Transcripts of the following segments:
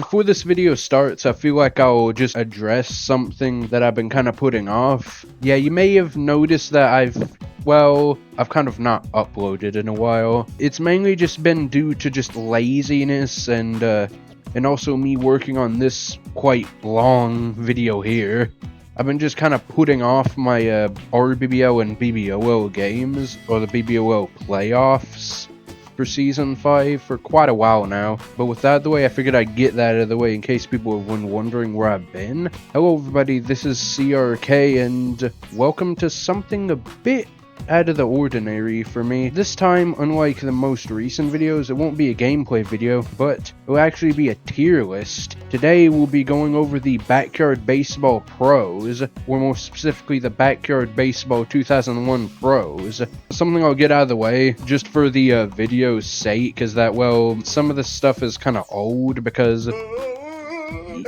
Before this video starts, I feel like I'll just address something that I've been kind of putting off. Yeah, you may have noticed that I've kind of not uploaded in a while. It's mainly just been due to just laziness and also me working on this quite long video here. I've been just kind of putting off my RBBL and BBOL games, or the BBOL playoffs, for Season 5 for quite a while now. But with that out of the way, I figured I'd get that out of the way in case people have been wondering where I've been. Hello everybody, this is CRK, and welcome to something a bit out of the ordinary for me. This time, unlike the most recent videos, it won't be a gameplay video, but it will actually be a tier list. Today, we'll be going over the Backyard Baseball Pros, or more specifically, the Backyard Baseball 2001 Pros. Something I'll get out of the way, just for the video's sake, is that, well, some of this stuff is kind of old, because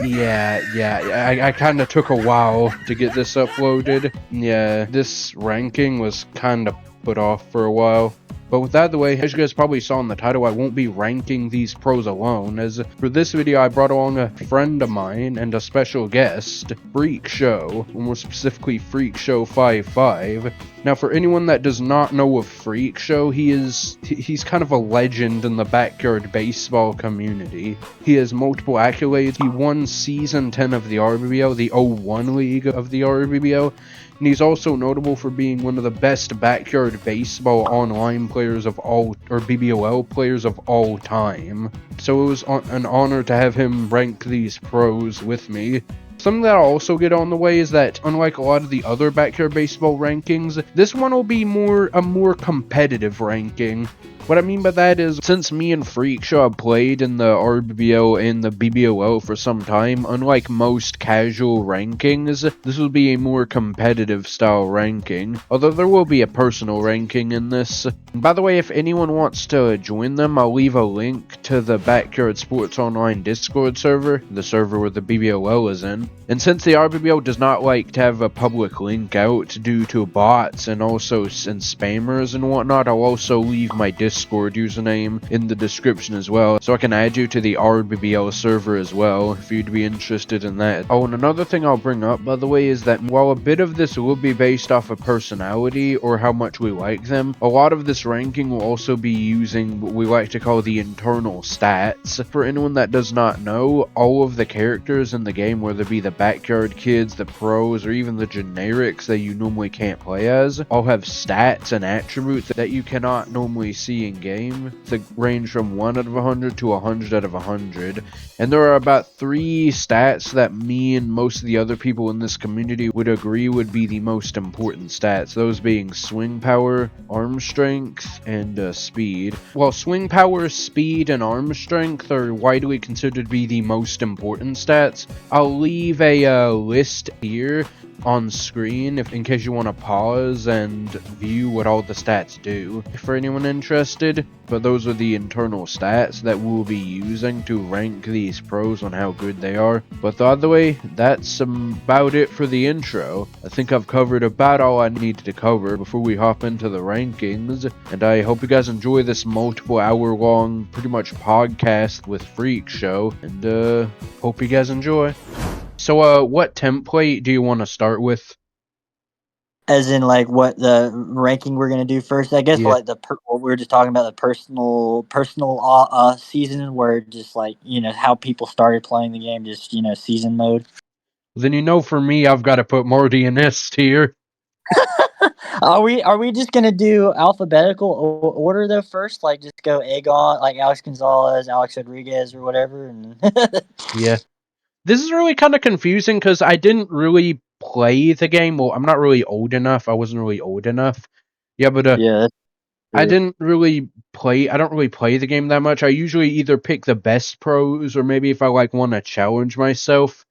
I kind of took a while to get this uploaded. Yeah, this ranking was kind of put off for a while. But with that out of the way, as you guys probably saw in the title, I won't be ranking these pros alone, as for this video I brought along a friend of mine and a special guest, Freak Show, or more specifically Freak Show 55. Now for anyone that does not know of Freak Show, he's kind of a legend in the backyard baseball community. He has multiple accolades. He won Season 10 of the RBBL, the 01 League of the RBBL, and he's also notable for being one of the best backyard baseball online players of all, or BBOL players of all time. So it was an honor to have him rank these pros with me. Something that I'll also get on the way is that, unlike a lot of the other backyard baseball rankings, this one will be a more competitive ranking. What I mean by that is, since me and Freak Show have played in the RBBO and the BBOL for some time, unlike most casual rankings, this will be a more competitive style ranking, although there will be a personal ranking in this. By the way, if anyone wants to join them, I'll leave a link to the Backyard Sports Online Discord server, the server where the BBOL is in. And since the RBBO does not like to have a public link out due to bots and spammers and whatnot, I'll also leave my Discord username in the description as well, so I can add you to the RBBL server as well, if you'd be interested in that. Oh, and another thing I'll bring up, by the way, is that while a bit of this will be based off of personality or how much we like them, a lot of this ranking will also be using what we like to call the internal stats. For anyone that does not know, all of the characters in the game, whether it be the backyard kids, the pros, or even the generics that you normally can't play as, all have stats and attributes that you cannot normally see in game. They range from 1 out of 100 to 100 out of 100, and there are about 3 stats that me and most of the other people in this community would agree would be the most important stats, those being swing power, arm strength, and speed. While swing power, speed, and arm strength are widely considered to be the most important stats, I'll leave a list here on screen in case you want to pause and view what all the stats do for anyone interested. But those are the internal stats that we'll be using to rank these pros on how good they are. But the other way, that's about it for the intro. I think I've covered about all I needed to cover before we hop into the rankings, and I hope you guys enjoy this multiple hour long pretty much podcast with Freak Show, and hope you guys enjoy. So, what template do you want to start with? As in, like, what the ranking we're gonna do first? I guess, Yeah. like, what we were just talking about, the personal season, where just, like, how people started playing the game, just, season mode. Then for me, I've got to put Marty and S here. Are we just gonna do alphabetical order though first? Like, just go Aegon, like Alex Gonzalez, Alex Rodriguez, or whatever, and Yeah. This is really kind of confusing because I didn't really play the game. Well, I'm not really old enough. I wasn't really old enough. Yeah, but yeah, I don't really play the game that much. I usually either pick the best pros, or maybe if I want to challenge myself,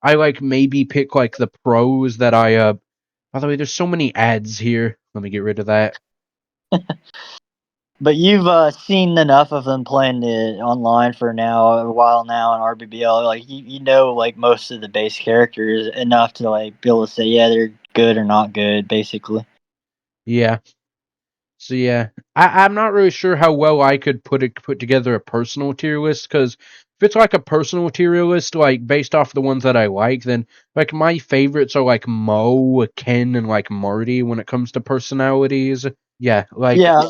I maybe pick the pros that I by the way, there's so many ads here. Let me get rid of that. But you've seen enough of them playing it online for a while now in RBBL. Like, you know, like, most of the base characters enough to, like, be able to say, yeah, they're good or not good, basically. Yeah. So yeah, I'm not really sure how well I could put together a personal tier list, because if it's like a personal tier list, like based off the ones that I like, then like my favorites are like Mo, Ken, and like Marty when it comes to personalities. Yeah, like Yeah,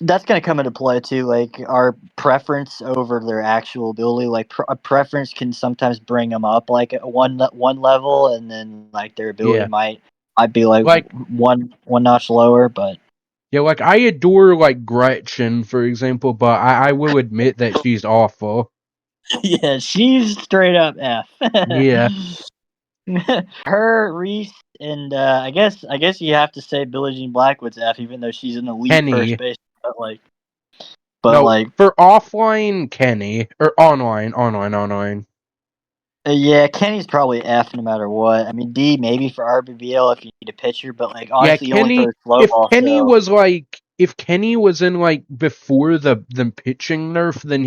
that's going to come into play too. Like our preference over their actual ability. Like a preference can sometimes bring them up like at one level, and then like their ability yeah, might be like like one notch lower. But yeah, like I adore like Gretchen, for example, but I will admit that she's awful. yeah, she's straight up F. Yeah, Her, Reese, and I guess you have to say Billie Jean Blackwood's F, even though she's an elite first Kenny. base. But No, like, for offline Kenny or online. yeah, Kenny's probably F no matter what. I mean, D maybe for RBBL if you need a pitcher, but like Yeah, honestly, you only Kenny. throw slow If ball. Kenny So was like, if Kenny was in like before the pitching nerf, then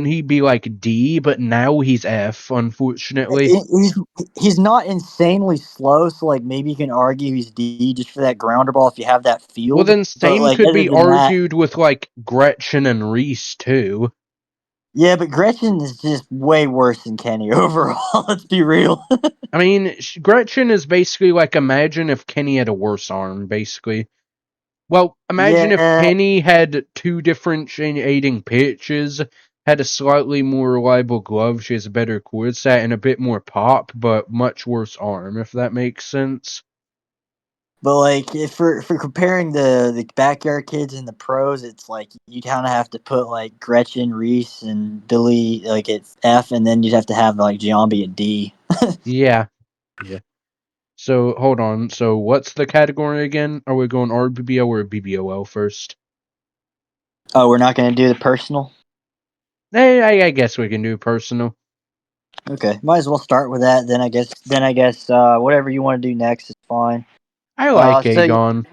he'd be like D. But now he's F, unfortunately. he's not insanely slow. So like maybe you can argue he's D just for that grounder ball if you have that Well, field. then But same like could other be than that, argued with like Gretchen and Reese too. yeah. But Gretchen is just way worse than Kenny overall. Let's be real. I mean, Gretchen is basically like imagine if Kenny had a worse arm, basically. Well, imagine if Yeah, Kenny had two differentiating pitches, had a slightly more reliable glove, she has a better chord set, and a bit more pop, but much worse arm, if that makes sense. but like if for comparing the backyard kids and the pros, it's like you kind of have to put like Gretchen, Reese, and Billy like at F, and then you'd have to have like Giambi at D. Yeah. Yeah. So, hold on. So, what's the category again? Are we going RBBO or BBOL first? Oh, we're not gonna do the personal. I guess we can do personal. Okay, might as well start with that. Then I guess whatever you want to do next is fine. I like So Aegon.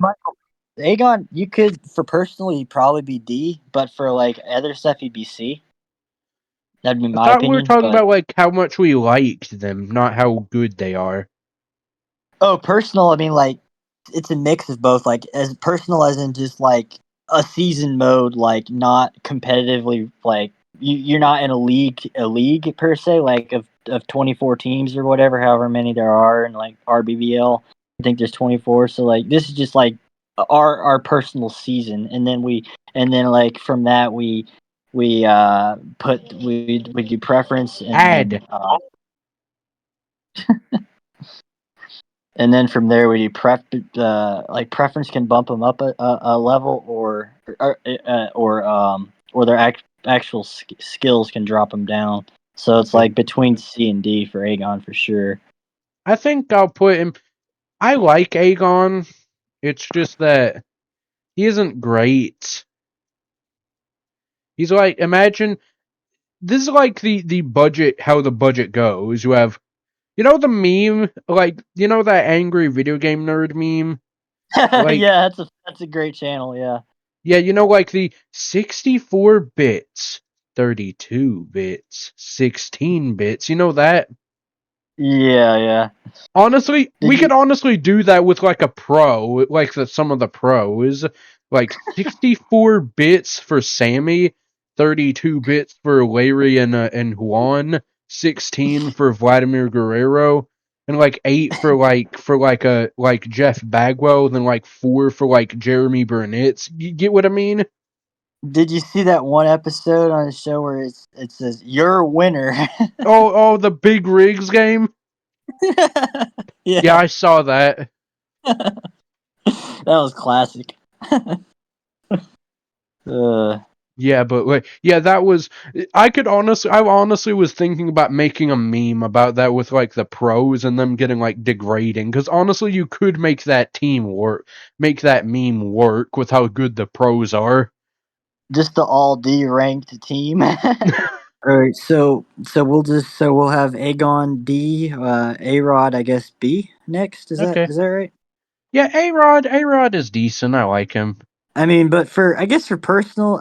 Aegon, you could for personal, you'd probably be D, but for like other stuff, you'd be C. That'd be I my thought we were opinion. talking But about like how much we liked them, not how good they are. oh, personal, I mean like it's a mix of both. Like as personal as in just like a season mode, like not competitively. Like you're not in a league per se, like of 24 teams or whatever, however many there are in like RBBL. I think there's 24. So like this is just like our personal season, and then like from that we do preference, and then Add. from there we do like preference can bump them up a level, or their actual skills can drop them down. So it's Okay. like between C and D for Aegon for sure. I think I'll put him. I like Aegon. It's just that he isn't great. He's like, imagine this is like the budget, how the budget goes. You have, the meme, like, that angry video game nerd meme? Like, Yeah, that's a great channel. Yeah, yeah, like the 64 bits, 32 bits, 16 bits, that? yeah. Honestly, Did we you? could honestly do that with like a pro, like some of the pros, like 64 bits for Sammy, 32 bits for Larry and Juan, 16 for Vladimir Guerrero, and like 8 for like Jeff Bagwell, then like 4 for like Jeremy Burnett. You get what I mean? Did you see that one episode on the show where it says you're a winner? Oh, the Big Rigs game. Yeah, Yeah, I saw that. that was classic. uh, Yeah, but like, yeah, that was. I honestly was thinking about making a meme about that with like the pros and them getting like degrading. Because honestly, you could make that team work, make that meme work with how good the pros are. just the all D ranked team. All right, so we'll have Aegon D, A Rod I guess B next. Is that Okay. is that right? Yeah, A Rod is decent. I like him. I mean, but for I guess for personal,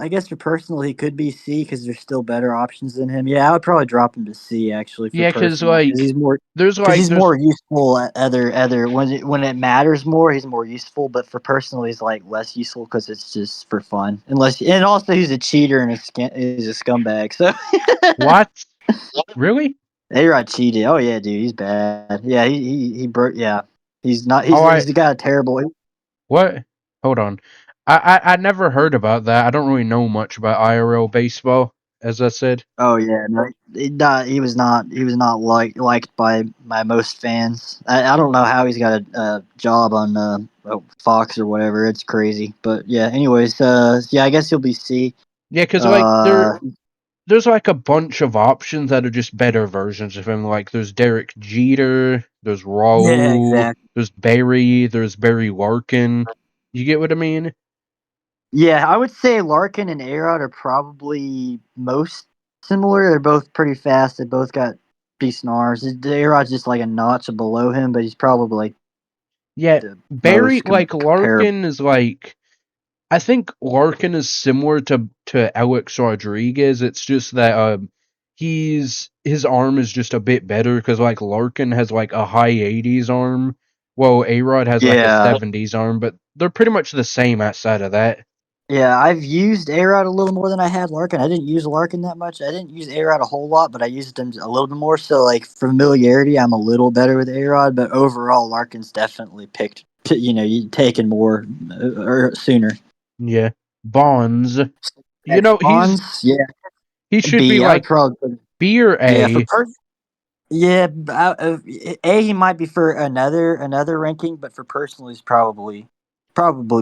he could be C because there's still better options than him. Yeah, I would probably drop him to C actually for Yeah, because personal because like there's he's like there's more useful at other when it matters more. He's more useful, but for personal, he's like less useful because it's just for fun. And also he's a cheater and he's a scumbag. So what? Really? A-Rod cheated. Oh yeah, dude, he's bad. Yeah, he broke. Yeah, he's not. Oh, He's got a terrible. what? Hold on. I never heard about that. I don't really know much about IRL baseball, as I said. Oh yeah, no, he was not liked by most fans. I don't know how he's got a job on Fox or whatever. It's crazy, but yeah. Anyways, yeah, I guess he'll be C. Yeah, because like Uh, there's like a bunch of options that are just better versions of him. Like there's Derek Jeter, there's yeah, Raul, exactly. there's Barry Larkin. You get what I mean? Yeah, I would say Larkin and Arod are probably most similar. They're both pretty fast. They both got decent arms. Arod's just like a notch below him, but he's probably like Yeah, the Barry most like comparable. Larkin is like I think Larkin is similar to Alex Rodriguez. It's just that his arm is just a bit better because like Larkin has like a high 80s arm, while A-Rod has like a Yeah, 70s arm, but they're pretty much the same outside of that. yeah, I've used A-Rod a little more than I had Larkin. I didn't use Larkin that much. I didn't use A-Rod a whole lot, but I used him a little bit more. So, like, familiarity, I'm a little better with A-Rod, but overall, Larkin's definitely picked, you taken more or sooner. Yeah, Bonds. You Next, know Bonds, yeah, he should be B. I would like probably put, B or yeah, for A. yeah, A, he might be for another ranking, but for personal, he's probably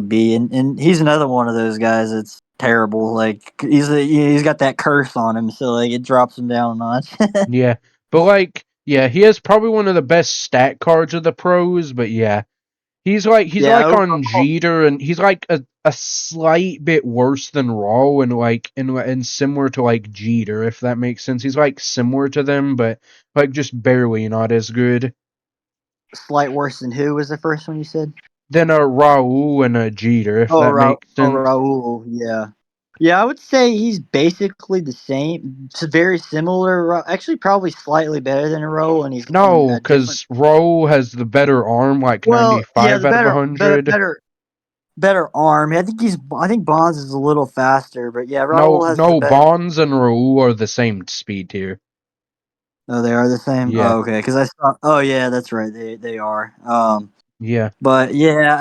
B, and he's another one of those guys that's terrible. Like he's got that curse on him, so like it drops him down a notch. Yeah, but like yeah, he has probably one of the best stat cards of the pros. But yeah, he's Yeah, like on overall, Jeter, and he's like a slight bit worse than Raw, and like and similar to like Jeter, if that makes sense. He's like similar to them, but like just barely not as good. slight worse than who was the first one you said? Then a Raul and a Jeter, if Oh, that makes sense. Raul. Yeah, yeah. I would say he's basically the same. It's very similar. Actually, probably slightly better than a Raul, and he's in No, a different. because Raul has the better arm, like Well, yeah, 95 the out of better, better, 100. better, better arm. I think Bonds is a little faster, but yeah, No, Raul has the no, better. Bonds and Raul are the same speed tier. Oh, they are the same. Yeah, Oh, okay. Because I saw. Oh, yeah, that's right. They are. yeah. But yeah,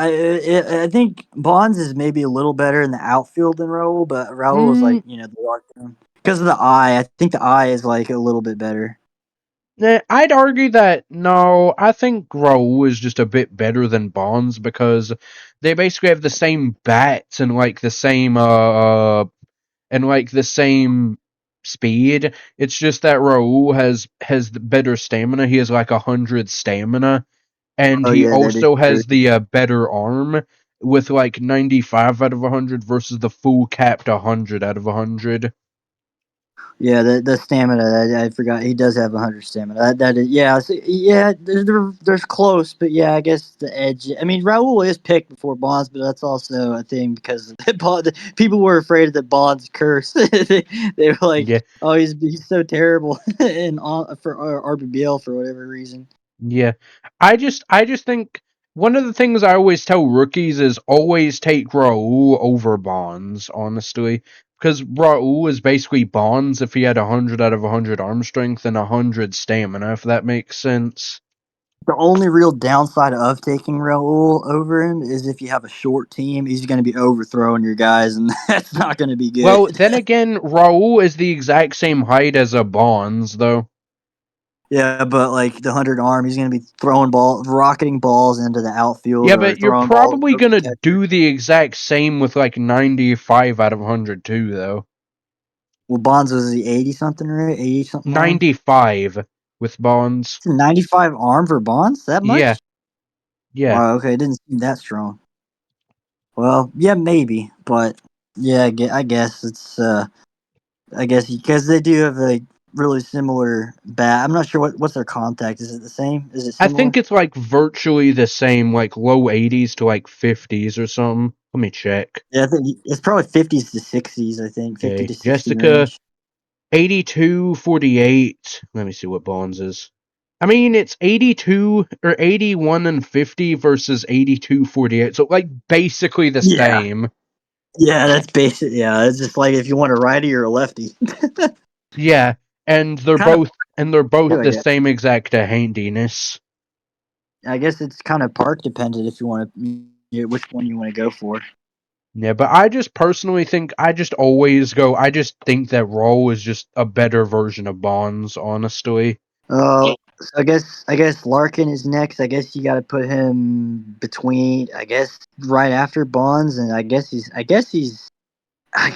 I think Bonds is maybe a little better in the outfield than Raul, but Raul is Mm, like the lockdown because of the eye. I think the eye is like a little bit better. I'd argue that no, I think Raul is just a bit better than Bonds because they basically have the same bats and like the same speed. It's just that Raul has the better stamina. He has like 100 stamina, and Oh he yeah, that is also true. has the better arm with like 95 out of 100 versus the full capped 100 out of 100. Yeah, the stamina. I forgot he does have 100 stamina. That is yeah, yeah. There's close, but yeah, I guess the edge. I mean, Raul is picked before Bonds, but that's also a thing because people were afraid of the Bonds curse. They were like, Yeah, "Oh, he's so terrible," and for RBBL for whatever reason. yeah. I just think one of the things I always tell rookies is always take Raul over Bonds, honestly. Because Raul is basically Bonds if he had 100 out of 100 arm strength and 100 stamina, if that makes sense. The only real downside of taking Raul over him is if you have a short team, he's going to be overthrowing your guys, and that's not going to be good. Well, then again, Raul is the exact same height as a Bonds, though. Yeah, but like the 100 arm, he's gonna be rocketing balls into the outfield Yeah, or but you're throwing balls probably over the gonna catcher. do the exact same with like 95 out of 100 too, though. Well, Bonds was the 80 something, right? 80 something arm. 95 with Bonds. It's a 95 arm for Bonds. That Yeah, much? yeah. Wow. Okay, it didn't seem that strong. Well, yeah, maybe, but yeah, I guess it's I guess because they do have a really similar bat. I'm not sure what's their contact. Is it the same? Is it I think similar? it's like virtually the same, like low 80s to like 50s or something. Let me check. Yeah, I think it's probably 50s to 60s. I think 50 Okay, to 60 Jessica, range. 82-48. Let me see what Bonds is. I mean, it's 82 or 81 and 50 versus 82-48. So, like, basically the Yeah, same. yeah, that's basic. Yeah, it's just like if you want a righty or a lefty. Yeah, and they're Kind of, both too, I the guess. same exact handiness. I guess it's kind of park dependent if you want to, which one you want to go for. Yeah, but I just personally think I just think that Roll is just a better version of Bonds, honestly. So I guess Larkin is next. I guess you got to put him between. I guess right after Bonds, and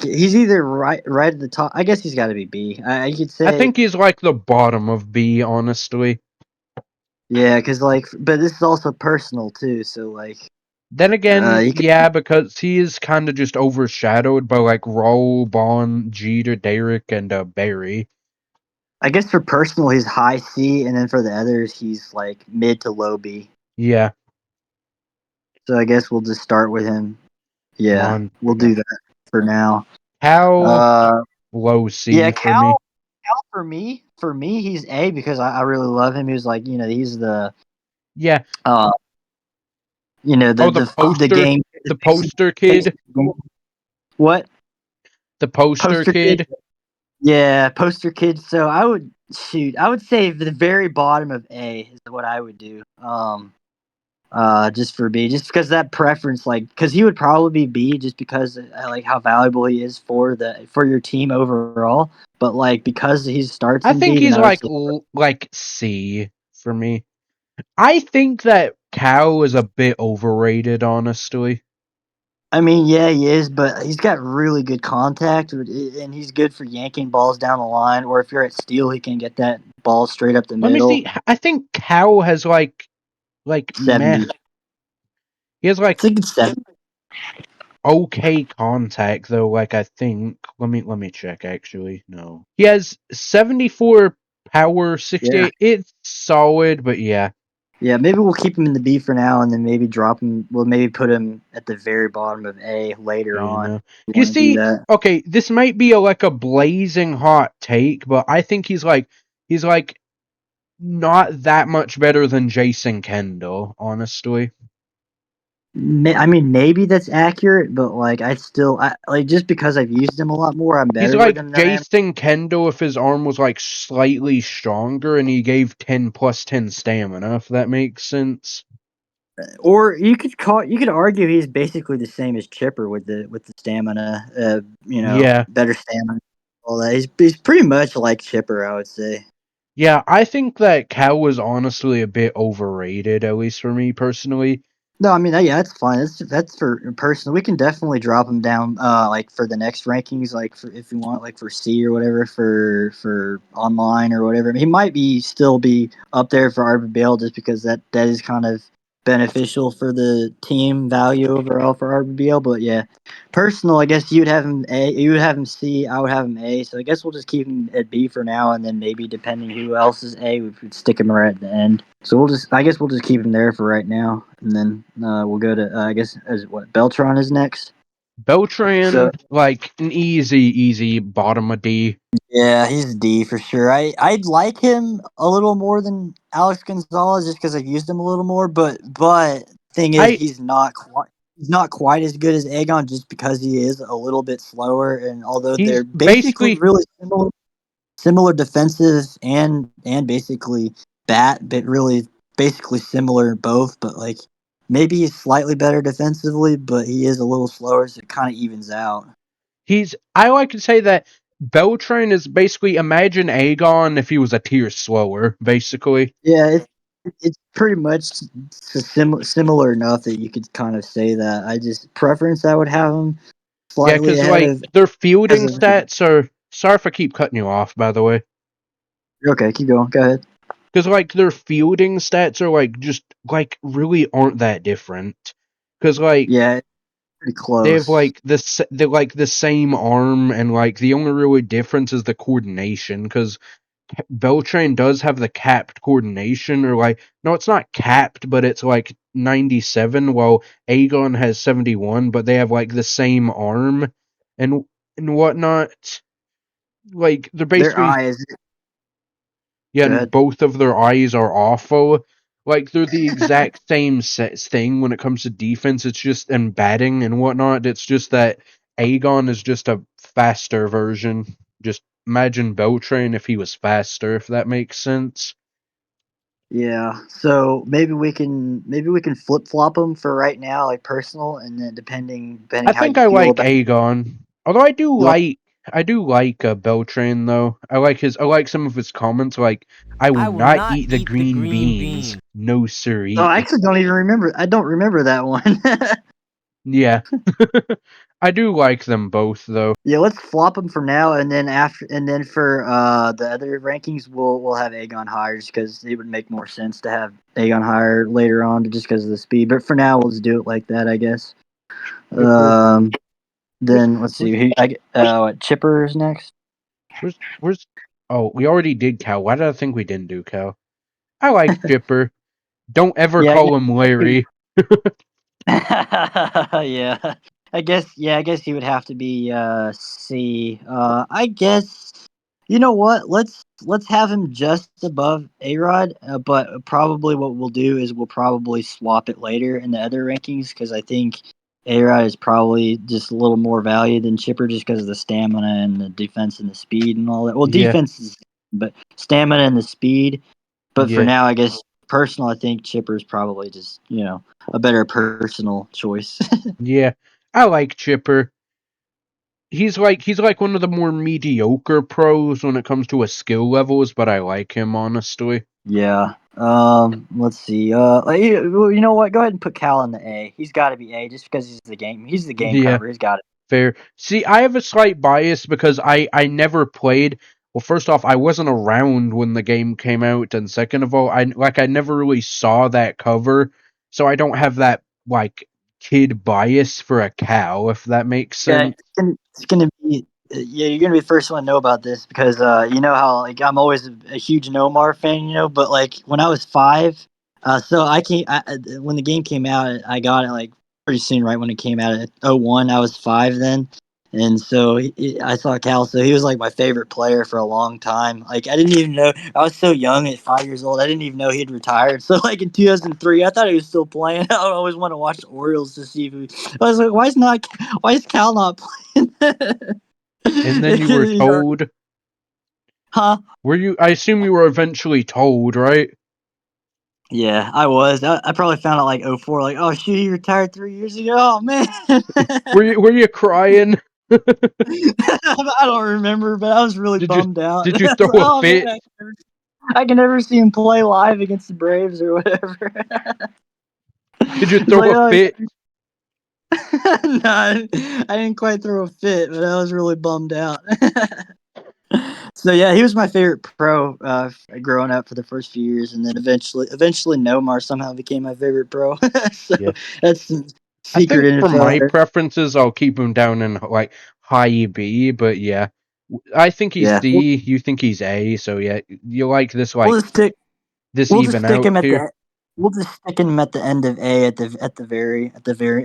he's either right at the top. I guess he's got to be B. I could I say think he's like the bottom of B, honestly. yeah, because like, but this is also personal too. So like, Then again, you could. yeah, because he is kind of just overshadowed by like Raul, Bond, Jeter, Derek, and Barry. I guess for personal, he's high C, and then for the others, he's like mid to low B. Yeah, So I guess we'll just start with him. Yeah, on we'll do that for now. Cal, Uh, low yeah, C for me. Cal for me, he's A because I really love him. He was like, he's the, Yeah. uh, Oh, the game, the poster kid, what the poster poster kid? kid. Yeah, poster kid. So I would say the very bottom of A is what I would do. Just for B, just because that preference, like, because he would probably be B, just because I like how valuable he is for your team overall. But like because he starts I in think B, then he's I would like say, like C for me. I think that Cal is a bit overrated, honestly. I mean, yeah, he is, but he's got really good contact, and he's good for yanking balls down the line. Or if you're at steal, he can get that ball straight up the Let me middle. see. I think Cal has like meh. 70. He has I like think it's 70. okay contact though. Like I think. Let me check. Actually, no. He has 74 power, Yeah, 68. It's solid, but yeah. yeah. Maybe we'll keep him in the B for now, and then maybe drop him. We'll maybe put him at the very bottom of A later You on. know. If you You want to do see, that. okay, this might be like a blazing hot take, but I think he's like not that much better than Jason Kendall, honestly. I mean, maybe that's accurate, but like like just because I've used him a lot more, I'm He's better with like him than I am. Jason Kendall if his arm was like slightly stronger and he gave 10 plus 10 stamina, if that makes sense. Or you could argue he's basically the same as Chipper with the stamina. Yeah. Better stamina. All that. He's pretty much like Chipper, I would say. Yeah, I think that Cal was honestly a bit overrated, at least for me personally. No, I mean yeah, that's fine. That's for personal. We can definitely drop him down, like for the next rankings, like for if you want, like for C or whatever, for online or whatever. He might still be up there for RBBL just because that is kind of beneficial for the team value overall for RBBL. But yeah, personal, I guess you'd have him A, you would have him C, I would have him A. So I guess we'll just keep him at B for now, and then maybe depending who else is A, we could stick him right at the end. So I guess we'll just keep him there for right now, and then we'll go to I guess as what Beltron is next. So Beltran, like an easy bottom of D. yeah, he's D for sure. I'd like him a little more than Alex Gonzalez just because I've used him a little more. But thing is, I he's not quite as good as Aegon just because he is a little bit slower. And although he's they're basically basically really similar defensive and basically bat, but really basically similar both. But like maybe he's slightly better defensively, but he is a little slower, so it kind of evens out. I like to say that Beltran is basically imagine Aegon if he was a tier slower, basically. Yeah, it's pretty much similar enough that you could kind of say that. I just preference I would have him Yeah, slightly because ahead like of their as fielding of stats are. Sorry if I keep cutting you off, by the way. okay, keep going. Go ahead. Because like their fielding stats are like just like really aren't that different. Because like Yeah, pretty they have close. like they're like the same arm, and like the only really difference is the coordination. Because Beltrain does have the capped coordination, or like, no, it's not capped, but it's like 97, while Aegon has 71, but they have like the same arm and whatnot. Like, they're Their basically, eyes. yeah, Go and ahead. both of their eyes are awful. Like, they're the exact same thing when it comes to defense. It's just, and batting and whatnot. It's just that Aegon is just a faster version. Just imagine Beltrain if he was faster, if that makes sense. Yeah. So maybe we can flip flop them for right now, like personal, and then depending I how think you I feel like about Aegon. Although you like, I do like Beltrain though. I like some of his comments. Like, I will I will not not eat the eat the green green beans. bean. No oh, I siree. actually don't even remember. I don't remember that one. Yeah, I do like them both though. Yeah, let's flop them for now, and then for the other rankings, we'll have Aegon higher just because it would make more sense to have Aegon higher later on, just because of the speed. But for now, we'll just do it like that, I guess. Chipper. Where's Then let's where's see. What, Chipper's next? where's Oh, we already did Cal. Why did I think we didn't do Cal? I like Chipper. Don't ever Yeah, call him Larry. yeah. I guess he would have to be C. I guess you know what? Let's have him just above A-Rod, but probably what we'll do is we'll probably swap it later in the other rankings because I think A-Rod is probably just a little more valued than Chipper just because of the stamina and the defense and the speed and all that. Well, Yeah, defense is, but stamina and the speed. But for yeah, now, I guess personal, I think Chipper's probably just a better personal choice. yeah. I like Chipper. He's like one of the more mediocre pros when it comes to his skill levels, but I like him honestly. Yeah. Let's see. You know what? Go ahead and put Cal in the A. He's got to be A just because he's the game. He's the game Yeah, cover. He's got it. fair. See, I have a slight bias because I never played. Well, first off, I wasn't around when the game came out, and second of all, I never really saw that cover, so I don't have that like kid bias for a cow, if that makes Okay. sense. It's gonna be. Yeah, you're gonna be the first one to know about this because you know how like I'm always a huge Nomar fan, but like when I was 5, so when the game came out, I got it like pretty soon, right when it came out at 01. I was 5 then, and so I saw Cal. So he was like my favorite player for a long time. Like I didn't even know I was so young at 5 years old. I didn't even know he'd retired. So like in 2003, I thought he was still playing. I always want to watch the Orioles to see if he. I was like, why is Cal not playing? And then you were You know, told. huh? Were you? I assume you were eventually told, right? Yeah, I was. I probably found out like '04. Like, oh shoot, he retired 3 years ago. Oh man. Were you crying? I don't remember, but I was really Did you bummed out. did you I was throw like, a oh man, fit? I can never see him play live against the Braves or whatever. Did you It's throw like, a oh, fit? no, I didn't quite throw a fit, but I was really bummed out. So yeah, he was my favorite pro growing up for the first few years, and then eventually Nomar somehow became my favorite pro. So Yeah. that's I secret think for info my there. preferences, I'll keep him down in like high B, but yeah, I think he's Yeah, we'll, D. You think he's A, so yeah, you we'll just stick this we'll just even stick out him at here. the we'll just stick him at the end of A at the very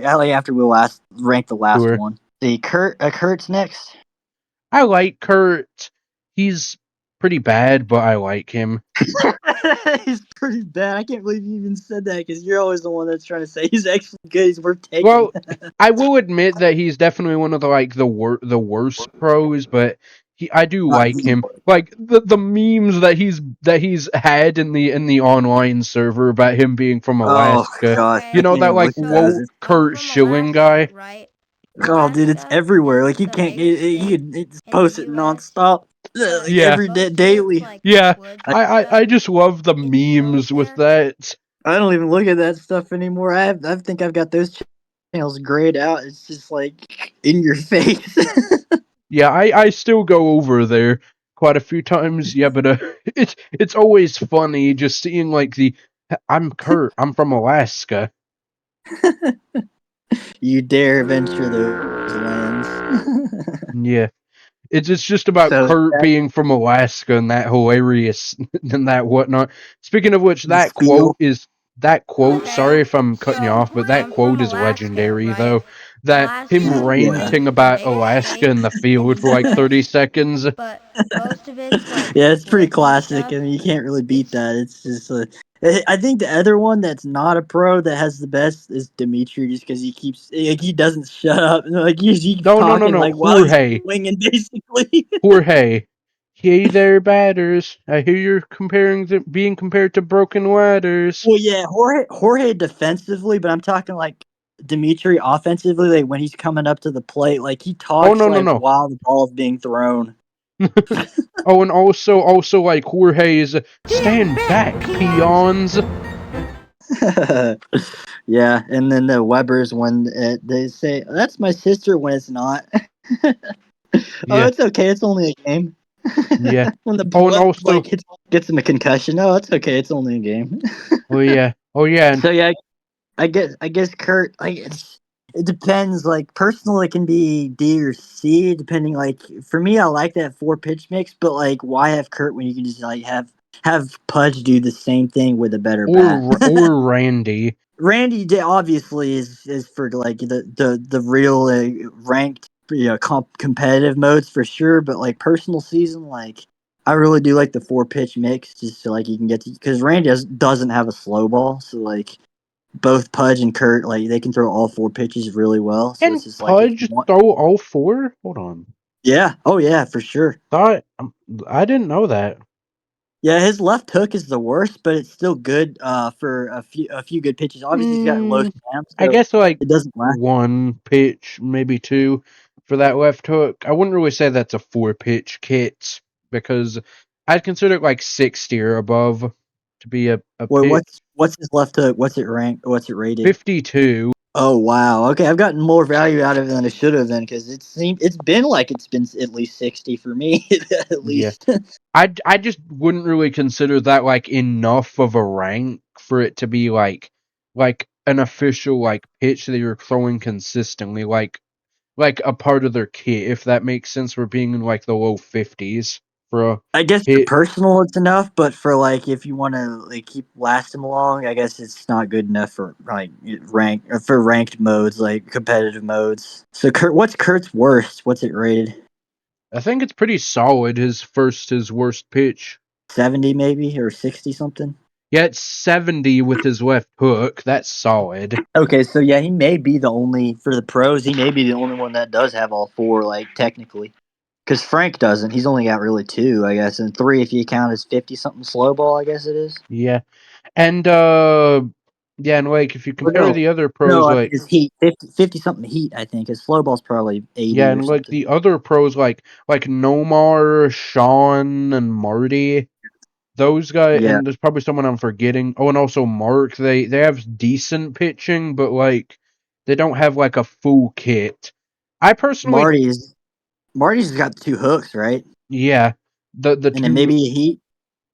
like after we last rank the last Sure. one. The Kurt's next. I like Kurt. He's pretty bad, but I like him. He's pretty bad. I can't believe you even said that because you're always the one that's trying to say he's actually good. He's worth taking. Well, I will admit that he's definitely one of the like the worst pros, but I do Not like the him. Like the memes that he's had in the online server about him being from Oh Alaska. gosh, Okay, You I know can't that okay. even like look at So woke those. Kurt from Schilling Alaska, guy. right? Oh, dude, it's Alaska everywhere. is Like you the can't. biggest You state could just in the post it U.S., nonstop, but like Yeah, every day, most of it's daily. like yeah. woods I, and stuff. I just love the If you go memes with there, that. I don't even look at that stuff anymore. I think I've got those channels grayed out. It's just like in your face. Yeah, I still go over there quite a few times. Yeah, but it's always funny just seeing like the I'm Kurt. I'm from Alaska. You dare venture those lands. Yeah. It's just about So Kurt being from Alaska and that hilarious and that whatnot. Speaking of which, the spiel. that quote. Sorry Okay, if I'm cutting you so off, but that I'm from quote is Alaska, legendary right? though. That him Alaska is Yeah. ranting the about biggest Alaska state in the in the field for like United 30 States, seconds. but most of it's like Yeah, it's pretty woods and classic. stuff. I mean, you can't really beat It's that. It's just I think the other one that's not a pro that has the best is Dimitri, just because he keeps like he doesn't shut up. Like he keeps No, no, no, talking no. like while he's Jorge. swinging, basically. Jorge. Hey there, batters. I hear you're being compared to broken ladders. Well, yeah, Jorge defensively, but I'm talking like Dimitri offensively. Like when he's coming up to the plate, like he Oh, talks no, no, like no. while the ball is being thrown. Oh, and also like Jorge is stand back, back, peons. peons. Yeah, and then the Webbers when they say that's my sister when it's not. Oh, Yeah, it's okay. It's only a game. yeah. When the Oh, and bullet also, gets him a concussion. Oh, it's okay. It's only a game. oh yeah, and So yeah, I guess Kurt. Like it depends. Like personal, it can be D or C depending. Like for me, I like that four pitch mix, but like why have Kurt when you can just like have Pudge do the same thing with a better bat? or Randy. Randy obviously is for like the real ranked competitive modes for sure, but like personal season, like I really do like the four pitch mix just so like you can get to because Randy doesn't have a slow ball, so like both Pudge and Kurt like they can throw all four pitches really well, so And it's just like if you Pudge want, throw all four? Hold on. yeah, oh yeah, for sure. Thought I didn't know that. Yeah, his left hook is the worst, but it's still good for a few good pitches. Obviously, he's got low Hmm. snap, I so guess like it doesn't last. one pitch, maybe two for that left hook. I wouldn't really say that's a four pitch kit because I'd consider it like 60 or above to be a Wait, pitch. what's his left hook? What's it ranked? What's it rated? 52. Oh wow. Okay, I've gotten more value out of it than I should have then because it's been like it's been at least 60 for me at Yeah. least. I just wouldn't really consider that like enough of a rank for it to be like an official like pitch that you're throwing consistently like a part of their kit if that makes sense for being in like the low 50s for a I guess for hit. personal it's enough, but for like if you want to like keep lasting along, I guess it's not good enough for like ranked modes like competitive modes. So what's Kurt's worst? What's it rated? I think it's pretty solid his worst pitch. 70 maybe or 60 something? Yeah, it's 70 with his left hook. That's solid. Okay, so yeah, he may be the only for the pros. He may be the only one that does have all four, like technically, because Frank doesn't. He's only got really two, I guess, and three if you count his 50 something slow ball. I guess it is. Yeah. And yeah, and like if you Or compare no, the other pros no, I mean like his heat 50 something heat. I think his slow ball's probably yeah, 80 or and like something. the other pros like Nomar, Sean, and Marty, those guys, Yeah, and there's probably someone I'm forgetting. Oh, and also Mark. They have decent pitching, but like they don't have like a full kit. I personally, Marty's got two hooks, right? yeah, the And then two, maybe a heat.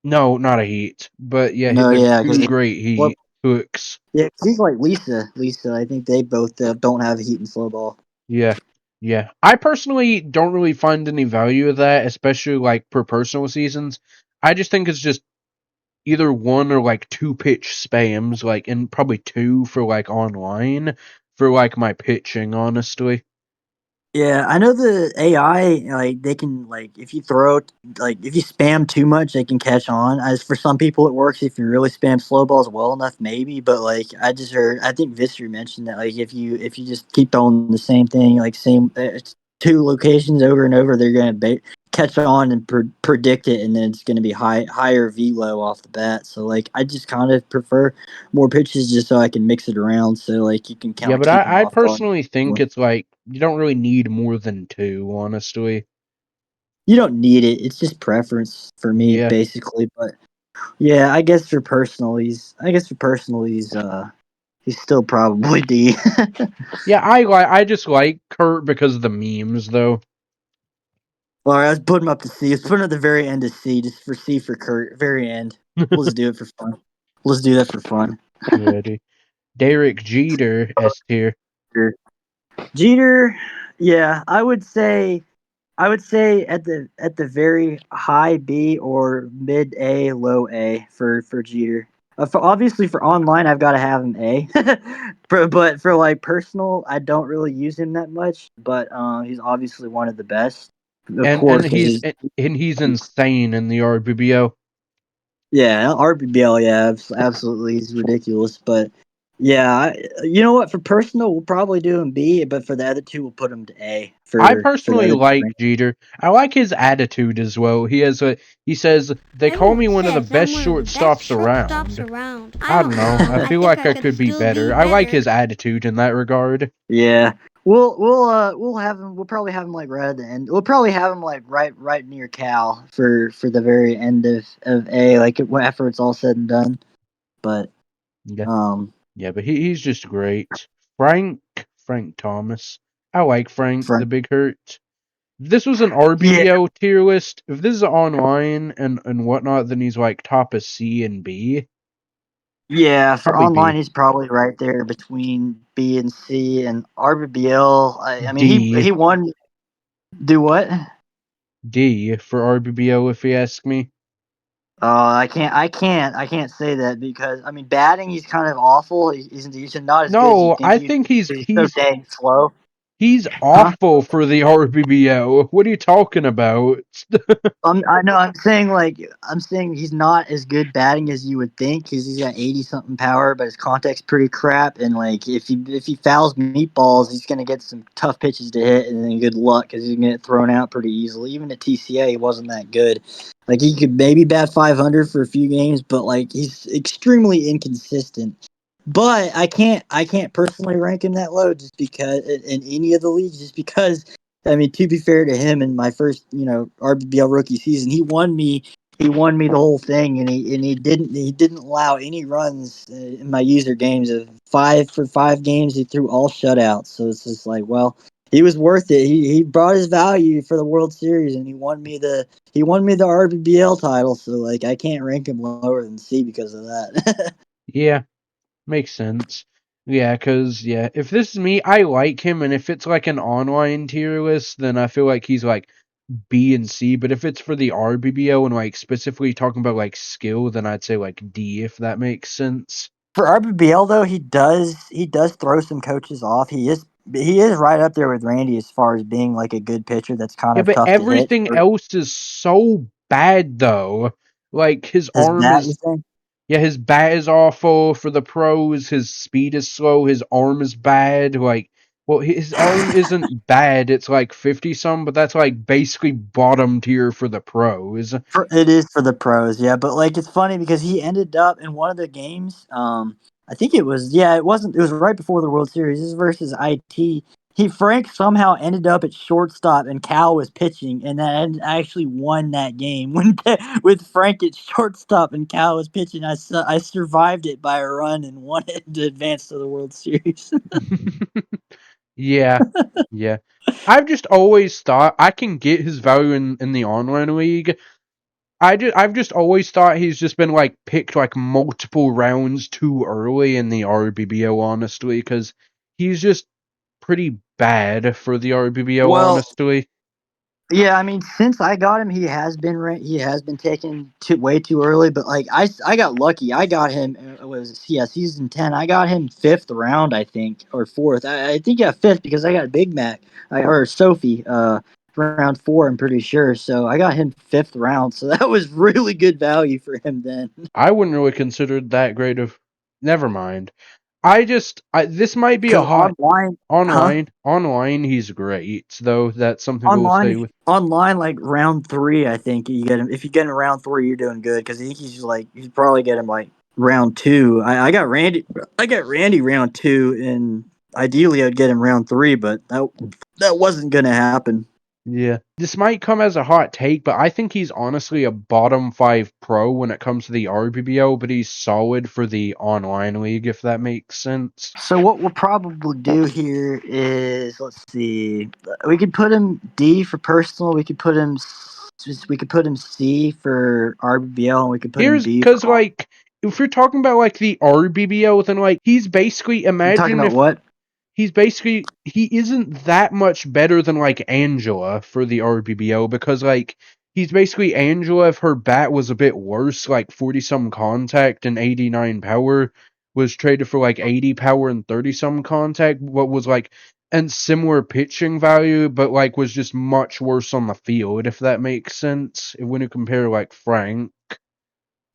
no, not a heat, but yeah, No, they're yeah, two because great heat hooks. yeah, 'cause he's like Lisa. Lisa, I think they both don't have a heat and slow ball. Yeah, yeah. I personally don't really find any value of that, especially like per personal seasons. I just think it's just either one or like two pitch spams, like and probably two for like online for like my pitching, honestly. Yeah, I know the AI like they can like if you throw like if you spam too much, they can catch on. As for some people, it works if you really spam slow balls well enough, maybe. But like I just heard, I think Visser mentioned that like if you just keep throwing the same thing, like same two locations over and over, they're gonna catch on and predict it, and then it's gonna be higher velo off the bat. So like I just kind of prefer more pitches just so I can mix it around, so like you can kind Yeah, of but keep them I off target. personally think it's like you don't really need more than two, honestly. You don't need it. It's just preference for me, Yeah. basically. But yeah, I guess for personal, he's still probably D. Yeah, I just like Kurt because of the memes though. All right, let's put him up to C. Let's put him at the very end of C, just for C for Kurt. Very end. Let's do it for fun. Let's do that for fun. Ready. Derek Jeter S tier. Sure. Jeter, yeah, I would say I would say at the very high B or mid A, low A for Jeter. Obviously for online, I've got to have him A. But for like personal, I don't really use him that much. But he's obviously one of the best, of And course, because he's he's insane in the RBBO. yeah, RBBL, yeah, absolutely, he's ridiculous. But yeah, you know what? For personal, we'll probably do him B, but for the other two, we'll put him to A I for the personally other like two. Jeter. I like his attitude as well. He says they call me one of the best shortstops around. I don't know. I feel like I could be better. I like his attitude in that regard. Yeah, we'll have him. We'll probably have him like right at the end. We'll probably have him like right near Cal for the very end of A, like after it's all said and done. But Yeah, um, yeah, but he's just great. Frank Thomas. I like Frank the Frank, Big Hurt. If this was an yeah, RBBO tier list, if this is online and whatnot, then he's like top of C and B. yeah. For Probably online, B. he's probably right there between B and C and RBBL. I mean, D. he won. Do what? D for RBBO if you ask me. I can't say that because I mean batting he's kind of awful. He's not as good as you No, think I he. think He's so dang slow. he's Huh? awful for the RBBO. What are you talking about? I know. I'm saying he's not as good batting as you would think because he's got 80 something power, but his contact's pretty crap. And like if he fouls meatballs, he's gonna get some tough pitches to hit, and then good luck because he's gonna get thrown out pretty easily. Even at TCA, he wasn't that good. Like he could maybe bat 500 for a few games, but like he's extremely inconsistent. But I can't personally rank him that low just because in any of the leagues, just because I mean, to be fair to him, in my first, RBBL rookie season, he won me the whole thing, and he didn't allow any runs in my user games. Of 5 for 5 games, he threw all shutouts. So it's just like, well, he was worth it. He brought his value for the World Series, and he won me the RBBL title. So like, I can't rank him lower than C because of that. Yeah, makes sense. Yeah, if this is me, I like him, and if it's like an online tier list, then I feel like he's like B and C. But if it's for the RBBO and like specifically talking about like skill, then I'd say like D, if that makes sense. For RBBL though, he does throw some coaches off. He is right up there with Randy as far as being like a good pitcher that's kind Yeah, of but tough to hit. everything else is so bad though. Like his His arm bat, you is think? Yeah, his bat is awful for the pros. His speed is slow. His arm is bad. Like, well, his arm isn't bad. It's like 50 some, but that's like basically bottom tier for the pros. It is for the pros, yeah. But like, it's funny because he ended up in one of the games. I think it was, yeah, it wasn't. It was right before the World Series. This is versus IT. Frank somehow ended up at shortstop, and Cal was pitching, and then actually won that game when with Frank at shortstop and Cal was pitching. I survived it by a run and won it to advance to the World Series. Yeah, yeah. I've just always thought I can get his value in the online league. I've just always thought he's just been like picked like multiple rounds too early in the RBBO, honestly, because he's just pretty bad for the RBBO, Well, honestly. yeah, I mean, since I got him, he has been taken way too early. But like, I got lucky. I got him. Season 10. I got him fifth round, I think, or fourth. I think yeah, fifth because I got Big Mac or Sophie round 4. I'm pretty sure. So I got him fifth round. So that was really good value for him then. I wouldn't really consider it that great of. Never mind. This might be a Because hot online, huh? online. Online, he's great though. That's something people say Online, with. online, like round 3, I think you get him. If you get him round 3, you're doing good because I think you probably get him like round 2. I got Randy, round 2, and ideally I'd get him round 3, but that wasn't gonna happen. Yeah, this might come as a hot take, but I think he's honestly a bottom 5 pro when it comes to the RBBO, but he's solid for the online league, if that makes sense. So what we'll probably do here is, let's see, we could put him D for personal. We could put him C for RBBL, and we could put him Here's B for because like if you're talking about like the RBBO, then like he's basically You're talking imagine about if what? he's basically he isn't that much better than like Angela for the RBBO because like he's basically Angela if her bat was a bit worse, like 40 some contact and 89 power was traded for like 80 power and 30 some contact, what was like and similar pitching value, but like was just much worse on the field, if that makes sense. When you compare like Frank.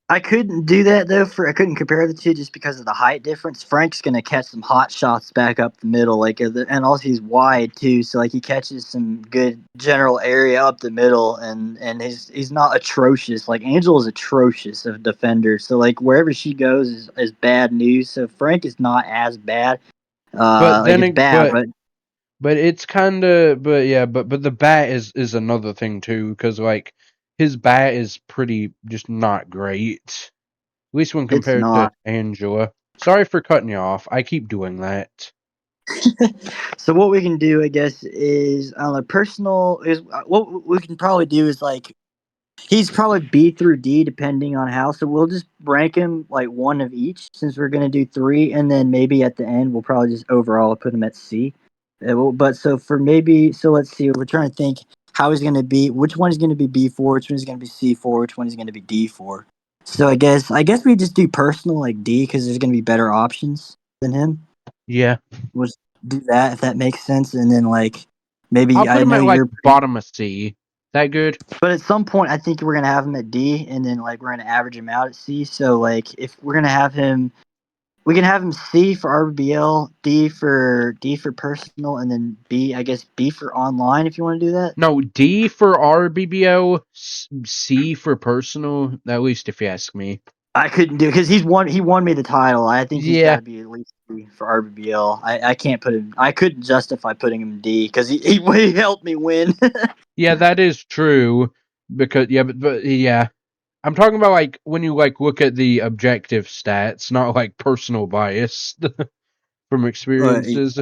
I couldn't do that though. I couldn't compare the two just because of the height difference. Frank's gonna catch some hot shots back up the middle, and also he's wide too, so like he catches some good general area up the middle, and he's not atrocious. Like Angela's atrocious of defender, so like wherever she goes is bad news. So Frank is not as bad. But Like then it's bad, but it's kind of but yeah, but the bat is another thing too cuz like his bat is pretty just not great. At least when it's compared to not. Angela. Sorry for cutting you off. I keep doing that. So what we can do, I guess, is on a personal is what we can probably do is like he's probably B through D depending on how. So we'll just rank him like one of each since we're gonna do three, and then maybe at the end we'll probably just overall put him at C. But so for maybe so let's see. We're trying to think how he's gonna be. Which one is gonna be B4? Which one is gonna be C4? Which one is gonna be D4? So I guess we just do personal like D because there's gonna be better options than him. Yeah. We'll just do that if that makes sense, and then like I'll maybe put I him know at like you're bottom of C. That good? but at some point, I think we're gonna have him at D, and then like we're gonna average him out at C. So like if we're gonna have him, we can have him C for RBL, D for personal, and then B, I guess B for online if you want to do that. No, D for RBBO, C for personal, at least if you ask me. I couldn't do because he won me the title. I think he's got Yeah. to be at least D for RBL. I can't put him. I couldn't justify putting him D because he helped me win. Yeah, that is true because yeah, but yeah. I'm talking about like when you like look at the objective stats, not like personal bias from Uh, experiences.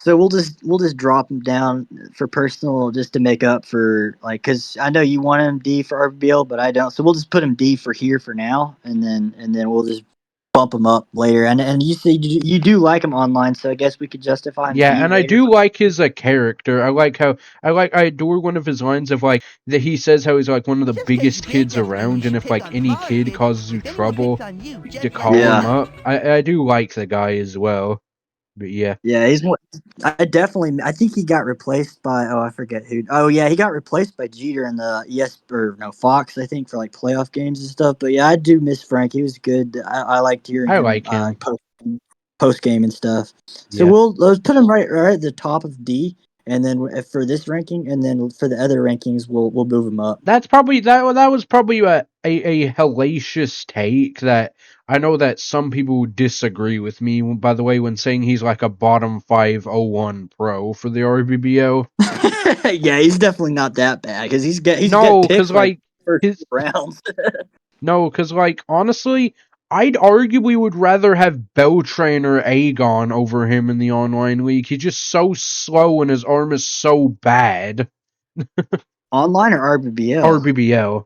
So we'll just drop him down for personal just to make up for like because I know you want him D for RBL, but I don't. So we'll just put him D for here for now, and then we'll just bump him up later. And you say you do like him online, so I guess we could justify him Yeah, D and I later. do like his character. I like how I adore one of his lines of like that he says how he's like one of the Well, just because you biggest can kids doesn't mean you around, and should if pick like on any smart kid kids, causes you 'cause anyone picks trouble, on you. to Judge call that. him Yeah, up. I do like the guy as well. But yeah. yeah, he's one. I definitely. I think he got replaced by. Oh, I forget who. Oh, yeah, he got replaced by Jeter in the or no Fox. I think for like playoff games and stuff. But yeah, I do miss Frank. He was good. I liked hearing I him like him. post game and stuff. So Yeah. let's put him right at the top of D, and then for this ranking, and then for the other rankings, we'll move him up. That's probably that was probably a hellacious take that I know that some people disagree with me by the way when saying he's like a bottom 501 pro for the RBBO. Yeah, he's definitely not that bad because he's get No, picked cuz like like first his rounds. no, cuz like honestly, I'd arguably would rather have Beltran or Aegon over him in the online league. He's just so slow and his arm is so bad. Online or RBBL? RBBO.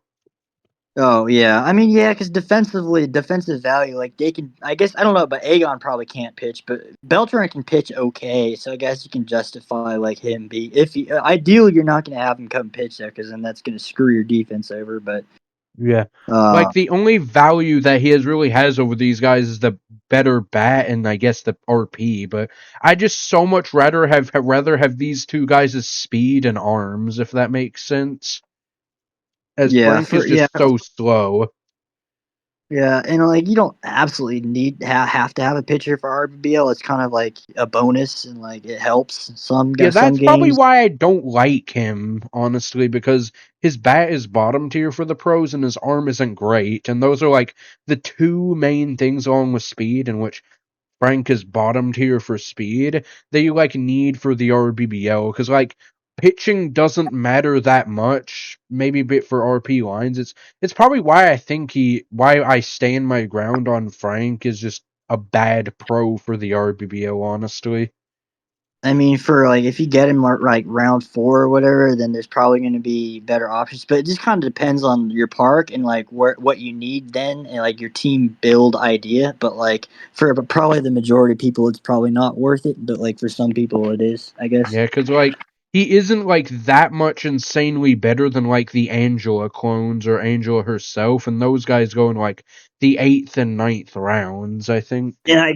Oh yeah, I mean yeah, because defensive value, like they can. I guess I don't know, but Aegon probably can't pitch, but Beltran can pitch okay, so I guess you can justify like him be if he, ideally you're not gonna have him come pitch there because then that's gonna screw your defense over. But Yeah. uh, Like the only value that he has over these guys is the better bat and I guess the RP, but I just so much rather have these two guys' speed and arms, if that makes sense. As yeah, Frank is for yeah, just so slow. yeah, and like you don't absolutely have to have a pitcher for RBBL. It's kind of like a bonus, and like it helps Yeah, some that's probably games. why I don't like him, honestly, because his bat is bottom tier for the pros and his arm isn't great, and those are like the two main things along with speed in which Frank is bottom tier for speed that you like need for the RBBL because like pitching doesn't matter that much. Maybe a bit for RP lines. It's probably why why I stand my ground on Frank is just a bad pro for the RBBL. Honestly, I mean, for like if you get him like round 4 or whatever, then there's probably going to be better options. But it just kind of depends on your park and like what you need then, and like your team build idea. But like for probably the majority of people, it's probably not worth it. But like for some people, it is, I guess. Yeah, because like he isn't like that much insanely better than like the Angela clones or Angela herself, and those guys go in like the 8th and 9th rounds, I think. And I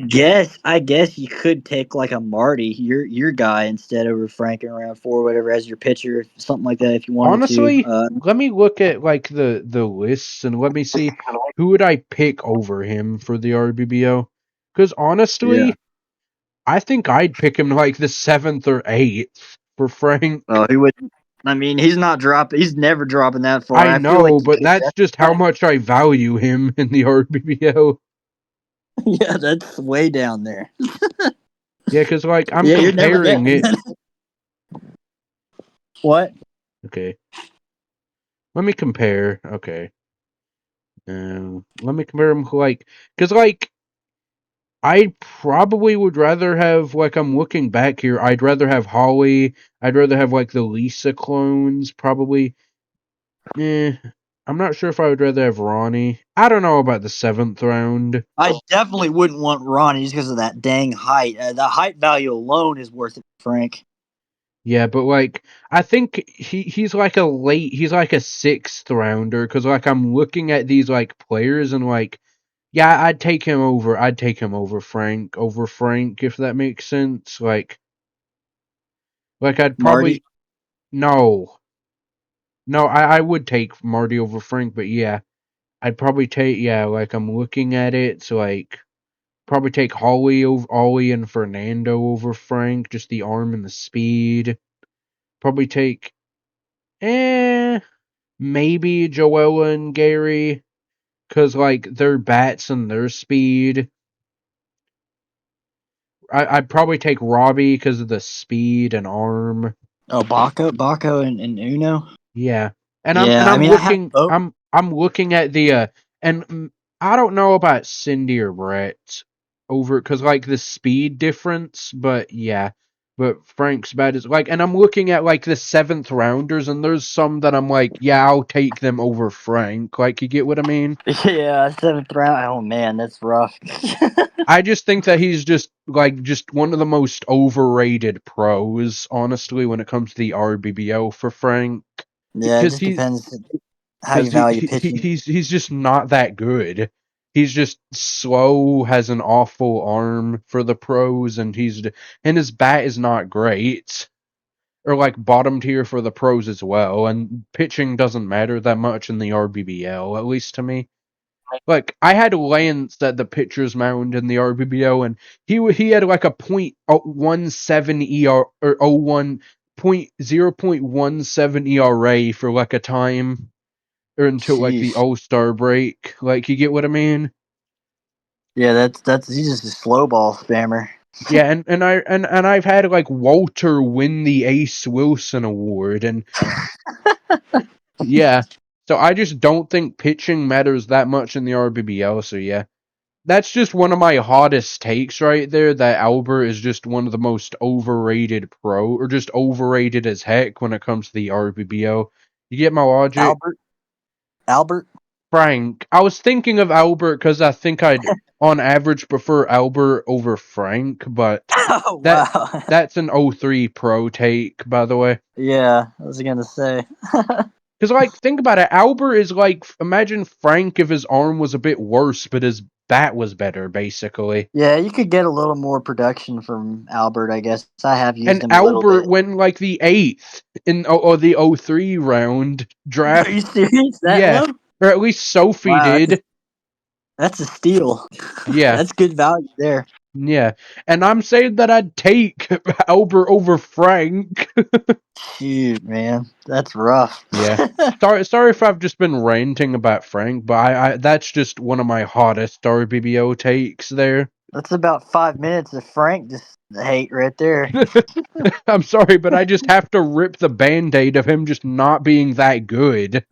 guess you could take like a Marty, your guy, instead over Frank in round 4, or whatever, as your pitcher, something like that, if you wanted to. Honestly, let me look at like the lists and let me see who would I pick over him for the RBBO. Because Yeah. honestly, I think I'd pick him like the 7th or 8th for Frank. Oh, he would. I mean, he's not dropping. He's never dropping that far. I I feel know, like you but could that's just how much I value him in the RBBO. yeah, that's way down there. Yeah, because like I'm Yeah, you're never comparing getting it. that. What? Okay, let me compare. Okay, let me compare him like because like I probably would rather have like I'm looking back here. I'd rather have Holly. I'd rather have like the Lisa clones. Probably. Eh, I'm not sure if I would rather have Ronnie. I don't know about the 7th round. I definitely wouldn't want Ronnie just because of that dang height. The height value alone is worth it, Frank. Yeah, but like I think he's like a late. He's like a 6th rounder because like I'm looking at these like players and like yeah, I'd take him over. I'd take him over Frank if that makes sense. Like I'd Marty. probably no. No, I would take Marty over Frank, but yeah, I'd probably take like I'm looking at it, so like probably take Holly and Fernando over Frank, just the arm and the speed. Probably take maybe Joella and Gary, cause like their bats and their speed. I'd probably take Robbie because of the speed and arm. Oh, Baco, and Uno. Yeah, and Yeah, I I'm mean, I have looking both. I'm looking at the and I don't know about Cindy or Brett over because like the speed difference, but yeah, but Frank's bad is like, and I'm looking at like the 7th rounders, and there's some that I'm like, yeah, I'll take them over Frank. Like, you get what I mean? Yeah, 7th round. Oh man, that's rough. I just think that he's just one of the most overrated pros, honestly, when it comes to the RBBO for Frank, Yeah, it because just depends how you because value pitching. he's just not that good. He's just slow, has an awful arm for the pros, and his bat is not great, or like bottom tier for the pros as well. And pitching doesn't matter that much in the RBBL, at least to me. Like I had Lance at the pitcher's mound in the RBBO, and he had like a .17 ER or 0.17 ERA for like a time or until like the Jeez. All-Star break. Like, you get what I mean? Yeah, that's he's just a slow ball spammer. Yeah, and I've had like Walter win the Ace Wilson Award, and yeah, so I just don't think pitching matters that much in the RBBL. So yeah, that's just one of my hottest takes right there. That Albert is just one of the most overrated or just overrated as heck when it comes to the RBBL. You get my logic? Albert. Frank. I was thinking of Albert because I think I'd, on average, prefer Albert over Frank, but Oh that wow. that's an '03 pro take, by the way. Yeah, I was gonna say. Because, like, think about it. Albert is like, imagine Frank if his arm was a bit worse, but his bat was better, basically. Yeah, you could get a little more production from Albert, I guess. I have used And him a little Albert bit. went like the 8th in or the '03 round Are draft. you serious? That Yeah. low? Or at least Sophie Wow, did. that's a steal. Yeah. That's good value there. Yeah, and I'm saying that I'd take Albert over Frank. Shoot, man, that's rough. Yeah. Sorry if I've just been ranting about Frank, but I that's just one of my hottest RBBO takes there. That's about 5 minutes of Frank just hate right there. I'm sorry, but I just have to rip the band-aid of him just not being that good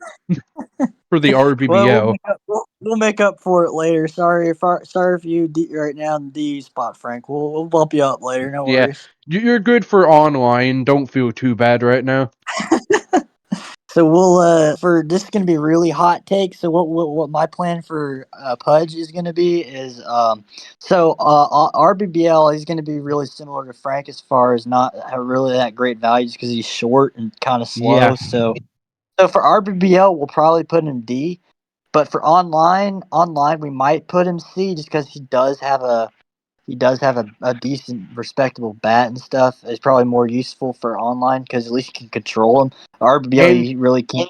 for the Well, RBBO. We'll make up for it later. Sorry if you right now in the D spot, Frank. We'll bump you up later. No Yeah, worries. you're good for online. Don't feel too bad right now. So we'll for this is gonna be a really hot take. So what my plan for Pudge is gonna be is RBBL is gonna be really similar to Frank as far as not have really that great values because he's short and kind of slow. Yeah. So for RBBL we'll probably put him D, but for online we might put him C just because he does have a decent, respectable bat and stuff. It's probably more useful for online because at least you can control him. RBL, And you really can't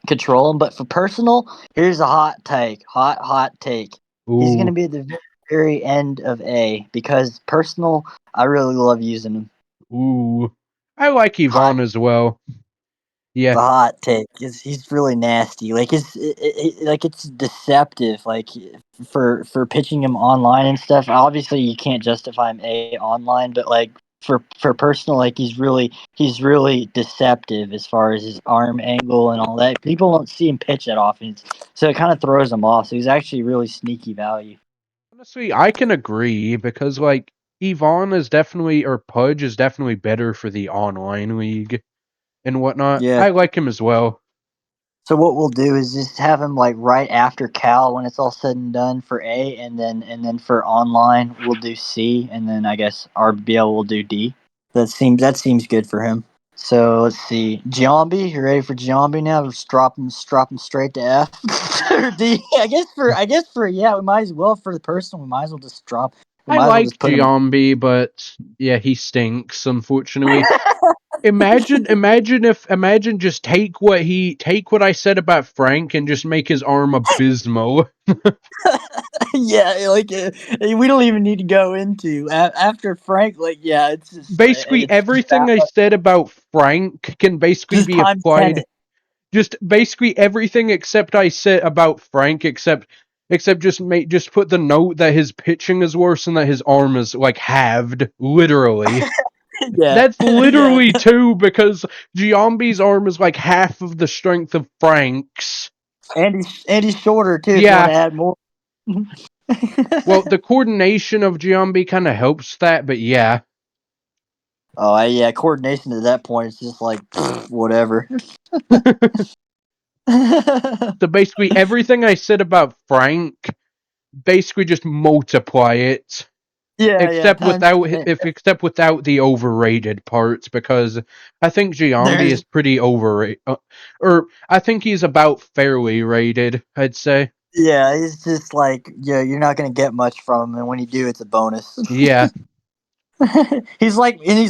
control him. But for personal, here's a hot take. Hot take. He's going to ooh, be at the very end of A because personal, I really love using him. ooh, I like Hot Yvonne as well. Yeah, The hot take is he's really nasty. Like it's deceptive. Like for pitching him online and stuff. Obviously, you can't justify him a online, but like for personal, like he's really deceptive as far as his arm angle and all that. People don't see him pitch that often, so it kind of throws him off. So he's actually really sneaky value. honestly, I can agree because like Yvonne is definitely or Pudge is definitely better for the online league and whatnot. Yeah. I like him as well. So what we'll do is just have him like right after Cal when it's all said and done for A, and then for online we'll do C, and then I guess RBL will do D. That seems good for him. So let's see, Giambi, you ready for Giambi now? Just drop him straight to F or D. I guess for yeah, we might as well for the personal. We might as well just drop. We I might as well like just put him. Giambi, but yeah, he stinks, unfortunately. Imagine just take what I said about Frank and just make his arm abysmal. Yeah, like we don't even need to go into after Frank. Like yeah, it's just Basically it's just everything I said about Frank can basically just be times 10 applied it. just basically everything except I said about Frank except just put the note that his pitching is worse and that his arm is like halved, literally. Yeah, That's yeah, literally two because Giambi's arm is like half of the strength of Frank's. and he's shorter too. If you want Yeah, to add more. well, the coordination of Giambi kind of helps that, but yeah. Oh yeah, coordination at that point is just like whatever. So basically, everything I said about Frank, basically just multiply it, Yeah, times 10. except without the overrated parts, because I think Giambi There's is pretty overrated, or I think he's about fairly rated. I'd say. yeah, he's just like yeah, you're not gonna get much from him, and when you do, it's a bonus. Yeah. He's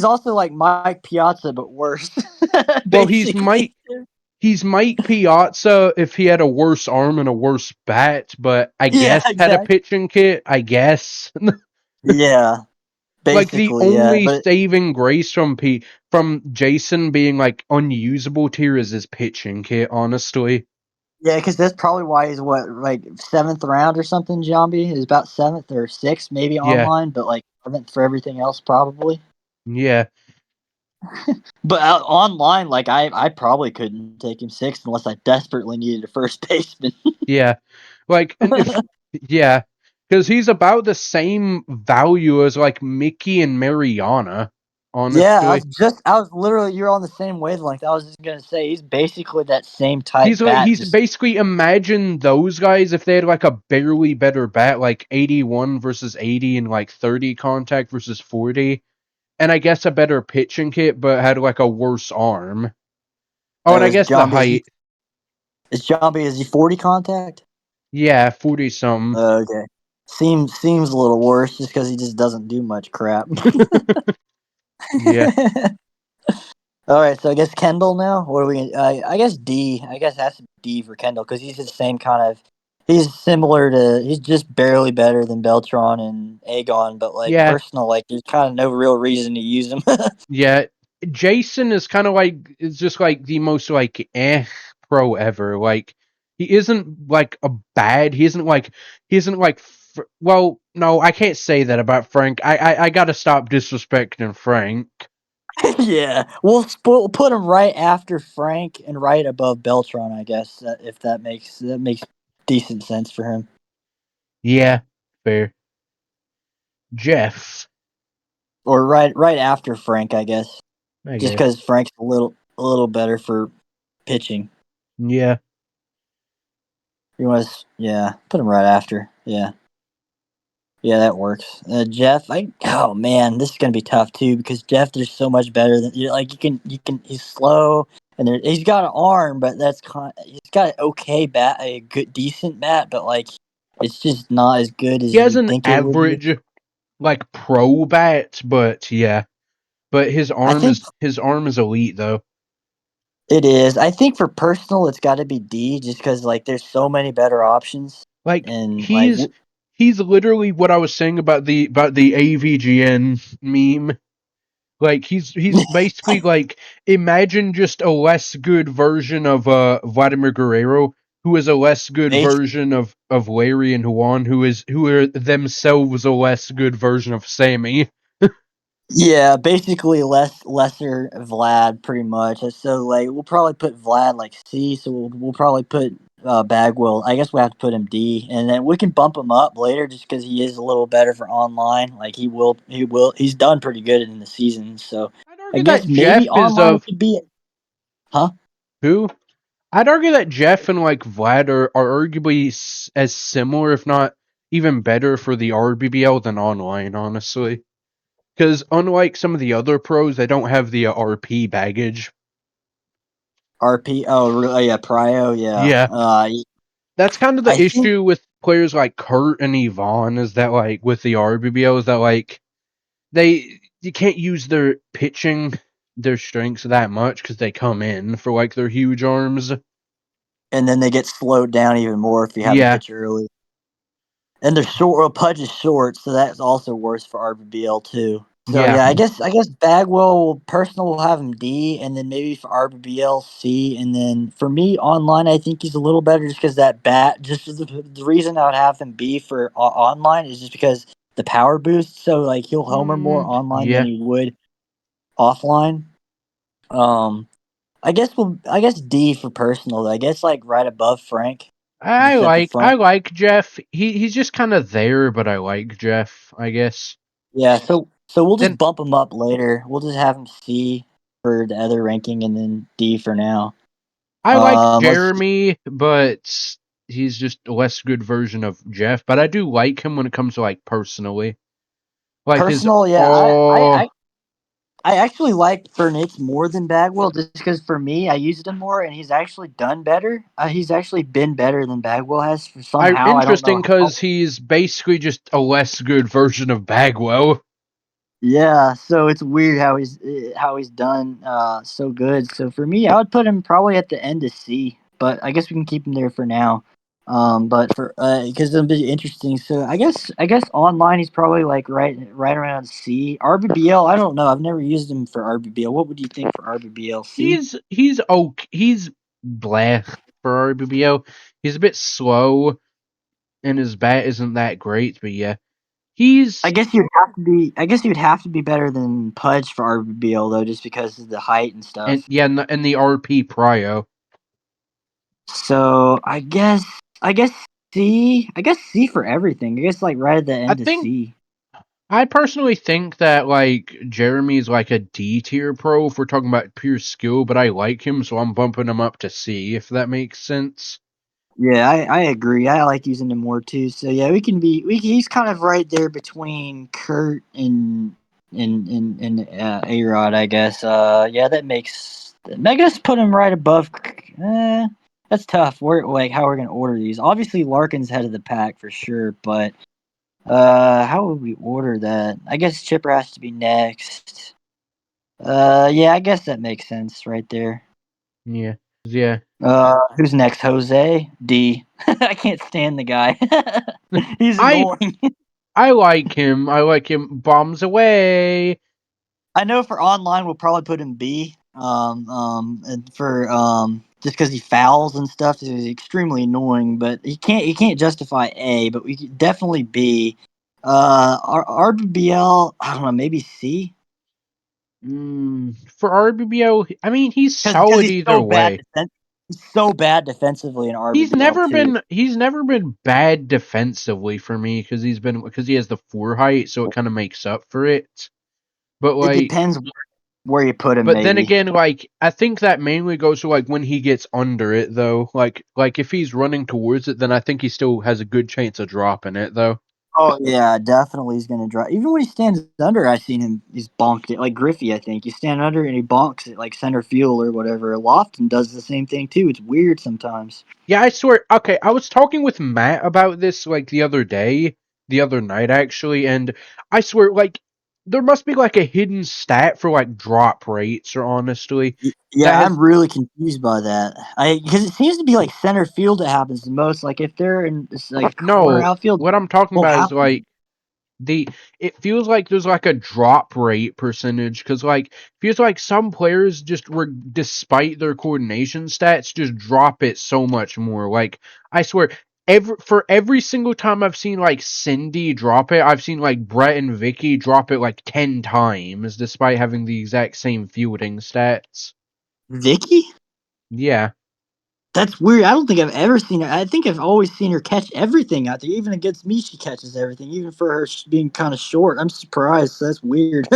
also like Mike Piazza, but worse. Well, Basically. he's Mike Piazza if he had a worse arm and a worse bat, but I Yeah, guess had a exactly. pitching kit. I guess. Yeah, Like the basically, yeah. only But saving grace from Jason being like unusable tier is his pitching kit, honestly. yeah, because that's probably why he's what like seventh round or something. Jambi is about seventh or sixth, maybe Yeah, online, but like seventh for everything else, probably. yeah, But online, like I probably couldn't take him sixth unless I desperately needed a first baseman. yeah. Like, and if yeah, because he's about the same value as like Mickey and Mariana, Yeah, honestly. I was literally you're on the same wavelength. I was just gonna say he's basically that same type bat. He's Just basically imagine those guys if they had like a barely better bat, like 81 versus 80 and like 30 contact versus 40, and I guess a better pitching kit, but had like a worse arm. Oh, and I is guess the Jambi height. is he 40 contact? Yeah, 40 something. Okay, seems a little worse just because he just doesn't do much crap. Yeah. All right, so I guess Kendall now. What are we? I guess D. I guess that's D for Kendall because he's the same kind of. He's similar to. He's just barely better than Beltron and Aegon, but like Yeah. personal, like there's kind of no real reason to use him. Yeah. Jason is kind of like is just like the most like pro ever. Like he isn't like a bad. He isn't like well, no, I can't say that about Frank. I got to stop disrespecting Frank. Yeah, we'll put him right after Frank and right above Beltron, I guess. If that makes decent sense for him. Yeah, fair. Jeff, Or right after Frank, I guess. I Just guess. because Frank's a little better for pitching. Yeah. You want to, yeah, put him right after. Yeah, that works. Jeff, oh man, this is gonna be tough too because Jeff is so much better than like you can he's slow and he's got an arm, but he's got an okay bat, a good decent bat, but like it's just not as good He as has you an think it would be. average, like, pro bat, but yeah. But his I arm think is elite though. it is. I think for personal, it's got to be D, just because like there's so many better options, Like and like he's literally what I was saying about the AVGN meme. Like he's basically like, imagine just a less good version of Vladimir Guerrero, who is a less good basically, version of Larry and Juan, who are themselves a less good version of Sammy. yeah, basically lesser Vlad, pretty much. So like we'll probably put Vlad like C. So we'll probably put Bagwell. I guess we have to put him D, and then we can bump him up later just because he is a little better for online. Like he's done pretty good in the season. So I'd I argue guess that maybe Jeff is online it of could be, huh? who? I'd argue that Jeff and like Vlad are arguably as similar, if not even better, for the RBBL than online, honestly. Because unlike some of the other pros, they don't have the RP baggage. RP. Oh, really? Yeah, Prio. Yeah. Yeah, that's kind of the I think, issue with players like Kurt and Yvonne, is that like with the RBBL, is that like you can't use their pitching, their strengths that much because they come in for like their huge arms. and then they get slowed down even more if you have them Yeah, pitch early. And they're short. Well, Pudge is short, so that's also worse for RBBL too. So yeah. yeah, I guess Bagwell personal will have him D, and then maybe for RBBL C, and then for me online, I think he's a little better just because that bat. Just the reason I would have him B for online is just because the power boost. So like he'll homer more online than Yeah. he would offline. Um, I guess D for personal. I guess like right above Frank, I just at the like I front. like Jeff. He's just kind of there, but I like Jeff, I guess. Yeah, so we'll just And bump him up later. We'll just have him C for the other ranking and then D for now. I like Let's Jeremy, but he's just a less good version of Jeff. But I do like him when it comes to like personally, like his personal. Yeah, oh, I actually like Burnitz more than Bagwell just because for me I used him more and he's actually done better. He's actually been better than Bagwell has somehow. I don't know interesting how. because he's basically just a less good version of Bagwell. Yeah, so it's weird how he's done so good. So for me, I would put him probably at the end of C, but I guess we can keep him there for now. But for because it'll be interesting. So I guess online he's probably like right around C. RBBL, I don't know. I've never used him for RBBL. What would you think for RBBL? C? He's okay. He's bleh for RBBO. He's a bit slow, and his bat isn't that great. But yeah, he's I guess you'd have to be better than Pudge for RBBL though, just because of the height and and stuff. yeah, and the RP Prio. So I guess C. I guess C for everything. I guess like right at the I end of think C. I personally think that like Jeremy's like a D tier pro if we're talking about pure skill, but I like him, so I'm bumping him up to C, if that makes sense. Yeah, I agree. I like using him more too. So yeah, he's kind of right there between Kurt and A Rod, I guess. Yeah, that makes. I guess put him right above. That's tough. We're like how we're gonna order these. Obviously, Larkin's head of the pack for sure, but how would we order that? I guess Chipper has to be next. Yeah, I guess that makes sense right there. Yeah. Yeah. Who's next? Jose D. I can't stand the guy. He's I annoying. I like him. I like him. Bombs away. I know for online we'll probably put him B. And for just because he fouls and stuff, he's extremely annoying. But he can't justify A. But we could definitely B. RBBL, I don't know, maybe C. For RBBO, I mean, he's Because solid he's either so bad way. He's so bad defensively in He's RBBL never too. been bad defensively for me because he has the 4 height, so it kind of makes up for it. But It like, depends where you put him, but then maybe. again, like I think that mainly goes to like when he gets under it though. Like if he's running towards it, then I think he still has a good chance of dropping it though. Oh yeah, definitely he's gonna drop. Even when he stands under, I've seen him. He's bonked it like Griffey. I think you stand under and he bonks it like center field or whatever. Lofton does the same thing too. It's weird sometimes. Yeah, I swear. Okay, I was talking with Matt about this like the other night actually, and I swear like there must be like a hidden stat for like drop rates, or honestly, that Yeah, has I'm really confused by that. Because it seems to be like center field that happens the most. Like if they're in this like corner no. outfield, What I'm talking won't about is happen. like the it feels like there's like a drop rate percentage because like feels like some players just were despite their coordination stats just drop it so much more. Like I swear, every single time I've seen like Cindy drop it, I've seen like Brett and Vicky drop it like 10 times despite having the exact same fielding stats. Vicky? Yeah. That's weird. I don't think I've ever seen her. I think I've always seen her catch everything out there. Even against me, she catches everything. Even for her being kind of short, I'm surprised. So that's weird.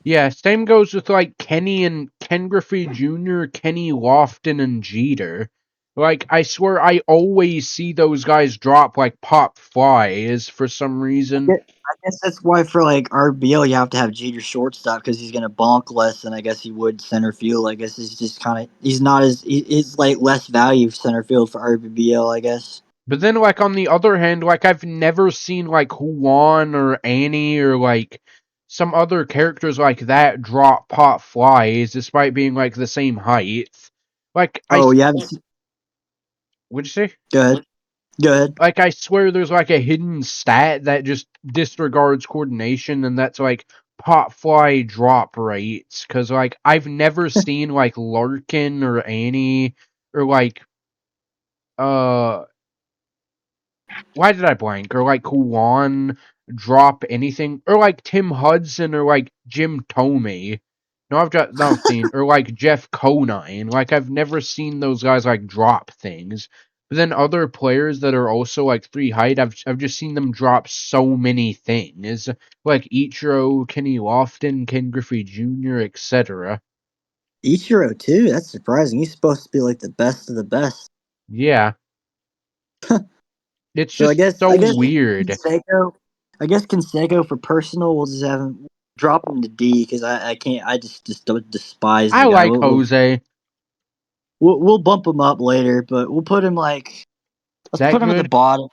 Yeah, same goes with like Kenny and Ken Griffey Jr., Kenny Lofton, and Jeter. Like, I swear I always see those guys drop like pop flies for some reason. I guess that's why for like RBL you have to have Jeter shortstop because he's gonna bonk less than I guess he would center field. I guess he's just kind of he's not as he's like less value center field for RBL. I guess. But then, like, on the other hand, like, I've never seen like Juan or Annie or like some other characters like that drop pop flies despite being like the same height. Like, Oh yeah, I haven't seen, what'd you say? go ahead. Go ahead. Like I swear there's like a hidden stat that just disregards coordination and that's like pop fly drop rates cuz like I've never seen like Larkin or Annie or like uh why did I blank? Or like Juan drop anything? Or like Tim Hudson or like Jim Tomey. No, I've just not seen or like Jeff Conine. Like I've never seen those guys like drop things. But then other players that are also like 3 height, I've just seen them drop so many things. Like Ichiro, Kenny Lofton, Ken Griffey Jr., etc. Ichiro too. That's surprising. He's supposed to be like the best of the best. Yeah. It's So just so weird. Conseco, I guess Conseco for personal, we'll just have him drop him to D because I can't. I just don't despise I the guy. like Jose. Is We'll bump him up later, but we'll put him like let's that put him at the good? bottom.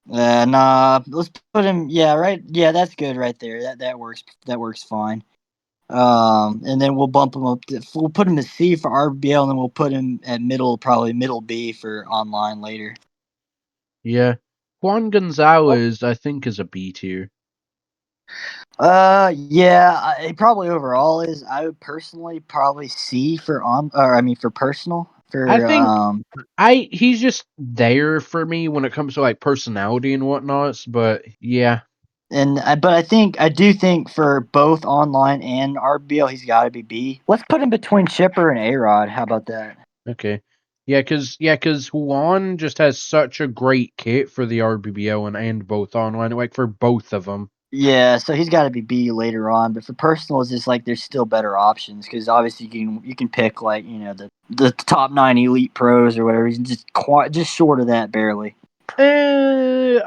Nah, let's put him. Yeah, right. Yeah, that's good right there. That works. That works fine. And then we'll bump him up. We'll put him to C for RBL, and then we'll put him at middle, probably middle B for online later. Yeah. Juan Gonzalez, I think, is a B tier. Yeah, it probably overall is. I would personally probably C for or I mean for personal I for think he's just there for me when it comes to like personality and whatnot. But yeah, but I do think for both online and RBL he's got to be B. Let's put him between Chipper and A Rod. How about that? okay, yeah, cause Juan just has such a great kit for the RBBO and both online, like for both of them. Yeah, so he's got to be B later on. But for personal, it's just like there's still better options because obviously you can pick like the top 9 elite pros or whatever. He's just short of that barely. Eh,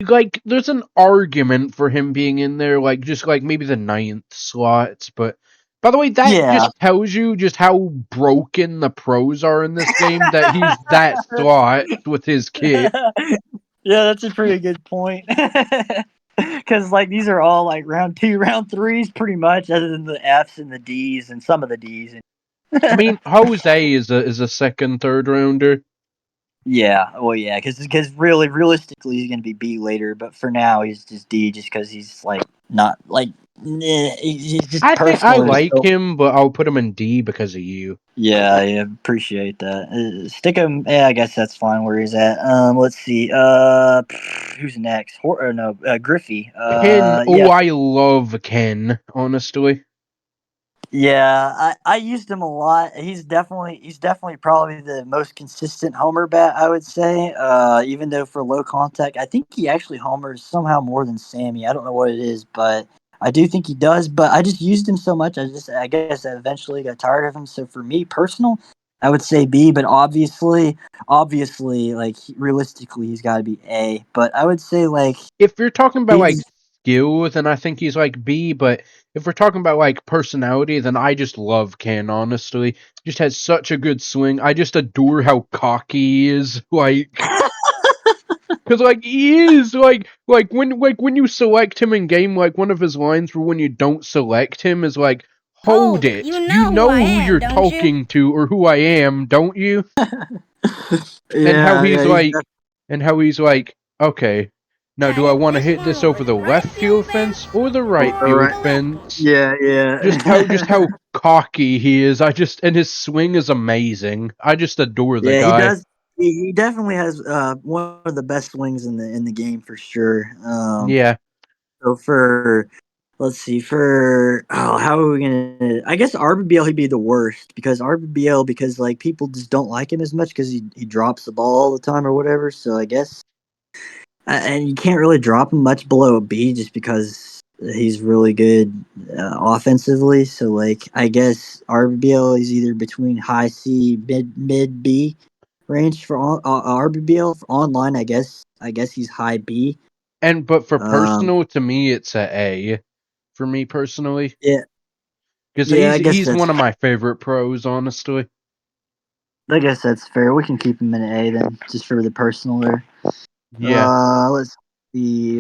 like there's an argument for him being in there, like just like maybe the 9th slots. But by the way, that Yeah. just tells you just how broken the pros are in this game that he's that slot with his kit. Yeah, that's a pretty good point. Because like these are all like round 2, round 3s, pretty much, other than the Fs and the Ds and some of the Ds. I mean, Jose is a second, third rounder. Yeah, well, yeah, because really, realistically, he's gonna be B later, but for now, he's just D, just because he's like not like he's just I think I personal. like him, but I'll put him in D because of you. Yeah, I appreciate that. Stick him. Yeah, I guess that's fine where he's at. Let's see. Who's next? Or no, Griffey. Ken, oh, Yeah, I love Ken, honestly. Yeah, I used him a lot. He's definitely probably the most consistent homer bat, I would say. Even though for low contact, I think he actually homers somehow more than Sammy. I don't know what it is, but I do think he does. But I just used him so much. I guess I eventually got tired of him. So for me personal, I would say B. But obviously, like realistically, he's got to be A. But I would say like If you're talking about like he's skill, then I think he's like B. But if we're talking about like personality, then I just love Ken. Honestly, just has such a good swing. I just adore how cocky he is. Like, cause like he is like when you select him in game, like one of his lines for when you don't select him is like, Oh, "Hold it, you you know who I know who am, you're don't you? talking to or who I am, don't you?" And how yeah, he's he's like, okay, now do I Okay, want to this hit one this over over the the right left field field fence fence or the right or field over right. the left. fence? Yeah, Just yeah. how cocky he is. And his swing is amazing. I just adore the Yeah, he guy. does. He definitely has one of the best swings in the game for sure. Yeah. So for let's see for how are we gonna? I guess RBBL he'd be the worst because RBBL because like people just don't like him as much because he drops the ball all the time or whatever. So I guess and you can't really drop him much below a B just because he's really good offensively. So like I guess RBL is either between high C, mid B range for RBL for online. I guess he's high B. But for Um, personal, to me, it's a A. For me personally, yeah, because yeah. he's one of my favorite pros, honestly. I guess that's fair. We can keep him in A then, just for the personal there. Yeah. Let's see.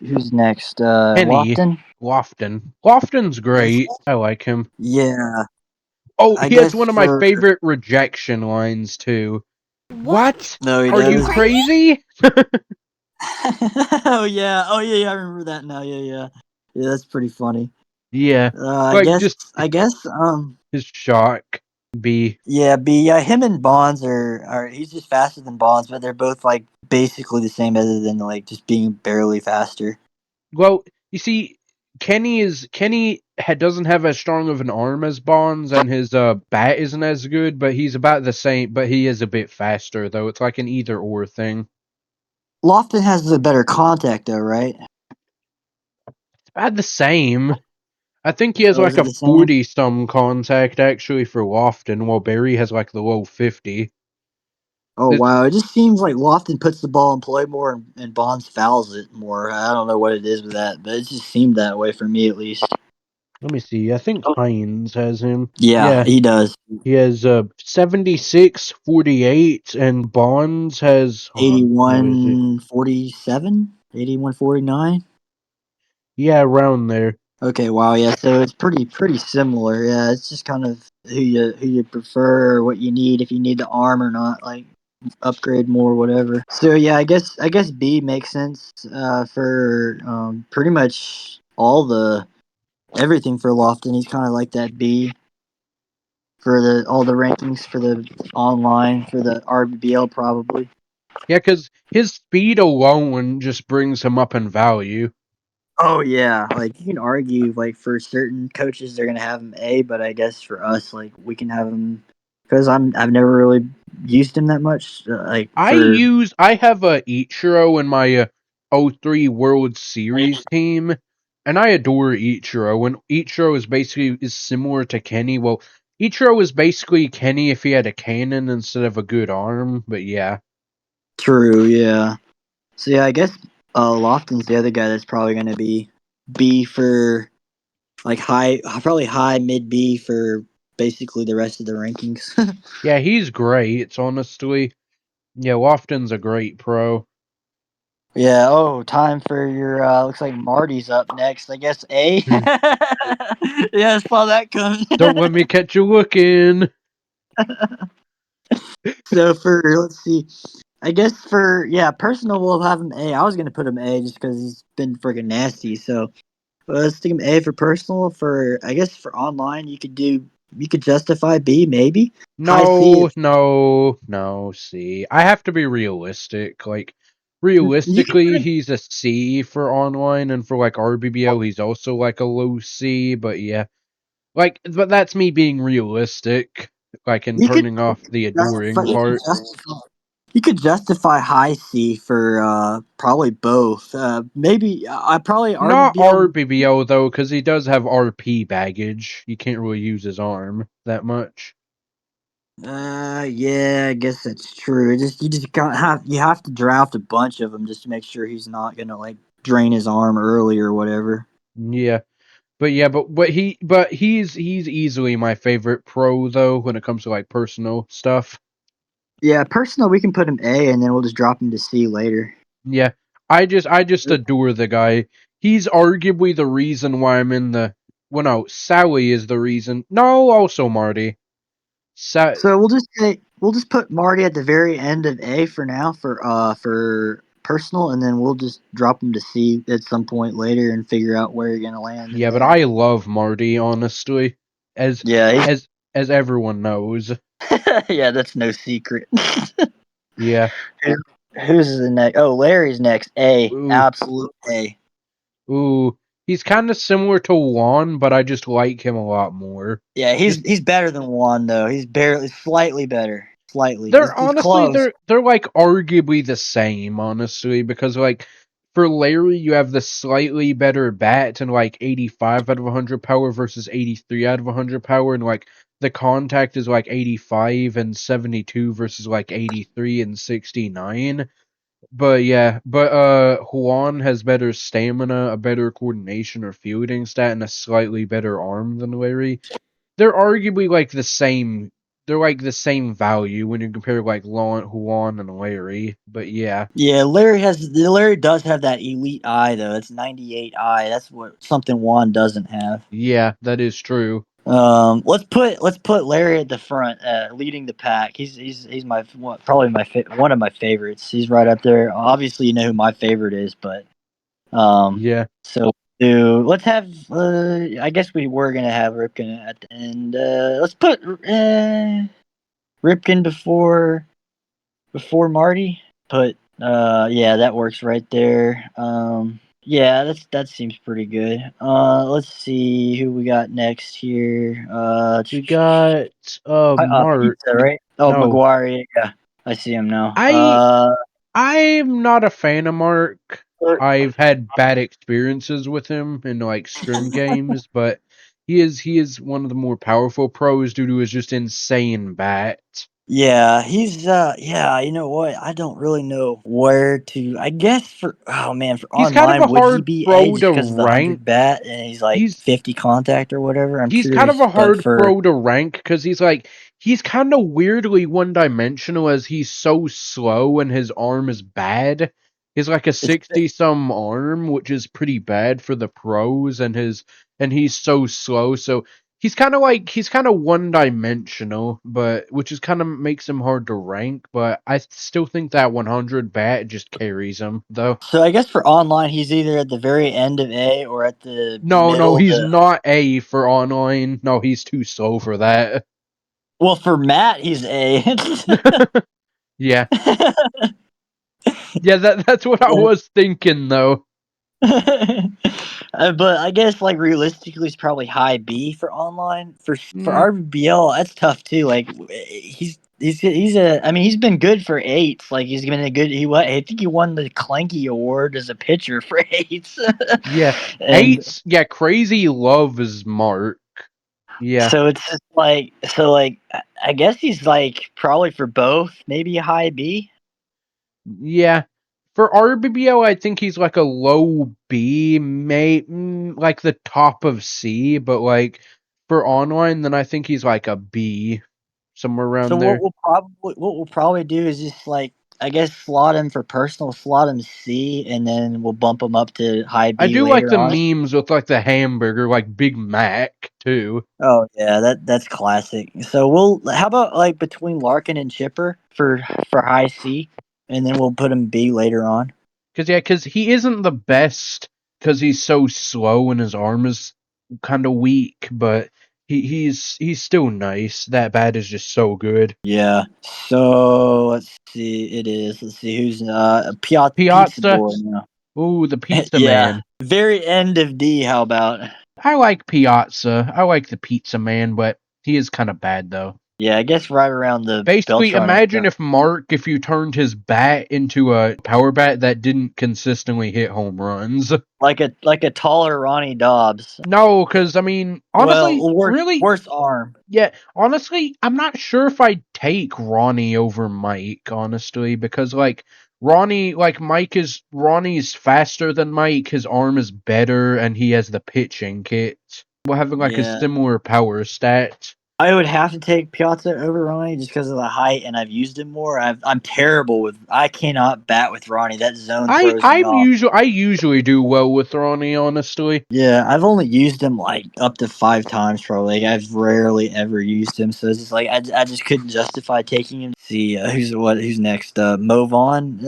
Who's next? Penny Lofton. Lofton's great. I like him. Yeah, Oh, I he has guess one of my for favorite rejection lines too. What? What? no, he Are Are you you does. crazy? crazy? Oh yeah, I remember that now. Yeah. That's pretty funny. Yeah. I Like guess, just I guess, his shock B. yeah, B. Yeah, him and Bonds are. He's just faster than Bonds, but they're both like basically the same, other than like just being barely faster. Well, you see, doesn't have as strong of an arm as Bonds, and his bat isn't as good, but he's about the same. But he is a bit faster, though. It's like an either or thing. Lofton has the better contact, though, right? It's about the same. I think he has Oh, is like it a the same? 40 some contact actually for Lofton, while Barry has like the low 50. Oh It, wow, it just seems like Lofton puts the ball in play more, and Bonds fouls it more. I don't know what it is with that, but it just seemed that way for me at least. Let me see. I think Hines has him. Yeah, Yeah, he does. he has 76, 48, and Bonds has. Hold on, what is it? 81-47, 81-49. Yeah, around there. Okay, wow, yeah. So it's pretty similar. Yeah, it's just kind of who you prefer, or what you need, if you need the arm or not, like upgrade more, whatever. So yeah, I guess B makes sense for pretty much all the everything for Lofton. He's kind of like that B for the all the rankings for the online for the RBBL probably. Yeah, because his speed alone just brings him up in value. Oh yeah, like you can argue like for certain coaches they're gonna have him A, but I guess for us like we can have him because I've never really used him that much. Like for I have a Ichiro in my '03 World Series team, and I adore Ichiro. And Ichiro is similar to Kenny. Well, Ichiro is basically Kenny if he had a cannon instead of a good arm. But yeah, true, yeah. So yeah, I guess Lofton's the other guy that's probably gonna be B for like probably high mid B for basically the rest of the rankings. yeah, he's great. It's honestly, yeah, Lofton's a great pro. Yeah. Oh, time for your. Looks like Marty's up next. I guess A. Hmm. Yeah, I saw that coming. Don't let me catch you looking. So for let's see, I guess for yeah, personal we'll have him A. I was gonna put him A just because he's been freaking nasty. So let's stick him A for personal. For I guess for online you could justify B maybe high C. No, no, no. See, I have to be realistic. Like, You can realistically, put him. he's a C for online, and for like RBBO, he's also like a low C. But yeah, Like, but that's me being realistic, like, and You could turning off the justify, adoring part. you could justify high C for probably both. Maybe I probably Not RBBL. RBBO, though, because he does have RP baggage. You can't really use his arm that much. Yeah, I guess that's true. You just have to draft a bunch of them just to make sure he's not gonna like drain his arm early or whatever. Yeah. But he's easily my favorite pro, though, when it comes to, like, personal stuff. Yeah, personal we can put him A and then we'll just drop him to C later. Yeah. I just adore the guy. He's arguably the reason why I'm in the... Well, no, Sally is the reason. No, also Marty. So we'll just put Marty at the very end of A for now for personal, and then we'll just drop him to C at some point later and figure out where you're gonna land in Yeah, but there. I love Marty, honestly. As Yeah, as as everyone knows. yeah, that's no secret. Yeah. Who's the next? Oh, Larry's next. A, Ooh. absolute A. Ooh. He's kind of similar to Juan, but I just like him a lot more. Yeah, Just he's better than Juan though. He's barely slightly better. Slightly. they're It's honestly close. they're like arguably the same, honestly, because like for Larry you have the slightly better bat and like 85 out of 100 power versus 83 out of 100 power, and like the contact is like 85 and 72 versus like 83 and 69. But yeah, Juan has better stamina, a better coordination or fielding stat, and a slightly better arm than Larry. They're arguably like the same. They're like the same value when you compare like Juan and Larry. But yeah, Yeah, Larry does have that elite eye though. It's 98 eye. That's what something Juan doesn't have. yeah, that is true. Let's put Larry at the front, leading the pack. He's my probably one of my favorites. He's right up there. Obviously, you know who my favorite is, but Yeah, so let's have. I guess we were gonna have Ripken at the end. Let's put Ripken before Marty. Put yeah, that works right there. Yeah, that seems pretty good. Let's see who we got next here. we got Mark. Pizza, right? Oh, No, McGuire. Yeah, I see him now. I I'm not a fan of Mark. I've had bad experiences with him in like stream games, but he is one of the more powerful pros due to his just insane bat. yeah, he's yeah. You know what? I don't really know where to. I guess for oh man, for He's kind of online, a would he hard be A pro just to because of the rank. 100 bat and he's like He's 50 contact or whatever? I'm he's kind of curious, a but hard for pro to rank because he's kind of weirdly one dimensional as he's so slow and his arm is bad. He's like a it's 60 some arm, which is pretty bad for the pros, and he's so slow. So he's kind of one dimensional, but which is kind of makes him hard to rank. But I still think that 100 bat just carries him though. so I guess for online, he's either at the very end of A or at the No, middle. he's not A for online. No, he's too slow for that. Well, for Matt, he's A. Yeah. Yeah, that's what I was thinking though. But I guess like realistically, it's probably high B for online. For Mm, RBL, that's tough too. Like he's a. I mean, he's been good for eights. Like he's been a good. I think he won the Clanky Award as a pitcher for eights. yeah. And Eights, yeah, crazy loves Mark. Yeah. so it's just like I guess he's like probably for both, maybe a high B. Yeah. For RBBO, I think he's like a low B, like the top of C, but like for online, then I think he's like a B, somewhere So around there. what we'll probably do is just like I guess slot him for personal, slot him C, and then we'll bump him up to high I B do like later the on. memes with like the hamburger, like Big Mac, too. Oh yeah, that's classic. So we'll how about like between Larkin and Chipper for high C, and then we'll put him B later on. Because he isn't the best because he's so slow and his arm is kind of weak, but he's still nice. That bat is just so good. Yeah. So let's see. It is. Let's see who's Pizza Piazza, Boy now. ooh, the pizza Yeah. man. Very end of D. How about? I like Piazza. I like the Pizza Man, but he is kind of bad though. Yeah, I guess right around the Basically, Beltron. imagine if you turned his bat into a power bat that didn't consistently hit home runs. like a taller Ronnie Dobbs. No, because, I mean, honestly, Well, really, worse arm. yeah, honestly, I'm not sure if I'd take Ronnie over Mike, honestly, because, like, Ronnie's faster than Mike, his arm is better, and he has the pitching kit. We're having, like, a Yeah. similar power stat. I would have to take Piazza over Ronnie just because of the height, and I've used him more. I'm terrible with. I cannot bat with Ronnie. That zone throws me off. I usually do well with Ronnie, honestly. Yeah, I've only used him like up to 5 times probably. Like, I've rarely ever used him, so it's just like I just couldn't justify taking him. See who's next? Mo Vaughn.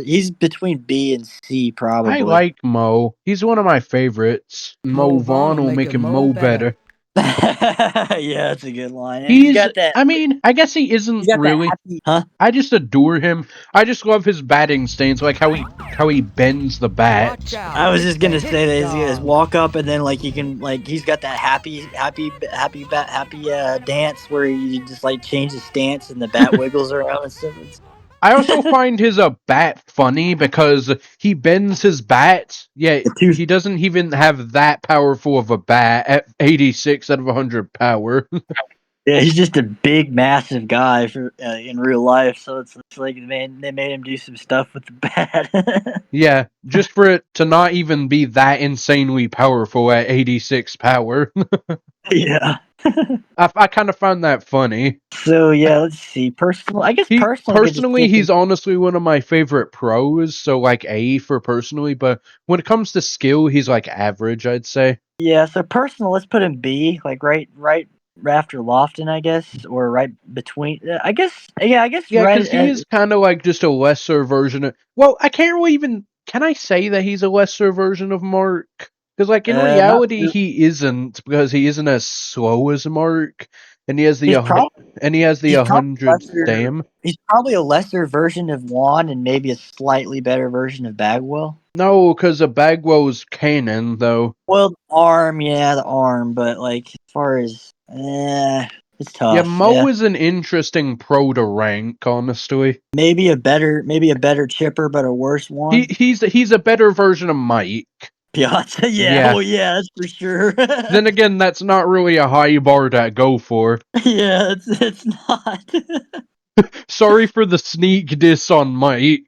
He's between B and C probably. I like Mo. He's one of my favorites. Mo Vaughn will make him Mo better. Yeah, that's a good line. And he's got that. I mean, I guess he He's isn't got really. that happy, huh? I just adore him. I just love his batting stance, like how he bends the bat. I was just gonna say that his walk up, and then like you can like he's got that happy dance where you just like change the stance and the bat wiggles around and stuff. I also find his bat funny because he bends his bat. Yeah, he doesn't even have that powerful of a bat at 86 out of 100 power. Yeah, he's just a big, massive guy for in real life. So it's like they made him do some stuff with the bat. Yeah, just for it to not even be that insanely powerful at 86 power. Yeah. I kind of found that funny. So yeah, let's see. Personally, he's honestly one of my favorite pros. So like A for personally, but when it comes to skill, he's like average, I'd say. Yeah. So personal, let's put him B, like right after Lofton, I guess, or right between. I guess. Yeah, because he is kind of like just a lesser version of. Well, I can't really even. Can I say that he's a lesser version of Mark? Because like in reality, he isn't, because he isn't as slow as Mark, and he has the 100 stam. He's probably a lesser version of Juan and maybe a slightly better version of Bagwell. No, because the Bagwell's cannon though. Well, the arm, but like as far as it's tough. Yeah, Mo is an interesting pro to rank, honestly. Maybe a better chipper, but a worse one. He's a better version of Mike. Piazza, yeah. Oh yeah, that's for sure. Then again, that's not really a high bar to go for. Yeah, it's not. Sorry for the sneak diss on Mike.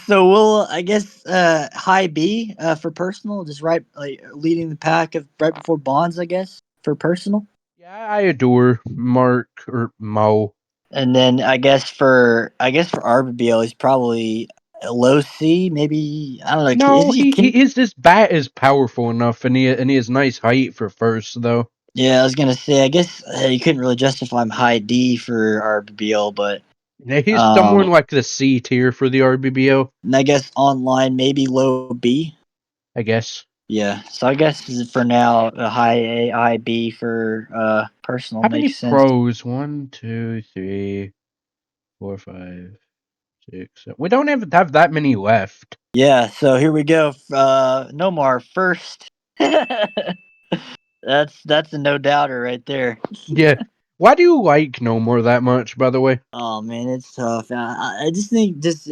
So we'll, I guess, high B for personal, just right, like leading the pack of right before Bonds, I guess, for personal. Yeah, I adore Mark or Mo. And then I guess for RBBL, he's probably a low C, maybe. I don't know. No, his bat is powerful enough, and he has nice height for first though. Yeah, I was gonna say, I guess you couldn't really justify him high D for RBBL, but yeah, he's somewhere in like the C tier for the RBBL. And I guess online maybe low B. I guess. Yeah, so I guess for now a high A, high B for personal. How makes many sense. pros? 1, 2, 3, 4, 5, 6. 7. We don't have that many left. Yeah, so here we go. Nomar first. That's a no doubter right there. Yeah. Why do you like Nomar that much, by the way? Oh man, it's tough. I just think just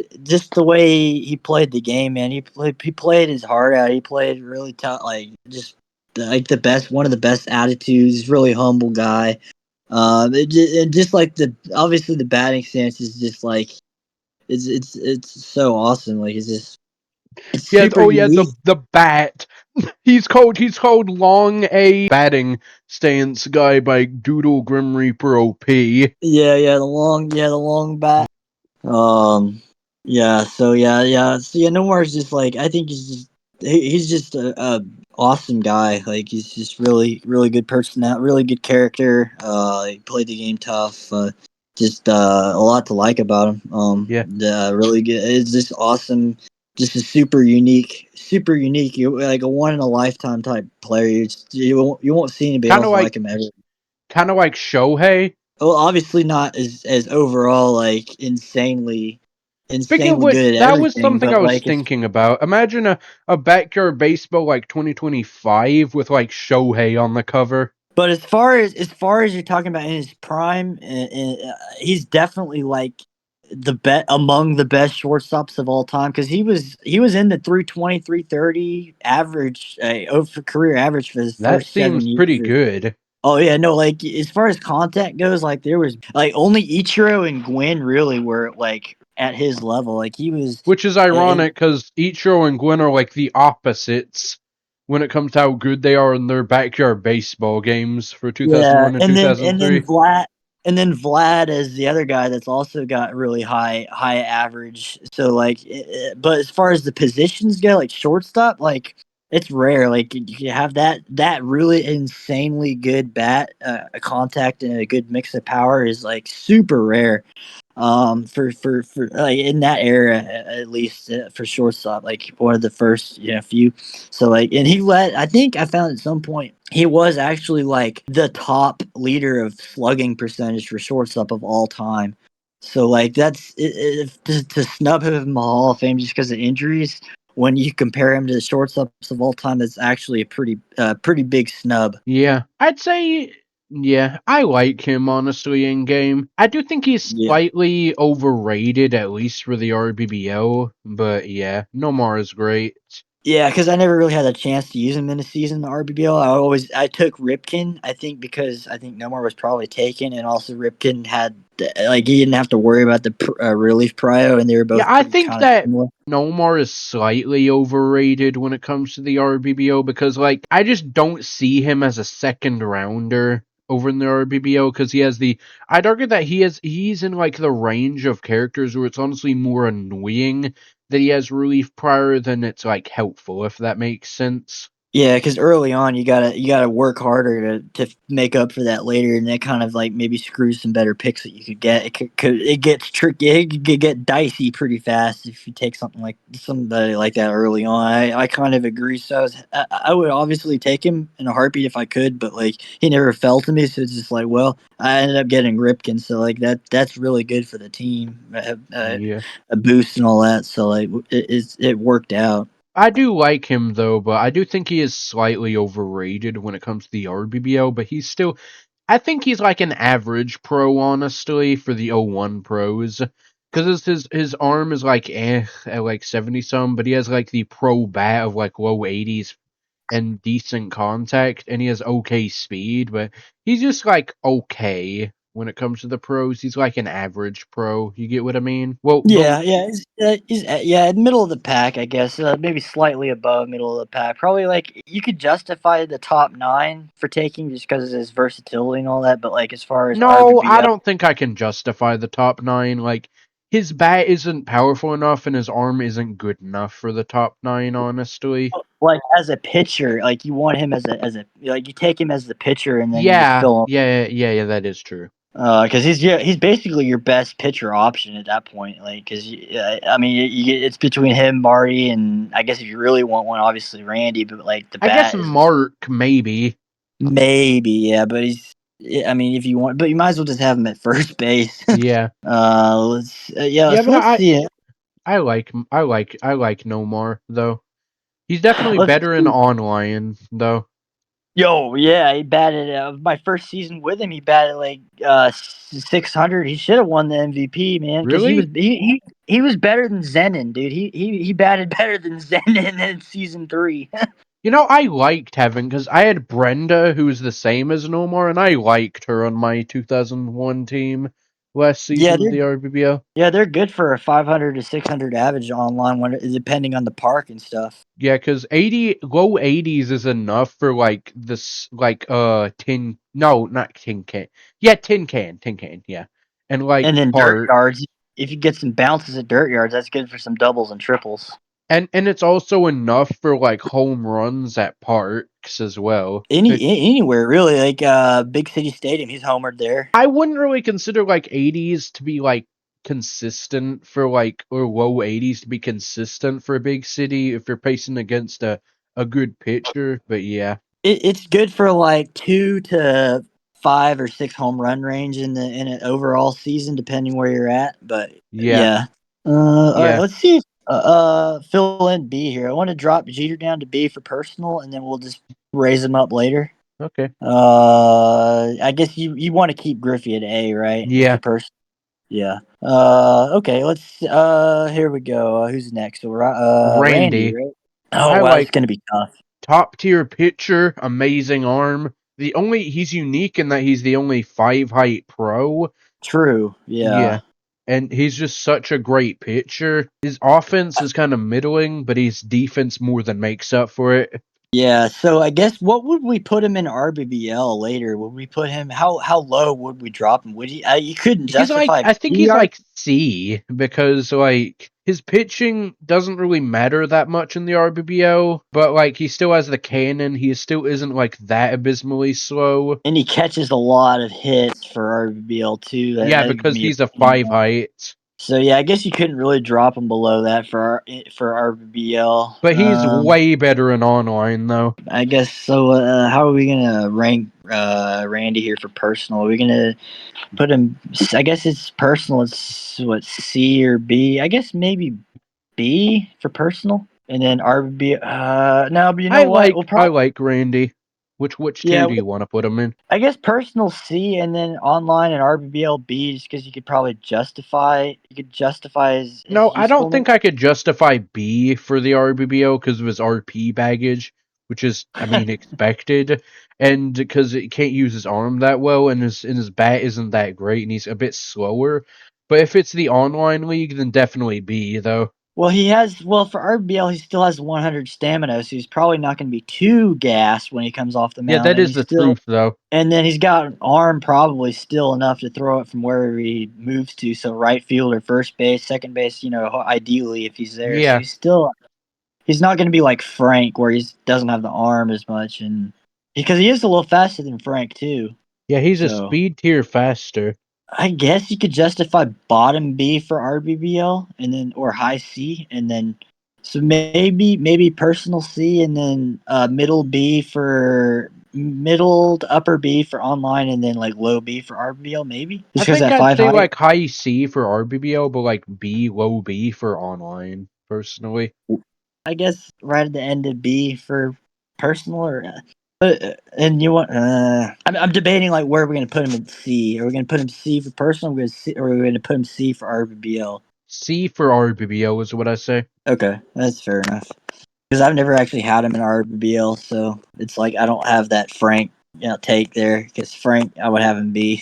the way he played the game, man. He played his heart out. He played really tough, like just like one of the best attitudes. He's really humble guy. Just like obviously the batting stance is just like it's so awesome. Like it's just super unique. The bat. He's called Long A Batting Stance Guy by Doodle Grim Reaper OP. Yeah, the long bat. Yeah. So Nomar's just like, I think he's just a awesome guy. Like he's just really good personality, really good character. He played the game tough. Just a lot to like about him. Really good. It's just awesome. Just a super unique. You like a one in a lifetime type player. You won't see anybody else like him ever. Kind of like Shohei. Well, obviously not as overall like insanely Speaking of insanely which, good at that was everything. something But I was like, thinking about. Imagine a backyard baseball like 2025 with like Shohei on the cover. but as far as you're talking about in his prime, he's definitely like the bet among the best shortstops of all time because he was in the 320, 330 average over career average for his That first seems 7 years. pretty good. Oh yeah, no, like as far as contact goes, like there was like only Ichiro and Gwen really were like at his level. Like he was, Which is and ironic because Ichiro and Gwen are like the opposites when it comes to how good they are in their backyard baseball games for yeah, 2001 and and then 2003. Vlad is the other guy that's also got really high average. So like, but as far as the positions go, like shortstop, like it's rare. Like you have that really insanely good bat, a contact and a good mix of power is like super rare. For like in that era at least for shortstop, like one of the first few. So like, and he led. I think I found at some point he was actually like the top leader of slugging percentage for shortstop of all time. So like to snub him in the Hall of Fame just because of injuries. When you compare him to the shortstops of all time, it's actually a pretty big snub. Yeah, I'd say, yeah, I like him honestly in game. I do think he's Yeah. slightly overrated, at least for the RBBL, but yeah, Nomar is great. Yeah, because I never really had a chance to use him in a season in the RBBL. I took Ripken. I think because I think Nomar was probably taken, and also Ripken had like he didn't have to worry about the relief prio, and they were Yeah, both I pretty think kind of that similar. Nomar is slightly overrated when it comes to the RBBO because, like, I just don't see him as a second rounder over in the RBBO because he has the. I'd argue that he's in like the range of characters where it's honestly more annoying that he has relief prior than it's like helpful, if that makes sense. Yeah, because early on you gotta work harder to make up for that later, and that kind of like maybe screws some better picks that you could get. It gets tricky. It could get dicey pretty fast if you take somebody like that early on. I kind of agree. So I would obviously take him in a heartbeat if I could, but like he never fell to me, so it's just like, well, I ended up getting Ripken, so like that's really good for the team, Yeah. a boost and all that. So like it worked out. I do like him though, but I do think he is slightly overrated when it comes to the RBBO, but he's still I think he's like an average pro, honestly, for the '01 pros. Because his arm is like at like 70 some, but he has like the pro bat of like low 80s and decent contact, and he has okay speed, but he's just like okay when it comes to the pros. He's like an average pro. You get what I mean? Well, Yeah, yeah, he's middle of the pack, I guess. Maybe slightly above middle of the pack. Probably like you could justify the top nine for taking just because of his versatility and all that. But like as far as no, I RBBL, don't think I can justify the top nine. Like his bat isn't powerful enough, and his arm isn't good enough for the top nine. Honestly, like as a pitcher, like you want him as a like you take him as the pitcher and then you just yeah, fill him. yeah, that is true. Because he's basically your best pitcher option at that point. Like, because I mean, it's between him, Marty, and I guess if you really want one, obviously Randy. But like the I guess bat is Mark maybe. maybe, yeah, but I mean, if you want, but you might as well just have him at first base. Yeah, Yeah, yeah, so but let's see it. I like Nomar though. He's definitely Let's better in see. online though. Yo, yeah, he batted. My first season with him, he batted like 600. He should have won the MVP, man, because Really? he was better than Zenon, dude. He batted better than Zenon in season 3. You know, I liked having because I had Brenda, who was the same as Nomar, and I liked her on my 2001 team last Yeah, season of the RBBL. they're good for a 500 to 600 average online when depending on the park and stuff. Yeah, because 80 low 80s is enough for like this like tin no not tin can tin can yeah and like And then dirt part yards, if you get some bounces at dirt yards, that's good for some doubles and triples. and it's also enough for like home runs at parks as well. Anywhere really, like big city stadium, he's homered there. I wouldn't really consider like 80s to be like consistent for like or low 80s to be consistent for a big city if you're pacing against a good pitcher, but yeah. It's good for like 2 to 5 or 6 home run range in an overall season, depending where you're at. But Yeah. yeah, All right, Yeah. let's see if fill in B here. I want to drop Jeter down to B for personal, and then we'll just raise him up later. Okay. I guess you want to keep Griffey at A, right? Just for Yeah. person. Yeah. Okay. Let's. Here we go. Who's next? Randy, Randy. right? Oh I wow, it's like gonna be tough. top tier pitcher, amazing arm. He's unique in that he's the only 5 height pro. True. Yeah. Yeah. And he's just such a great pitcher. His offense is kind of middling, but his defense more than makes up for it. Yeah. So I guess what would we put him in RBBL later? Would we put him? How low would we drop him? Would he? You couldn't justify I think he's PR. like C because like his pitching doesn't really matter that much in the RBBO, but like he still has the cannon. He still isn't like that abysmally slow. And he catches a lot of hits for RBBL too. Yeah, That'd give because me a he's a pain. 5 height. So yeah, I guess you couldn't really drop him below that for RBBL. But he's way better in online though. I guess so. How are we gonna rank Randy here for personal? Are we gonna put him? I guess it's personal. It's what, C or B? I guess maybe B for personal, and then RB. No, but you know what? We'll I probably, like Randy. Which yeah. tier do you want to put him in? I guess personal C, and then online and RBBL B, just because you could probably justify. You could justify his No, I don't usefulness. think I could justify B for the RBBO because of his RP baggage, which is, I mean, expected, and because he can't use his arm that well, and his bat isn't that great, and he's a bit slower. But if it's the online league, then definitely B, though. Well, he has. Well, for RBL, he still has 100 stamina, so he's probably not going to be too gassed when he comes off the Yeah, mound, that and is he's the still. truth, though. And then he's got an arm probably still enough to throw it from wherever he moves to. So right field or first base, second base, ideally if he's there. So Yeah, he's not going to be like Frank where he doesn't have the arm as much, and because he is a little faster than Frank too. yeah, he's a So speed tier faster. I guess you could justify bottom B for RBBL and then or high C and then so maybe personal C and then middle to upper B for online and then like low B for RBBL maybe I just because think that I'd 5 say height. like high C for RBBO, but like B, low B for online, personally. I guess right at the end of B for personal or and you want I'm debating like where we're gonna put him in C. Are we gonna put him C for personal? Or are we gonna put him C for RBBL? C for RBBO is what I say. Okay, that's fair enough. Because I've never actually had him in RBL, so it's like I don't have that Frank take there. Because Frank, I would have him be,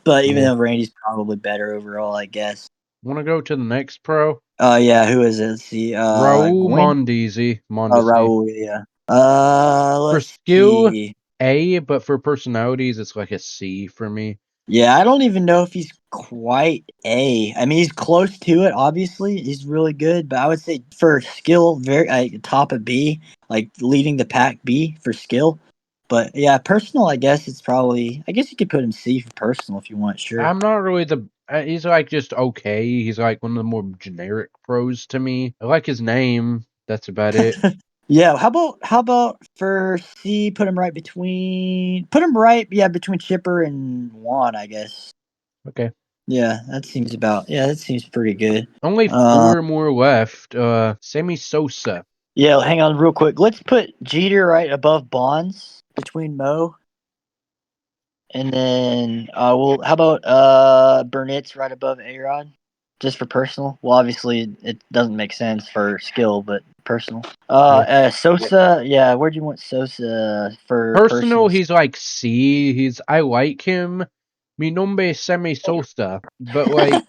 but even Yeah. though Randy's probably better overall, I guess. Want to go to the next pro? Yeah, who is it? Let's see, Raul Gwyn. Mondesi. Oh, Mondesi. Raul. Yeah. For Let's skill, see. A, but for personalities, it's like a C for me. Yeah, I don't even know if he's quite A. I mean, he's close to it. Obviously, he's really good, but I would say for skill, very top of B, like leading the pack B for skill. But yeah, personal, I guess it's probably. I guess you could put him C for personal if you want. Sure. I'm not really the. He's like just okay. He's like one of the more generic pros to me. I like his name. That's about it. Yeah. How about for C? Put him right between. Put him right. Yeah, between Chipper and Juan. I guess. Okay. Yeah, that seems about. Yeah, that seems pretty good. Only Uh, 4 more left. Sammy Sosa. Yeah, hang on real quick. Let's put Jeter right above Bonds between Mo, and then how about Burnett's right above A-Rod, just for personal. Well, obviously it doesn't make sense for skill, but personal. Yeah. Sosa, yeah. Where do you want Sosa for Personal, personal? he's like C. I like him. Mi nombre es Sammy Sosa. But like,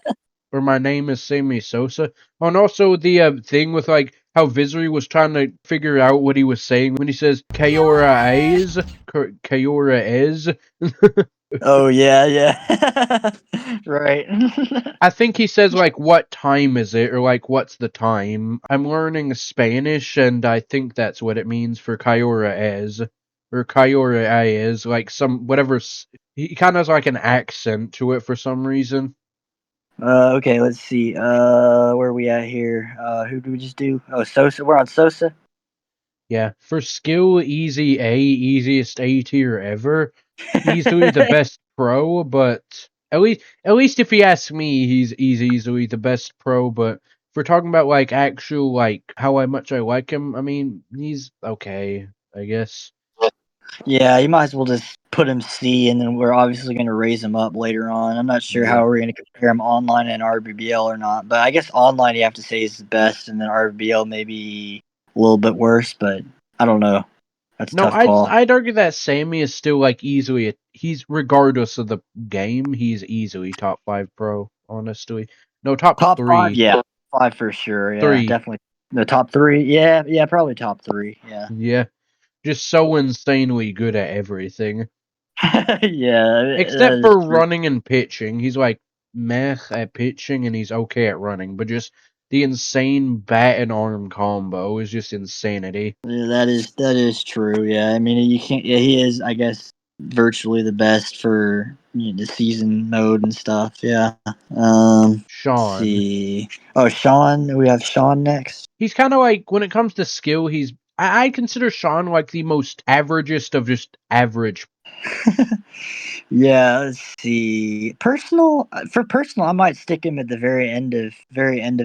or my name is Sammy Sosa. Oh, and also the thing with like how Vizri was trying to figure out what he was saying when he says Kayora is, Kayora is. Oh yeah, yeah, right. I think he says like what time is it or like what's the time. I'm learning Spanish and I think that's what it means for Kayora es or Kayora is like some whatever. He kind of has like an accent to it for some reason. Okay, let's see. Where are we at here? Who do we just do? Oh, Sosa. We're on Sosa. Yeah, for skill, easiest A tier ever. Easily the best pro, but At least if you ask me, he's easily the best pro. But if we're talking about like actual like how much I like him, I mean he's okay, I guess. Yeah, you might as well just put him C, and then we're obviously going to raise him up later on. I'm not sure Yeah. how we're going to compare him online and RBBL or not, but I guess online you have to say he's the best, and then RBBL maybe a little bit worse, but I don't know. That's a No, tough I'd call. I'd argue that Sammy is still like easily he's regardless of the game, he's easily top 5 pro, honestly. No, top Top five, 3. yeah, 5 for sure. Yeah, 3. definitely. The top 3, yeah, probably top 3. Yeah, Yeah. Just so insanely good at everything. yeah, Except that is for true. running and pitching. He's like meh at pitching and he's okay at running, but just the insane bat and arm combo is just insanity. Yeah, that is true. Yeah, I mean you can't. Yeah, he is. I guess virtually the best for the season mode and stuff. Yeah. Let's Sean. see. Oh, Sean. We have Sean next. He's kind of like, when it comes to skill, I consider Sean like the most averagest of just average. Yeah. Let's see. For personal, I might stick him at the very end of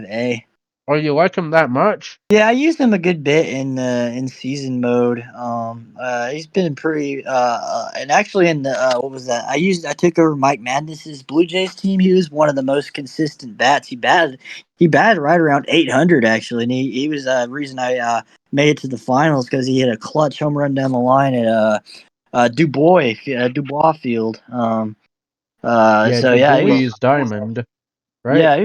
A. Oh, you like him that much? Yeah, I used him a good bit in season mode. He's been pretty. And actually in the what was that? I took over Mike Madness's Blue Jays team. He was one of the most consistent bats. He batted right around 800 actually, and he was the reason I made it to the finals because he hit a clutch home run down the line at Dubois Field. Yeah, So yeah, Dubois is diamond, right? yeah, he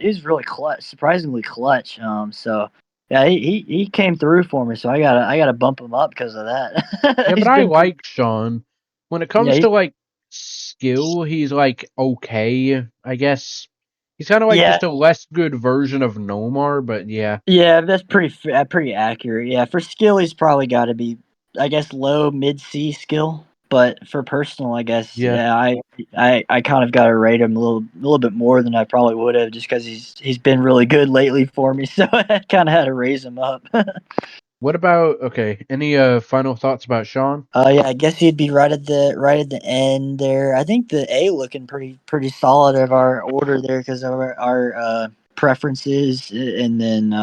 was really clutch, surprisingly clutch. So yeah, he came through for me. So I gotta bump him up because of that. Yeah, but He's I been pretty. like Sean. When it Yeah, comes to like skill, he's like okay, I guess. He's kind of like yeah, just a less good version of Nomar, but yeah, yeah. That's pretty accurate. Yeah, for skill, he's probably got to be, I guess, low mid C skill. But for personal, I guess, yeah. yeah, I kind of got to rate him a little bit more than I probably would have, just because he's been really good lately for me. So I kind of had to raise him up. What about okay? Any final thoughts about Sean? Yeah, I guess he'd be right at the end there. I think the A looking pretty solid of our order there because of our preferences, and then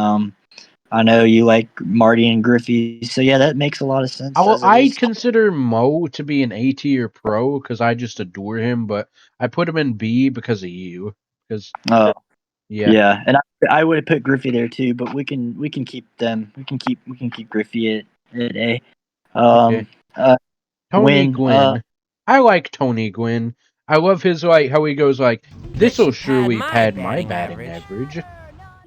I know you like Marty and Griffey, so yeah, that makes a lot of sense as it I'd is. consider Mo to be an A tier pro because I just adore him, but I put him in B because of you. Because Oh yeah, yeah, and I would have put Griffey there too, but we can keep them. We can keep Griffey at A. okay. Um, uh, Tony Gwyn. Gwynn. I like Tony Gwynn. I love his like how he goes like, That this'll should pad surely my pad my batting batting average. average.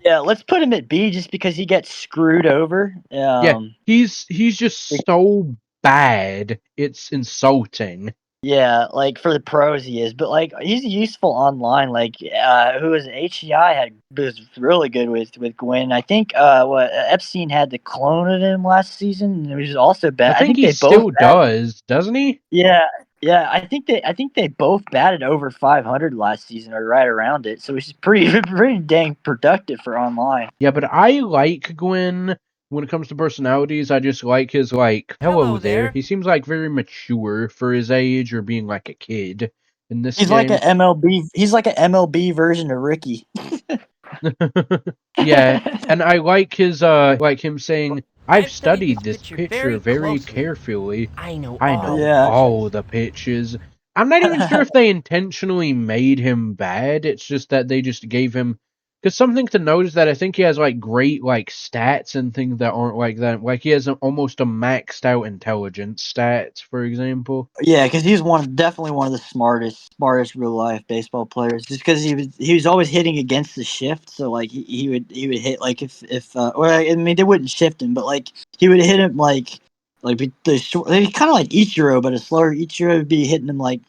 Yeah, let's put him at B just because he gets screwed over. Yeah, he's just so bad. It's insulting. Yeah, like for the pros he is, but like he's useful online. Like who was HEI was really good with Gwen. I think what Epstein had the clone of him last season, and which is also I bad. I think think he they both still bat. does, doesn't he? Yeah, yeah. I think they both batted over 500 last season or right around it. So which is pretty pretty dang productive for online. Yeah, but I like Gwen when it comes to personalities. I just like his like hello Hello there. there. He seems like very mature for his age or being like a kid in this He's like game. a MLB. He's like an MLB version of Ricky. Yeah, and I like his like him saying, I've I've studied studied this this picture picture very very closely. carefully. I know I all know the Yeah. all pitches. the pitches. I'm not even sure if they intentionally made him bad. It's just that they just gave him. Because something to note is that I think he has like great like stats and things that aren't like that. Like he has almost a maxed out intelligence stats, for example. Yeah, because he's definitely one of the smartest real life baseball players. Just because he was always hitting against the shift, so like he would hit like if or I mean they wouldn't shift him, but like he would hit him like the short, kind of like Ichiro, but a slower Ichiro would be hitting him like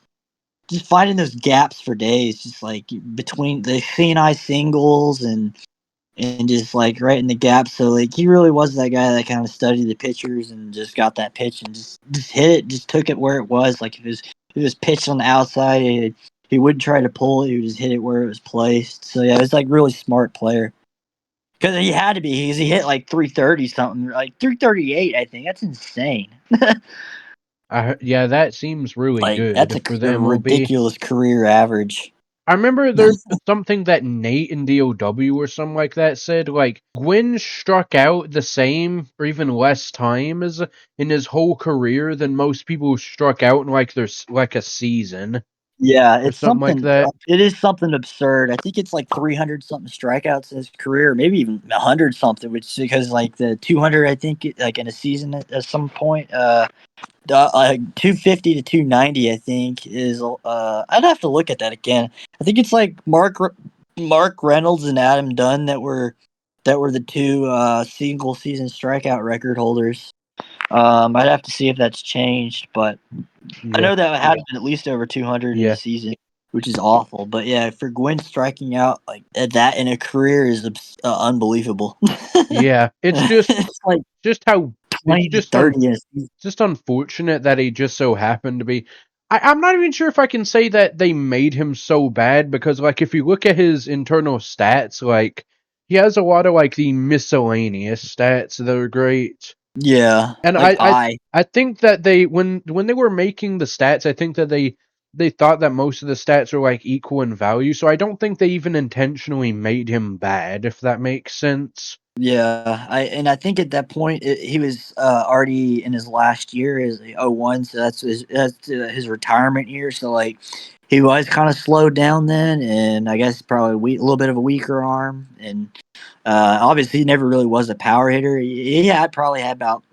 just finding those gaps for days, just like between the CNI singles and just like right in the gap. So like he really was that guy that kind of studied the pitchers and just got that pitch and just hit it, just took it where it was. Like if it was pitched on the outside, he wouldn't try to pull it. He would just hit it where it was placed. So yeah, it's like really smart player. Because he had to be. He hit like 330 something, like 338. I think that's insane. Yeah, that seems really Like good that's for the a MLB. ridiculous career average. I remember there was something that Nate in DOW or something like that said, like, Gwynn struck out the same or even less times in his whole career than most people who struck out in, like, like a season Yeah, or it's something like something. that. It is something absurd. I think it's like 300 something strikeouts in his career, maybe even 100 something. Which because like the 200, I think, like in a season at some point. 250 to 290, I think is. I'd have to look at that again. I think it's like Mark Reynolds and Adam Dunn that were the two single season strikeout record holders. I'd have to see if that's changed, but I Yeah. know that had been at least over 200 in a Yeah. season, which is awful. But yeah, for Gwen striking out like at that in a career is unbelievable. Yeah. It's It's like how it's 20 to 30 in a season. just unfortunate that he just so happened to be. I'm not even sure if I can say that they made him so bad because, like, if you look at his internal stats, like, he has a lot of, like, the miscellaneous stats that are great. Yeah, And like I think that they when they were making the stats, I think that they thought that most of the stats were like equal in value. So I don't think they even intentionally made him bad, if that makes sense. Yeah, I think at that point he was already in his last year as 01, so that's his retirement year. So like he was kind of slowed down then, and I guess probably a little bit of a weaker arm, and obviously he never really was a power hitter. He had probably had about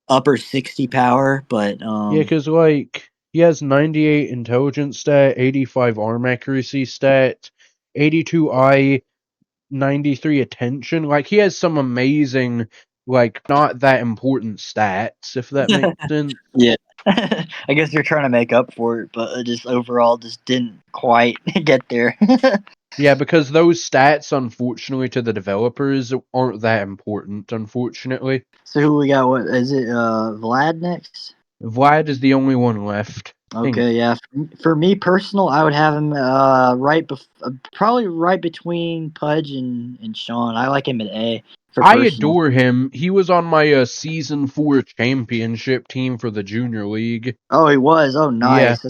upper 60 power, but Yeah, because like he has 98 intelligence stat, 85 arm accuracy stat, 82 eye, 93 attention. Like he has some amazing, like not that important stats, if that makes sense. yeah. I guess they're trying to make up for it, but it just overall just didn't quite get there. Yeah, because those stats, unfortunately, to the developers aren't that important, unfortunately. So who we got? What is it? Vlad next? Vlad is the only one left. I think. Okay, yeah. For me personal, I would have him probably right between Pudge and Sean. I like him at A for I personal. adore him. He was on my season 4 championship team for the junior league. Oh, he was. Oh, Yeah. nice.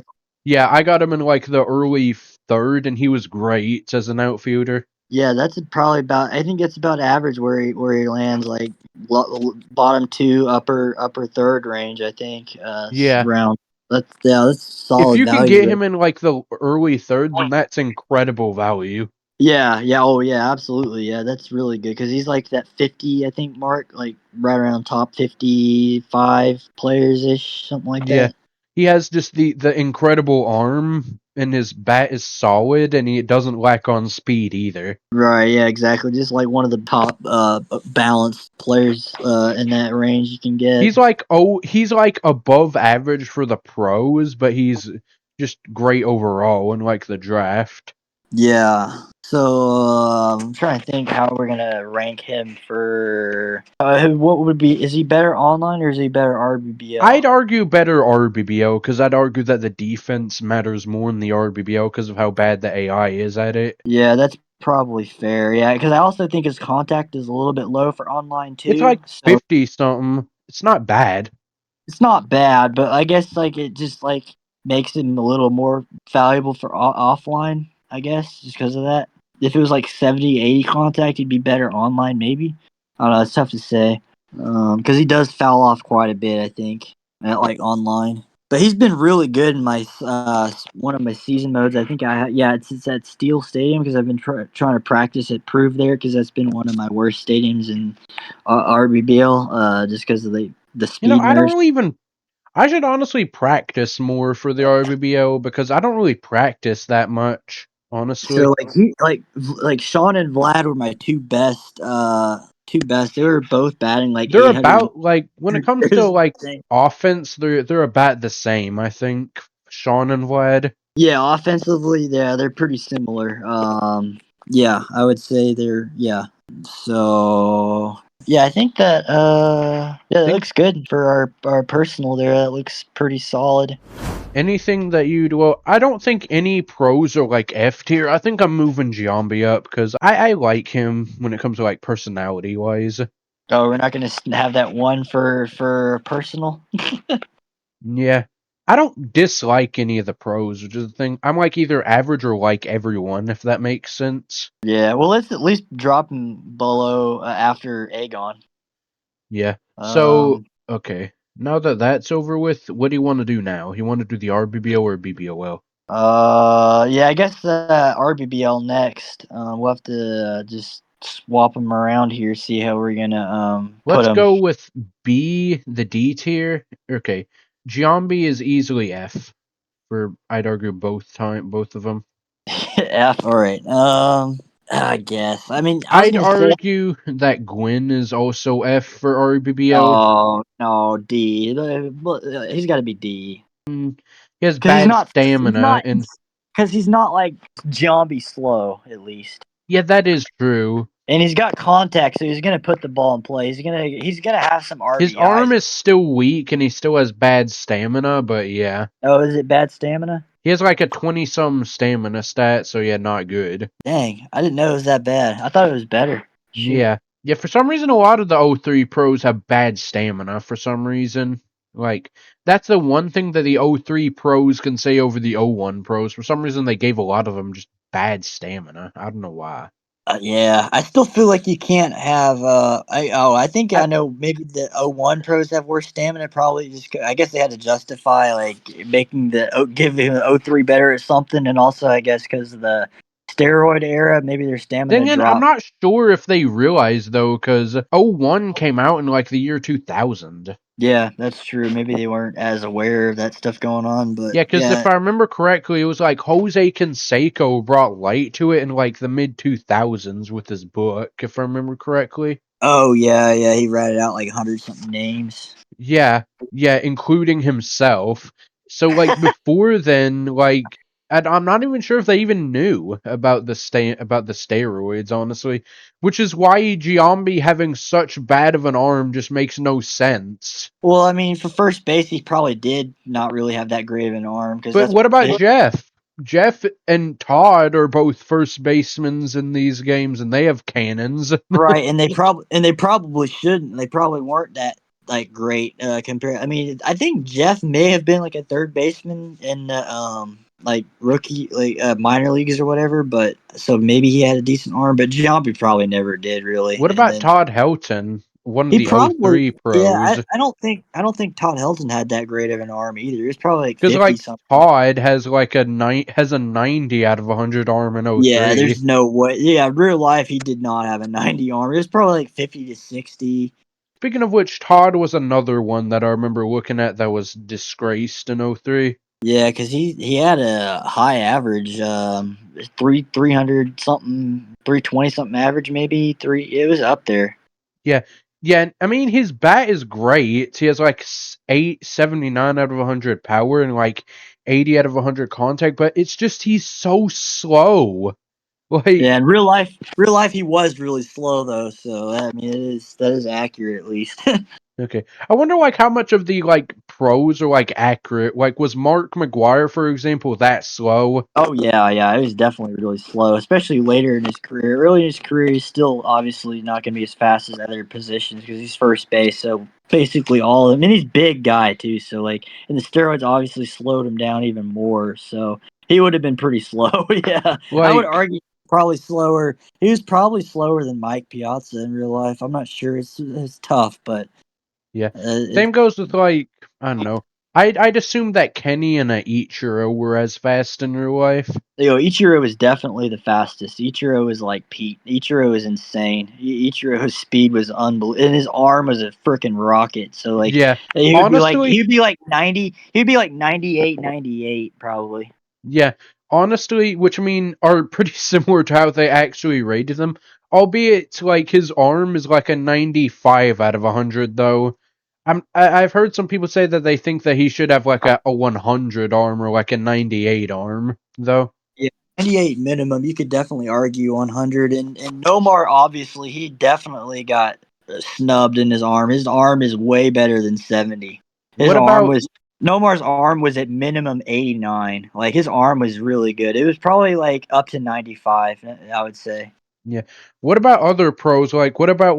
Yeah, I got him in like the early third, and he was great as an outfielder. Yeah, that's probably about. I think that's about average where he lands, like bottom two, upper third range. I think Yeah. round. That's If solid you can value get there. him in like the early third, then that's incredible value. Yeah, yeah, oh yeah, absolutely. Yeah, that's really good because he's like that 50, I think, mark, like right around top 55 players ish, something like Yeah. that. He has just the incredible arm, and his bat is solid, and he doesn't lack on speed either. Right, yeah, exactly. Just like one of the top balanced players in that range you can get. He's like above average for the pros, but he's just great overall in like the draft. Yeah. So I'm trying to think how we're gonna rank him for. What would be? Is he better online or is he better I'd RBBL? argue better RBBO because I'd argue that the defense matters more in the RBBO because of how bad the AI is at it. Yeah, that's probably fair. Yeah, because I also think his contact is a little bit low for online It's too. like So 50 something. It's not bad. it's not bad, but I guess like it just like makes him a little more valuable for offline. I guess just because of that. If it was like 70, 80 contact, he'd be better online. Maybe I don't know. It's tough to say because he does foul off quite a bit. I think at like online. But he's been really good in my one of my season modes. I think it's at Steel Stadium because I've been trying to practice at Prove there because that's been one of my worst stadiums in RBBL just because of the You know, speed I don't nerfs. really even. I should honestly practice more for the RBBO because I don't really practice that much, honestly. So like Sean and Vlad were my two best. They were both batting like They're 800. about like when it comes to like offense, they're about the same. I think Sean and Vlad. Yeah, offensively, yeah, they're pretty similar. Yeah, I would say yeah. So yeah, I think that yeah, that Think looks good for our personal there. That looks pretty solid. anything that you'd I don't think any pros are like F tier. I think I'm moving Giambi up because I like him when it comes to like personality wise. Oh, we're not gonna have that one for personal. Yeah. I don't dislike any of the pros, which is the thing. I'm like either average or like everyone, if that makes sense. Yeah, well, let's at least drop him below after Aegon. Yeah. So, Um, okay. Now that that's over with, what do you want to do now? You want to do the RBBO or BBOL? yeah, I guess RBBL next. We'll have to just swap them around here, see how we're gonna put Let's them. go with B, the D tier. Okay. Giambi is easily F for, I'd argue, both of them. F. All right. I guess. I mean, I was I'd gonna say. argue that Gwen is also F for RBBO. Oh no, D. He's got to be D. He has Because he's bad not. He's stamina, not. and Because he's not like zombie slow, at least. yeah, that is true. And he's got contact, so he's gonna put the ball in play. He's gonna have some His arm RBIs. is still weak, and he still has bad stamina, but yeah. Oh, is it bad stamina? He has like a 20-some stamina stat, so yeah, not good. Dang, I didn't know it was that bad. I thought it was better. Shoot. Yeah. Yeah, for some reason, a lot of the O3 pros have bad stamina for some reason. Like, that's the one thing that the O3 pros can say over the O1 pros. For some reason, they gave a lot of them just bad stamina. I don't know why. Yeah, I still feel like you can't have. I think I, I know. Maybe the O1 pros have worse stamina. Probably just. I guess they had to justify like making giving O3 better or something, and also I guess because of the steroid era, maybe their then stamina again, I'm dropped. not sure if they realized, though, because O1 came out in like the year 2000. Yeah, that's true. Maybe they weren't as aware of that stuff going on, but Yeah, because if yeah. I remember correctly, it was like Jose Canseco brought light to it in like the mid 2000s with his book, if I remember correctly. Oh yeah. He ratted out like 100 something names. Yeah, yeah, including himself. So like before then, like I'm not even sure if they even knew about about the steroids, honestly. Which is why Giambi having such bad of an arm just makes no sense. Well, I mean, for first base, he probably did not really have that great of an arm because But that's what about Jeff? Jeff and Todd are both first basemen in these games, and they have cannons. right. And they probably shouldn't. They probably weren't that like great compared. I mean, I think Jeff may have been like a third baseman in like rookie like minor leagues or whatever. But so maybe he had a decent arm, but Giambi probably never did really. What And about then Todd Helton, one of he the probably '03 yeah. pros? I don't think Todd Helton had that great of an arm either. He was probably like Because 50 like something. Todd has like has a 90 out of 100 arm in Yeah, '03. there's no way. Yeah, real life, he did not have a 90 arm. It was probably like 50 to 60. Speaking of which, Todd was another one that I remember looking at that was disgraced in '03. Yeah, because he had a high average, 300 something, 320 something average, maybe three. It was up there. Yeah, yeah. I mean, his bat is great. He has like 879 out of 100 power and like 80 out of 100 contact, but it's just he's so slow. Yeah, Like, in real life, he was really slow though. So I mean, that is accurate at least. okay. I wonder like how much of the like pros are like accurate. Like was Mark McGuire, for example, that slow? Oh yeah, it was definitely really slow, especially later in his career. Early in his career, he's still obviously not going to be as fast as other positions because he's first base. So basically, all of him, and he's a big guy too. So like, and the steroids obviously slowed him down even more. So he would have been pretty slow. Yeah, I would Like, argue probably slower. He was probably slower than Mike Piazza in real life. I'm not sure. It's tough, but yeah. it, Same goes with like I don't know. I'd assume that Kenny and Ichiro were as fast in real life. Ichiro was definitely the fastest. Ichiro was like Pete. Ichiro was insane. Ichiro's speed was unbelievable, and his arm was a freaking rocket. So like, Yeah. he would be like Honestly, he'd be like 90. He'd be like 98, 98 probably. yeah. Honestly, which I mean are pretty similar to how they actually rated them. Albeit like his arm is like a 95 out of 100 though. I've heard some people say that they think that he should have like a 100 arm or like a 98 arm though. Yeah, 98 minimum. You could definitely argue 100. And Nomar obviously he definitely got snubbed in his arm. His arm is way better than 70. His What arm about was Nomar's arm was at minimum 89. Like his arm was really good. It was probably like up to 95, I would say. Yeah. What about other pros? Like, what about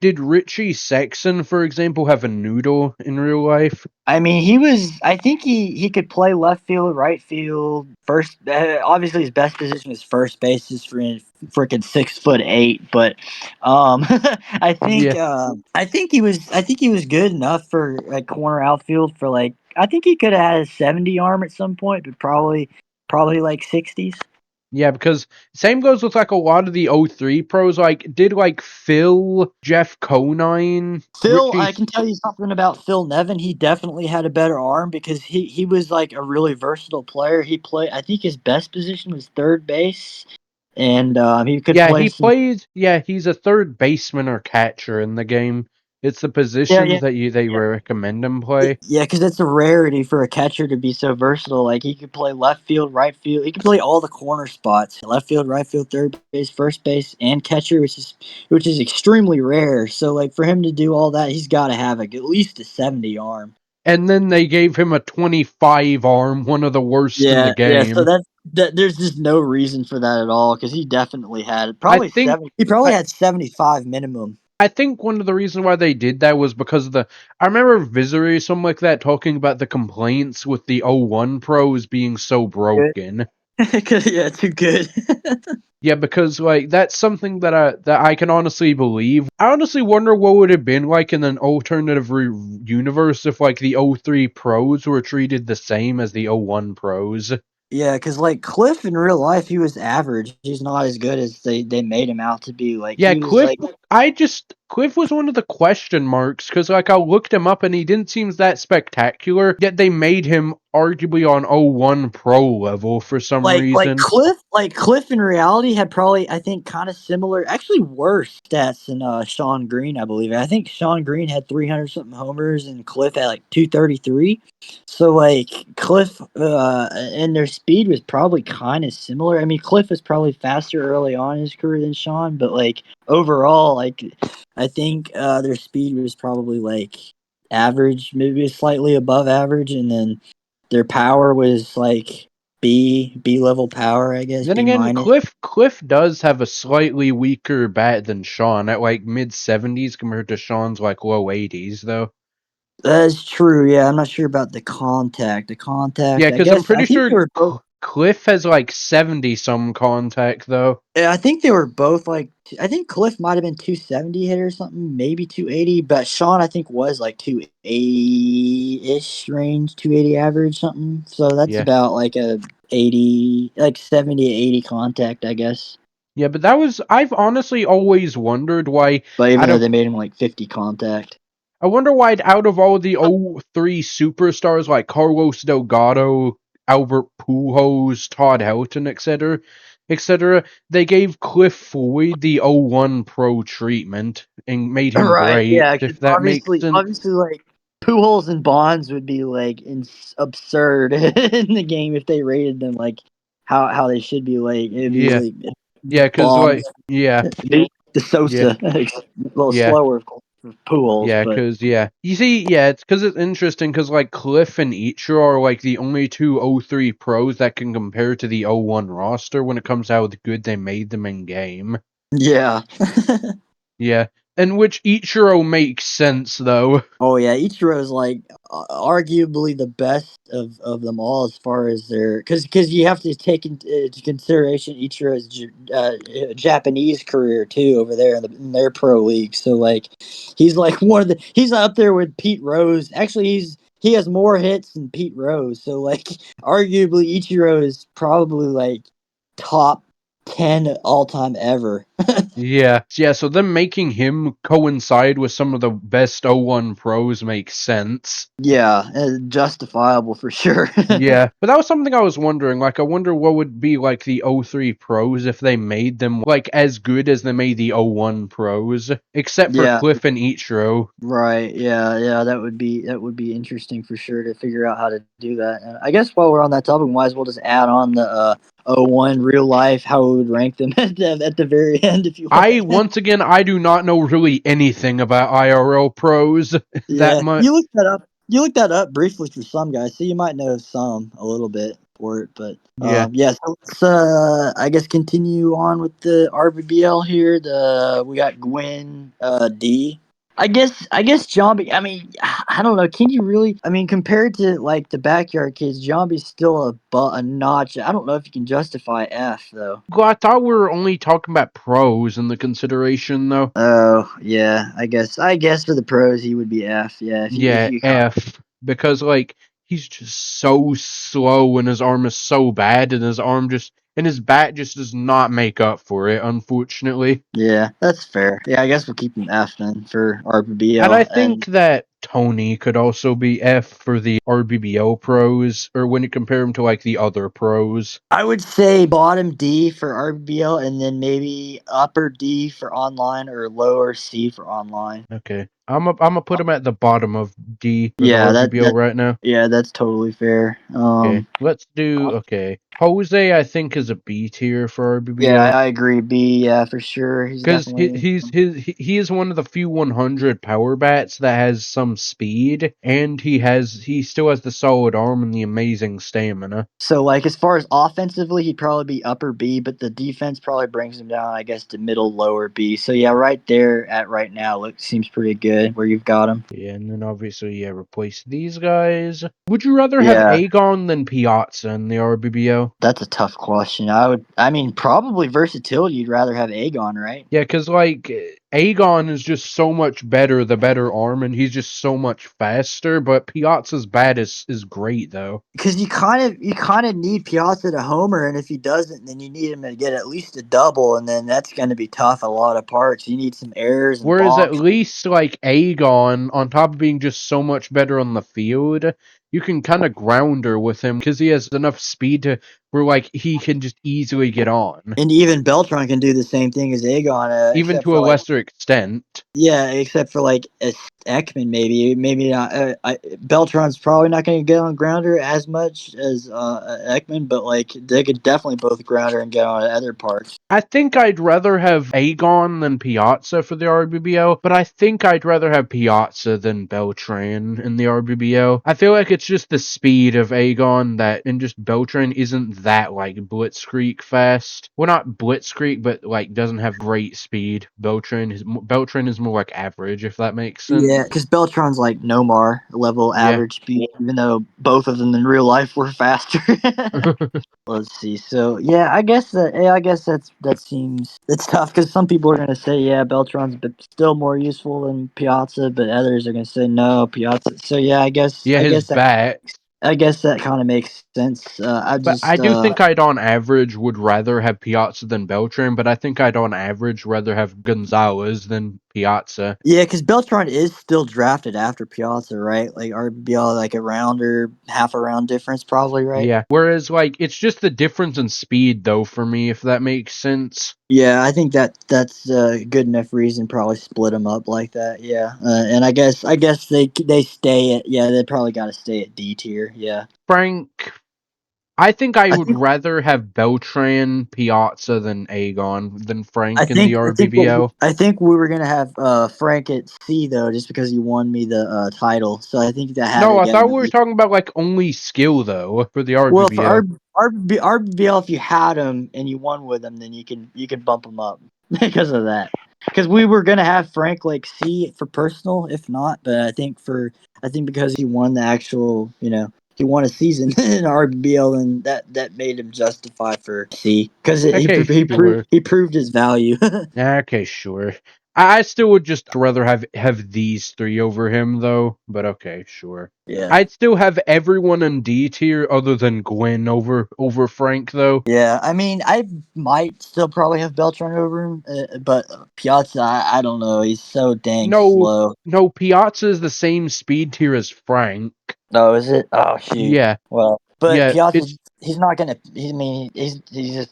did Richie Sexton, for example, have a noodle in real life? I mean, he was. I think he could play left field, right field, first. Obviously, his best position was first base. Is for freaking 6'8". But I think Yeah. I think he was. I think he was good enough for like corner outfield for like. I think he could have had a 70 arm at some point, but probably like 60s. Yeah, because same goes with like a lot of the '03 pros. Like, did like Phil, Jeff Conine, Phil, Richie? I can tell you something about Phil Nevin. He definitely had a better arm because he was like a really versatile player. He played. I think his best position was third base, and he could Yeah, play he some. plays. Yeah, he's a third baseman or catcher in the game. It's the Yeah, positions yeah, that they recommend him play. yeah. Because it's a rarity for a catcher to be so versatile. Like he could play left field, right field. He could play all the corner spots: left field, right field, third base, first base, and catcher, which is extremely rare. So like for him to do all that, he's got to have at least a 70 arm. And then they gave him a 25 arm, one of the worst in the Yeah, yeah. So game. there's just no reason for that at all because he definitely had I probably think 70. He probably I, had 75 minimum. I think one of the reasons why they did that was because of the. I remember Visery or something like that talking about the complaints with the '01 pros being so Good. broken. Yeah, too good. Yeah, because like that's something that I can honestly believe. I honestly wonder what would have been like in an alternative universe if like the '03 pros were treated the same as the '01 pros. Yeah, because like Cliff in real life, he was average. He's not as good as they made him out to be. Like Yeah, he was like, Cliff was one of the question marks because like I looked him up and he didn't seem that spectacular. Yet they made him arguably on '01 pro level for some reason. Cliff in reality had probably I think kind of similar, actually worse stats than Sean Green, I believe. I think Sean Green had 300 something homers and Cliff had like 233. So like Cliff and their speed was probably kind of similar. I mean, Cliff was probably faster early on in his career than Sean, but like overall, like I think their speed was probably like average, maybe slightly above average, and then their power was like B level power, I guess, Then B again, minus. Cliff does have a slightly weaker bat than Sean at like mid 70s compared to Sean's like low 80s though. That's true. Yeah, I'm not sure about the contact. The Yeah, contact, I because I'm guess. I pretty think they sure were both. Cliff has like 70 some contact though. Yeah, I think they were both like. I think Cliff might have been 270 hit or something, maybe 280. But Sean, I think, was like 280 ish range, 280 average something. So that's Yeah. about like a 80, like 70 to 80 contact, I guess. Yeah, but I've honestly always wondered why But even out though of they made him like 50 contact. I wonder why out of all the '03 superstars like Carlos Delgado, Albert Pujols, Todd Helton, etc., they gave Cliff Floyd the '01 pro treatment and made him Right, great, yeah, because if that makes sense. obviously, like Pujols and Bonds would be like absurd in the game if they rated them like how they should be. Like it'd be Yeah. like Yeah, cuz Bonds, yeah. the Yeah. Sosa, a little Yeah. slower of course, for Pujols, Yeah, but you see, yeah, it's because it's interesting because like Cliff and Ichiro are like the only two '03 pros that can compare to the '01 roster when it comes to how good they made them in game. yeah. Yeah, and which Ichiro makes sense though. Oh yeah, Ichiro is like arguably the best of them all as far as their because you have to take into consideration Ichiro's Japanese career too over there in their pro league. So like he's like he's up there with Pete Rose. Actually, he has more hits than Pete Rose. So like arguably Ichiro is probably like top 10 all time ever. Yeah, so them making him coincide with some of the best '01 pros makes sense. Yeah, justifiable for sure. Yeah, but that was something I was wondering. Like, I wonder what would be like the '03 pros if they made them like as good as they made the '01 pros, except for Yeah. Cliff and Ichiro. Right. Yeah. Yeah. That would be interesting for sure to figure out how to do that. And I guess while we're on that topic, we might as well just add on the '01 real life how we would rank them at the very end if you want. I do not know really anything about IRL pros that Yeah. much. You looked that up. You looked that up briefly for some guys, so you might know some a little bit. for it. But Yeah. yeah. So let's I guess continue on with the RBBL here. We got Gwen D. I guess Zombie. I mean, I don't know. Can you really? I mean, compared to like the Backyard Kids, Zombie's still a notch. I don't know if you can justify F though. Well, I thought we were only talking about pros in the consideration, though. Oh yeah, I guess for the pros he would be F. Yeah, if Yeah, you count. F. Because, like, he's just so slow and his arm is so bad and his bat just does not make up for it, unfortunately. Yeah, that's fair. Yeah, I guess we'll keep him F then for And I RBBL. think that Tony could also be F for the RBBO pros, or when you compare him to, like, the other pros. I would say bottom D for RBL, and then maybe upper D for online or lower C for online. Okay. I'm gonna put him at the bottom of D for the Yeah, that RBBO that right now. yeah, that's totally fair. Okay. Let's do, okay. Jose, I think, is a B tier for Yeah, RBBO. I agree. B, yeah, for sure. He's Because definitely. he is one of the few 100 power bats that has some speed, and he still has the solid arm and the amazing stamina. So, like, as far as offensively, he'd probably be upper B, but the defense probably brings him down, I guess, to middle, lower B. So, yeah, right there at right now, seems pretty good where you've got him. Yeah, and then obviously, yeah, replace these guys. Would you rather have Yeah, Aegon than Piazza in the RBBO? that's a tough question. I mean, probably versatility. You'd rather have Aegon, right? Yeah, because, like, Aegon is just so much better, the better arm, and he's just so much faster, but Piazza's bat is great, though. Because you kind of need Piazza to homer, and if he doesn't, then you need him to get at least a double, and then that's going to be tough a lot of parts. You need some errors and Whereas at bonks. least, like, Aegon, on top of being just so much better on the field, you can kind of grounder with him because he has enough speed to where, like, he can just easily get on, And even Beltron can do the same thing as Aegon, even except to for a like lesser extent. yeah, except for like Ekman maybe not. Beltron's probably not going to get on grounder as much as Ekman, but like they could definitely both grounder and get on other parts. I think I'd rather have Aegon than Piazza for the RBBO, but I think I'd rather have Piazza than Beltran in the RBBO. I feel like it's just the speed of Aegon that, and just Beltran isn't that, like, blitzkrieg fast. Well, not blitzkrieg, but, like, doesn't have great speed. Beltran is more like average, if that makes sense. Yeah, because Beltron's like Nomar level Yeah. average speed, even though both of them in real life were faster. Let's see. So yeah, I guess that seems it's tough because some people are gonna say yeah, Beltron's still more useful than Piazza, but others are gonna say no, Piazza. So yeah, Yeah, his bat. I guess that kind of makes sense. I But I just do think I'd on average would rather have Piazza than Beltran, but I think I'd on average rather have Gonzalez than Piazza. yeah, because Beltron is still drafted after Piazza, right? Like RBL, like a round or half a round difference, probably, right? Yeah. Whereas, like, it's just the difference in speed, though, for me, if that makes sense. Yeah, I think that's a good enough reason. Probably split them up like that. Yeah, and I guess they stay at they probably got to stay at D tier. Yeah, Frank, I think I I would think rather have Beltran, Piazza than Aegon, than I Frank in the think I think what RBBO. I think we were gonna have Frank at C though, just because he won me the title. So I think that had No, to I get thought him we at were least. talking about, like, only skill, though, for the Well, for RBBO. RBL, if you had him and you won with him, then you can bump him up because of that. Because we were gonna have Frank like C for personal, if not, but I think because he won the actual, he won a season in RBL, and that made him justify for C because Okay, sure. he proved his value. Okay, sure. I still would just rather have these three over him, though. But okay, sure. Yeah. I'd still have everyone in D tier other than Gwen over Frank, though. Yeah, I mean, I might still probably have Beltran over him, but Piazza, I don't know. He's so dang No, slow. no, Piazza is the same speed tier as Frank. Oh, is it? Oh, shoot. Yeah, Well, but yeah, Piazza, it's he's not gonna. I mean, he's gonna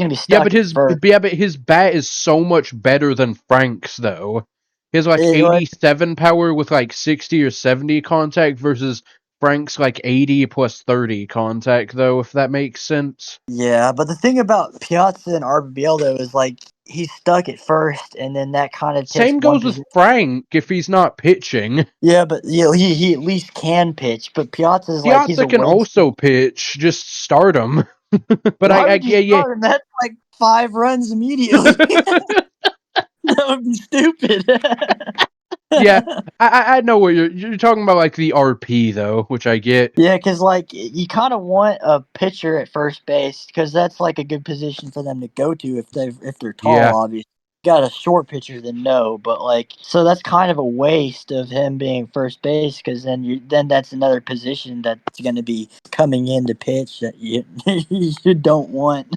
be yeah, stuck at first. but his bat is so much better than Frank's, though. He has like What? 87 power with like 60 or 70 contact versus Frank's like 80 plus 30 contact, though, if that makes sense. Yeah, but the thing about Piazza and RBL though is like he's stuck at first, and then that kind of takes Same one goes with position. Frank if he's not pitching. Yeah, but he at least can pitch. But Piazza's like he's Piazza a can waste. also pitch. Just start him. But Why would you yeah. start him? That's like 5 runs immediately. That would be stupid. Yeah, I know what you're talking about, like the RP though, which I get. Yeah, because like you kind of want a pitcher at first base because that's like a good position for them to go to if they're tall. Yeah, Obviously, got a short pitcher, then no. But like, so that's kind of a waste of him being first base because then that's another position that's going to be coming in to pitch that you you don't want.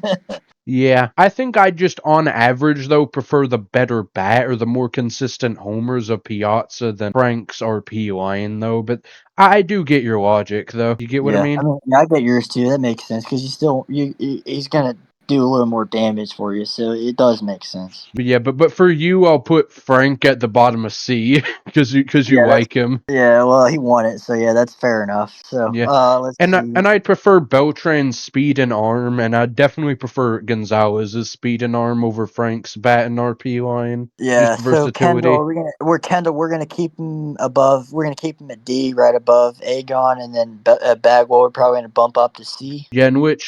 yeah. I think I just, on average though, prefer the better bat or the more consistent homers of Piazza than Frank's RP line though. But I do get your logic though. You get what I Yeah, mean? I mean, yeah, I get yours too. That makes sense because he's gonna do a little more damage for you, so it does make sense. But yeah, but for you, I'll put Frank at the bottom of C because you Yeah, that's like him. yeah. Well, he won it, so yeah, that's fair enough. So, Yeah. let's And see. I'd prefer Beltran's speed and arm, and I'd definitely prefer Gonzalez's speed and arm over Frank's bat and RP line. Yeah, Just so Kendall, versatility. we're gonna keep him above. We're gonna keep him at D, right above Aegon, and then Bagwell. We're probably gonna bump up to C. Yeah, in which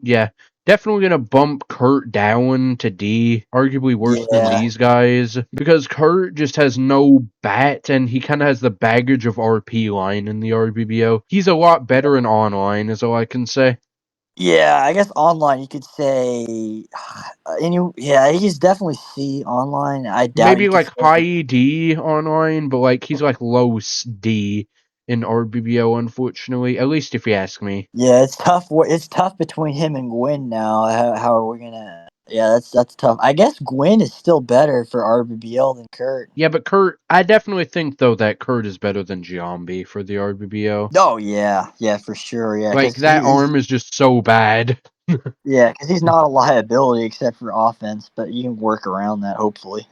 yeah, definitely gonna bump Kurt down to D, arguably worse than Yeah, these guys because Kurt just has no bat and he kind of has the baggage of RP line in the RBBO. He's a lot better in online, is all I can say. yeah. I guess online you could say, yeah, he's definitely C online. I doubt you Maybe could like say. high D online, but like he's like low D in RBBO, unfortunately. At least if you ask me. Yeah, it's tough. It's tough between him and Gwyn now. How are we gonna? Yeah, that's tough. I guess Gwyn is still better for RBBL than Kurt. Yeah, but Kurt, I definitely think though that Kurt is better than Giambi for the RBBO. Oh yeah, for sure. Yeah, Like because that arm is just so bad. he's not a liability except for offense, but you can work around that hopefully.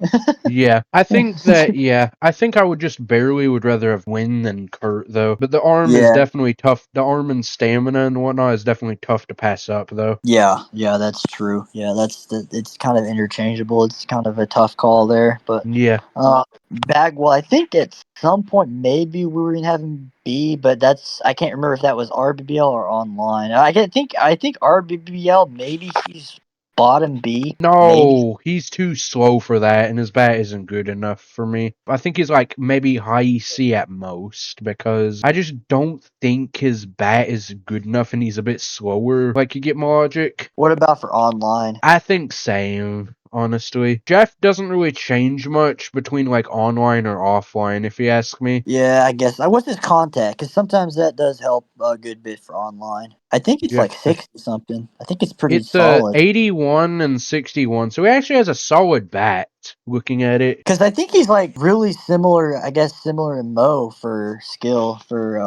Yeah, I think that, yeah, I think I would just barely would rather have Win than Kurt, though. But the arm is Yeah, definitely tough. The arm and stamina and whatnot is definitely tough to pass up, though. yeah, that's true. Yeah, it's kind of interchangeable. It's kind of a tough call there, but Yeah. uh, Bagwell. I think at some point maybe we were gonna have him B, but I can't remember if that was RBBL or online. I think RBBL maybe he's bottom B, maybe. No, he's too slow for that, and his bat isn't good enough for me. I think he's like maybe high C at most, because I just don't think his bat is good enough and he's a bit slower. Like, you get my logic? What about for online? I think same, honestly. Jeff doesn't really change much between like online or offline, if you ask me. Yeah, I guess. What's his contact? Because sometimes that does help a good bit for online. I think it's Yeah. like 60 something. I think it's pretty It's solid. 81 and 61, so he actually has a solid bat, looking at it. Because I think he's like really similar. I guess similar to Mo for skill for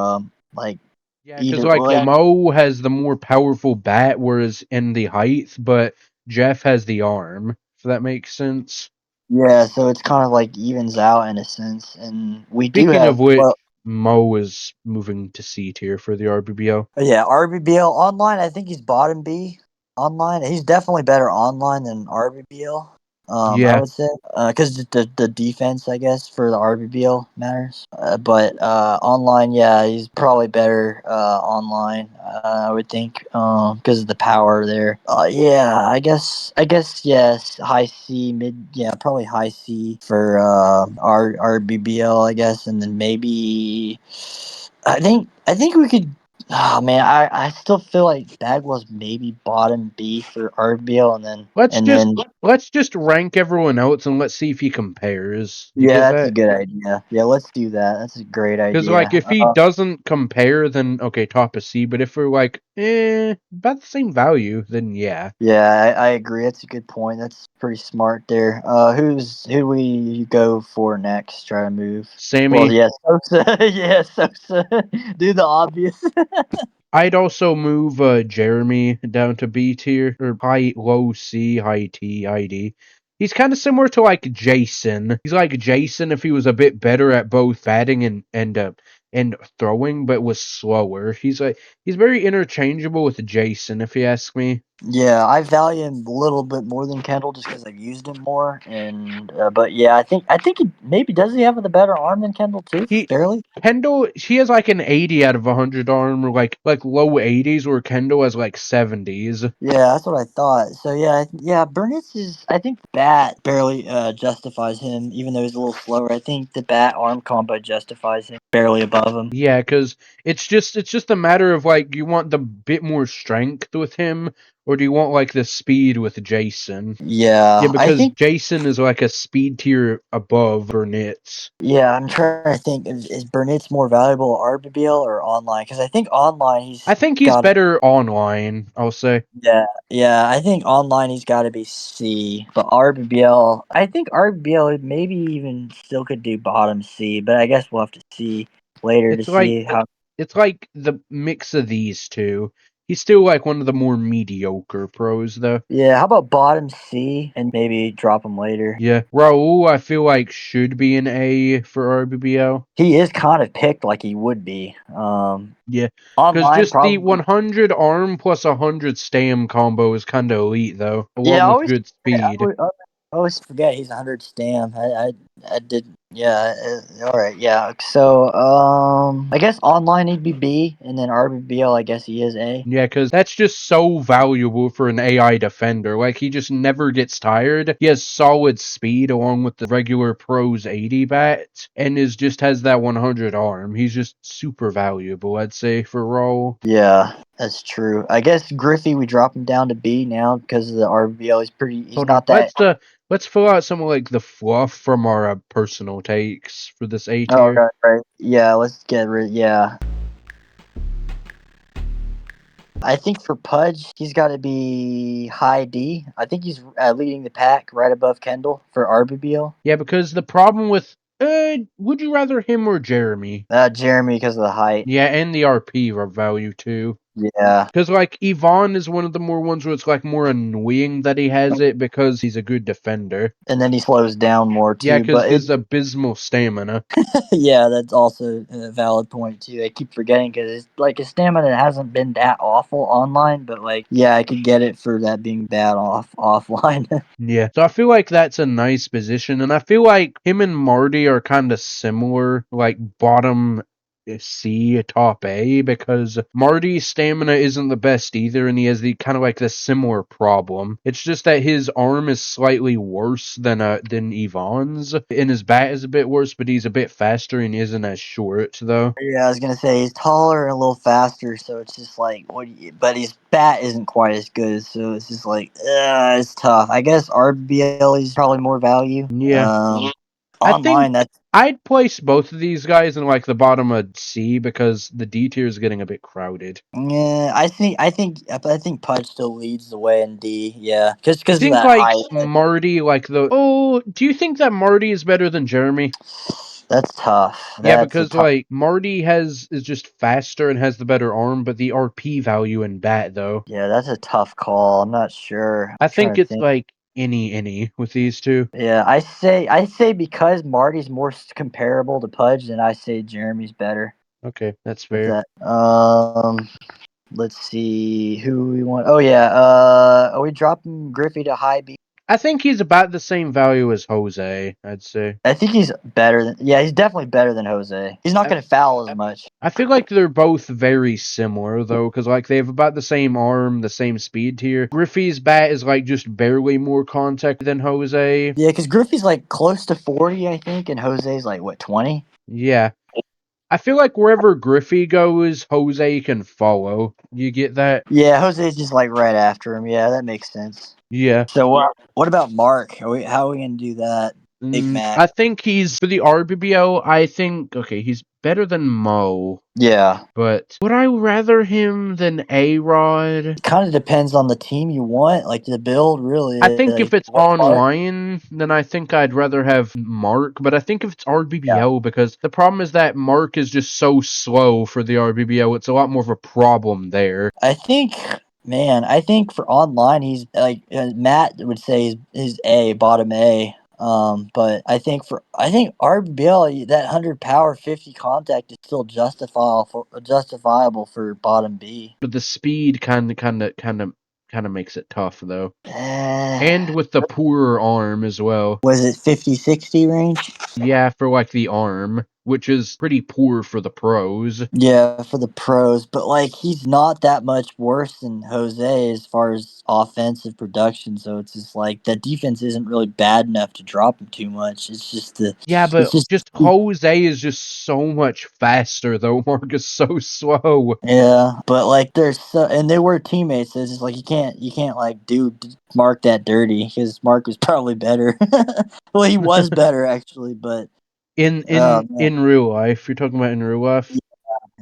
like Yeah, because either like like Mo has the more powerful bat, whereas in the height, but Jeff has the arm. If that makes sense. yeah. So it's kind of like evens out in a sense. And we do Speaking of have which, Mo is moving to C tier for the RBBO. yeah, RBBL online. I think he's bottom B online. He's definitely better online than RBBL. I Yeah, would say because the defense, I guess, for the RBBL matters. But online, yeah, he's probably better online. I would think because of the power there. Yeah, I guess yes, high C, mid, yeah, probably high C for RBBL, I guess, and then maybe I think we could. Oh man, I still feel like Bagwell's maybe bottom B for RBL, let's and just then let's just rank everyone else and let's see if he compares. Do you yeah, get that's a that? good idea. Yeah, let's do that. That's a great Because like idea. if he doesn't compare, then okay, top of C. But if we're like about the same value, then yeah. Yeah, I agree. That's a good point. That's pretty smart there. Who do we go for next? Try to move. Well, Sammy, yeah, Sosa. Yeah, Sosa. Do the obvious. I'd also move Jeremy down to B tier or low C, high T, high D. He's kind of similar to like Jason. He's like Jason if he was a bit better at both batting and throwing, but was slower. He's very interchangeable with Jason, if you ask me. Yeah, I value him a little bit more than Kendall just because I've used him more. And but yeah, I think he maybe does he have the better arm than Kendall too? He Barely. Kendall, she has like an 80 out of 100 arm, or like low 80s, where Kendall has like 70s. Yeah, that's what I thought. So yeah, Burnett's is. I think the bat barely justifies him, even though he's a little slower. I think the bat arm combo justifies him barely above him. Yeah, because it's just a matter of like, you want the bit more strength with him, or do you want like the speed with Jason? Yeah, Yeah, I because think. Jason is like a speed tier above Burnett's. Yeah, I'm trying to think. Is Burnett's more valuable RBBL or online? Because I think online I he's think he's got. better online, I'll say. Yeah. I think online he's got to be C, but RBBL. I think RBBL maybe even still could do bottom C, but I guess we'll have to see later to It's like see how. it's like the mix of these two. He's still like one of the more mediocre pros, though. Yeah, how about bottom C and maybe drop him later? Yeah, Raul, I feel like should be an A for RBBL. He is kind of picked like he would be. Yeah, because Online just the probably. 100 arm plus 100 stam combo is kind of elite, though, Yeah, along with good speed. I always forget he's 100 stam. I did. Yeah. All right. Yeah. So I guess online he'd be B, and then RBBL I guess he is A. Yeah, because that's just so valuable for an AI defender. Like, he just never gets tired. He has solid speed along with the regular pros 80 bat, and just has that 100 arm. He's just super valuable, I'd say, for Raul. Yeah, that's true. I guess Griffey we drop him down to B now because of the RBBL. He's pretty. He's Hold on, not that. let's fill out some of like the fluff from our personal takes for this A Oh, tier. right. Yeah. Let's get rid. Yeah. I think for Pudge, he's got to be high D. I think he's leading the pack right above Kendall for RBBL. Yeah, because the problem with would you rather him or Jeremy? Jeremy because of the height. Yeah, and the RP value too. Yeah, Because like Yvonne is one of the more ones where it's like more annoying that he has it because he's a good defender. and then he slows down more Yeah, too. because But his abysmal stamina. yeah, that's also a valid point too. I keep forgetting because like his stamina hasn't been that awful online, but like yeah, I could get it for that being bad offline. Yeah, so I feel like that's a nice position, and I feel like him and Marty are kind of similar, like bottom C, top A, because Marty's stamina isn't the best either, and he has the kind of like the similar problem. It's just that his arm is slightly worse than Yvonne's, and his bat is a bit worse, but he's a bit faster and isn't as short though. Yeah, I was gonna say he's taller and a little faster, so it's just like but his bat isn't quite as good, so it's just like it's tough. I guess RBL is probably more value. Yeah, I think Online that's I'd place both of these guys in like the bottom of C because the D tier is getting a bit crowded. yeah. I think Pudge still leads the way in D. Yeah, just I because of think that like height. Marty, like the oh, do you think that Marty is better than Jeremy? That's tough. Yeah, That's a because tough. like Marty is just faster and has the better arm, but the RP value in bat though. Yeah, that's a tough call. I'm not sure. I'm I trying think to it's think. like any with these two. Yeah, I say because Marty's more comparable to Pudge, then I say Jeremy's better. Okay, that's With fair. that. Let's see who we want. Oh yeah. Are we dropping Griffey to high B? I think he's about the same value as Jose, I'd say. I think he's better than. Yeah, he's definitely better than Jose. He's not I, going to foul as much. I feel like they're both very similar though, because like they have about the same arm, the same speed tier. Griffey's bat is like just barely more contact than Jose. Yeah, because Griffey's like close to 40, I think, and Jose's like what 20. Yeah. I feel like wherever Griffey goes, Jose can follow. You get that? Yeah, Jose's just like right after him. Yeah, that makes sense. Yeah. So what about Mark? How are we gonna do that? Big Mac. I think he's for the RBBO. I think okay, he's better than Mo, Yeah. but would I rather him than A Rod? Kind of depends on the team you want, like the build, really. I think if Like it's what Mark? online, then I think I'd rather have Mark. But I think if it's Yeah. RBBO, because the problem is that Mark is just so slow for the RBBO, it's a lot more of a problem there. I think, man, I think for online, he's like Matt would say he's A, bottom A. But I think RBL that 100 power 50 contact is still justifiable for bottom B. But the speed kind of kind of makes it tough, though. And with the poorer arm as well. Was it 50-60 range? Yeah, for like the arm, which is pretty poor for the pros. Yeah, for the pros, but like he's not that much worse than Jose as far as offensive production. So it's just like the defense isn't really bad enough to drop him too much. It's just Yeah, but just Jose is just so much faster, though. Mark is so slow. Yeah, but like and they were teammates. So it's just like you can't like do Mark that dirty because Mark was probably better. Well, he was better actually, but In real life, you're talking about in real life.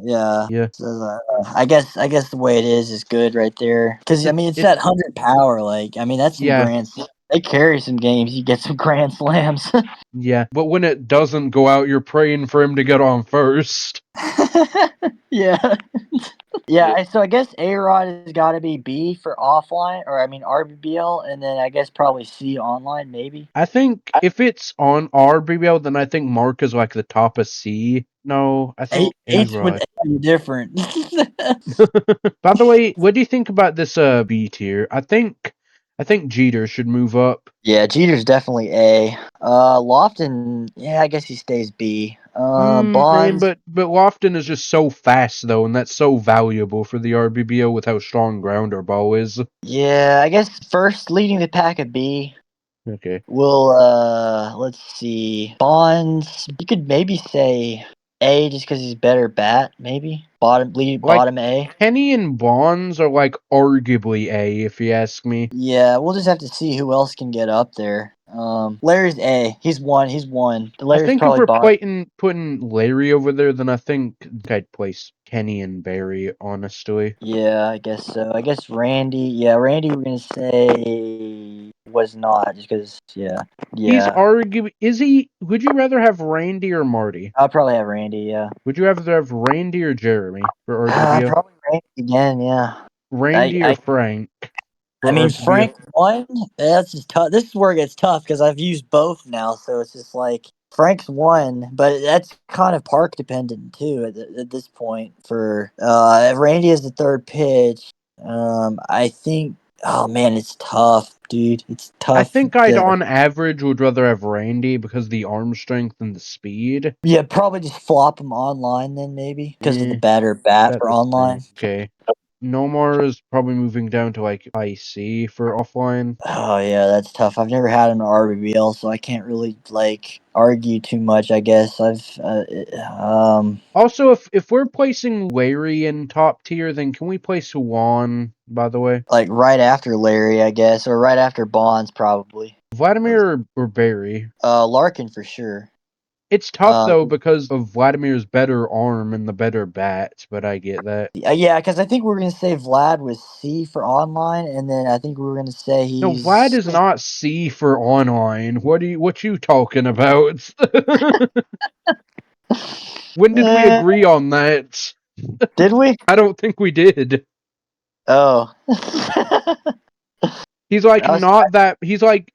yeah. Yeah. So, I guess the way it is good right there. Because I mean, it's that 100 power. Like I mean, that's some grand. They carry some games. You get some grand slams. Yeah, but when it doesn't go out, you're praying for him to get on first. Yeah. Yeah, so I guess A-Rod has got to be B for offline, or I mean RBBL, and then I guess probably C online, maybe. I think if it's on RBBL, then I think Mark is like the top of C. No, I think H would A-Rod. be different. By the way, what do you think about this B tier? I think Jeter should move up. Yeah, Jeter's definitely A. Lofton, yeah, I guess he stays B. Man, Bonds, but Lofton is just so fast though, and that's so valuable for the RBBL with how strong grounder ball is. yeah, I guess first leading the pack of B. Okay. We'll let's see. Bonds, you could maybe say A just because he's better bat, maybe. Bottom A. Kenny and Bonds are like arguably A, if you ask me. Yeah, we'll just have to see who else can get up there. Larry's A. He's one. I Larry's think if probably we're bottom. putting Larry over there, then I think I'd place Kenny and Barry, honestly. Yeah, I guess so. I guess Randy. Yeah, Randy. We're gonna say was not just because. Yeah. He's arguably. Is he? Would you rather have Randy or Marty? I'll probably have Randy. Yeah. Would you rather have Randy or Jeremy for RBBO? Probably Randy again. Yeah. Randy or Frank for I mean, RBBO? Frank one. That's just tough. This is where it gets tough because I've used both now, so it's just like Frank's one, but that's kind of park dependent too at this point. For Randy is the third pitch. I think. Oh man, it's tough, dude. It's tough. I think I'd on average would rather have Randy because of the arm strength and the speed. Yeah, probably just flop him online then maybe because of the better bat for online. Okay. Nomar is probably moving down to like IC for offline. Oh yeah, that's tough. I've never had an RBBL, so I can't really like argue too much. I guess Also, if we're placing Larry in top tier, then can we place Juan? By the way, like right after Larry, I guess, or right after Bonds, probably. Vladimir or Barry? Larkin for sure. It's tough though because of Vladimir's better arm and the better bat, but I get that. Yeah, because I think we're gonna say Vlad was C for online, and then I think we were gonna say he's. No, Vlad is not C for online. What you talking about? When did we agree on that? Did we? I don't think we did. Oh. He's like not that. He's like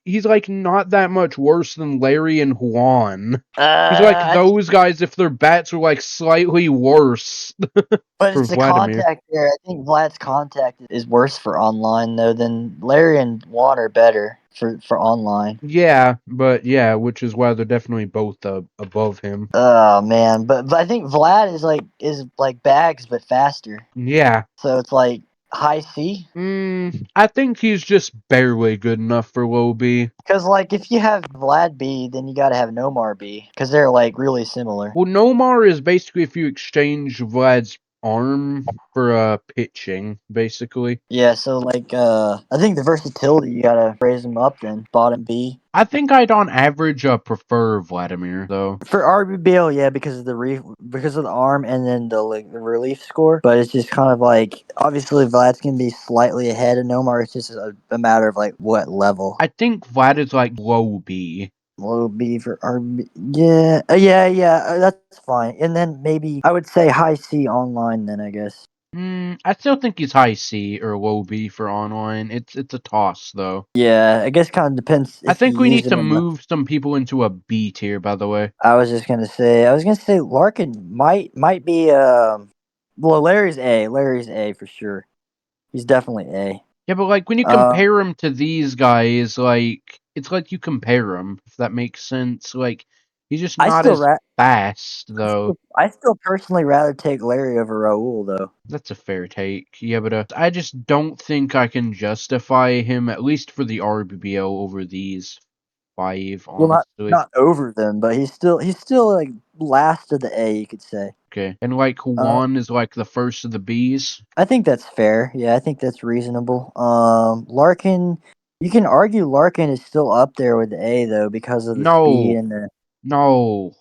not that much worse than Larry and Juan. He's like those guys if their bats are like slightly worse. But it's the contact there. I think Vlad's contact is worse for online though than Larry and Juan are better for online. Yeah, but yeah, which is why they're definitely both above him. Oh man, but I think Vlad is like bags but faster. Yeah. So it's like high C. I think he's just barely good enough for low B. Because like if you have Vlad B, then you got to have Nomar B because they're like really similar. Well, Nomar is basically if you exchange Vlad's arm for pitching, basically. Yeah, so like I think the versatility you gotta raise them up then bottom B. I think I'd on average prefer Vladimir though. For RBBL, yeah, because of the arm and then the relief score. But it's just kind of like obviously Vlad's gonna be slightly ahead of Nomar. It's just a matter of like what level. I think Vlad is like low B. Low B for RB. Yeah, that's fine. And then maybe I would say high C online. Then I guess. I still think he's high C or low B for online. It's a toss though. Yeah, I guess kind of depends. I think we need to move some people into a B tier. By the way, I was gonna say Larkin might be well Larry's A for sure. He's definitely A. Yeah, but like when you compare him to these guys, like it's like you compare him, if that makes sense. Like he's just I not still as fast, though. I still personally rather take Larry over Raul though. That's a fair take. Yeah, but I just don't think I can justify him, at least for the RBBO, over these 5, Well, honestly. not over them, but he's still like last of the A, you could say. Okay. And like Uh, Juan is like the first of the Bs. I think that's fair. Yeah, I think that's reasonable. Larkin, you can argue Larkin is still up there with the A though because of the speed No. and the. No.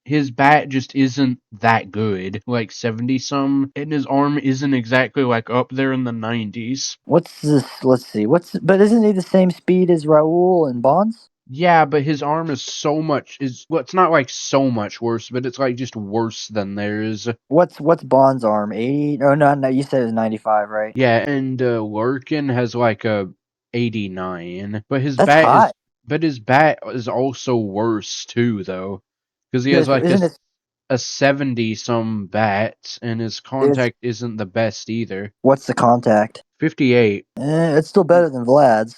His bat just isn't that good. Like 70 some, and his arm isn't exactly like up there in the 90s. What's this? Let's see. But isn't he the same speed as Raul and Bonds? Yeah, but his arm is so much well, it's not like so much worse, but it's like just worse than theirs. What's Bond's arm? 80? Oh no, you said it's 95, right? Yeah, and Larkin has like a 89, That's high. but his bat is also worse too, though, because he has Because like isn't it? a 70 some bat, and his It's contact isn't the best either. what's the contact? 58. It's still better than Vlad's.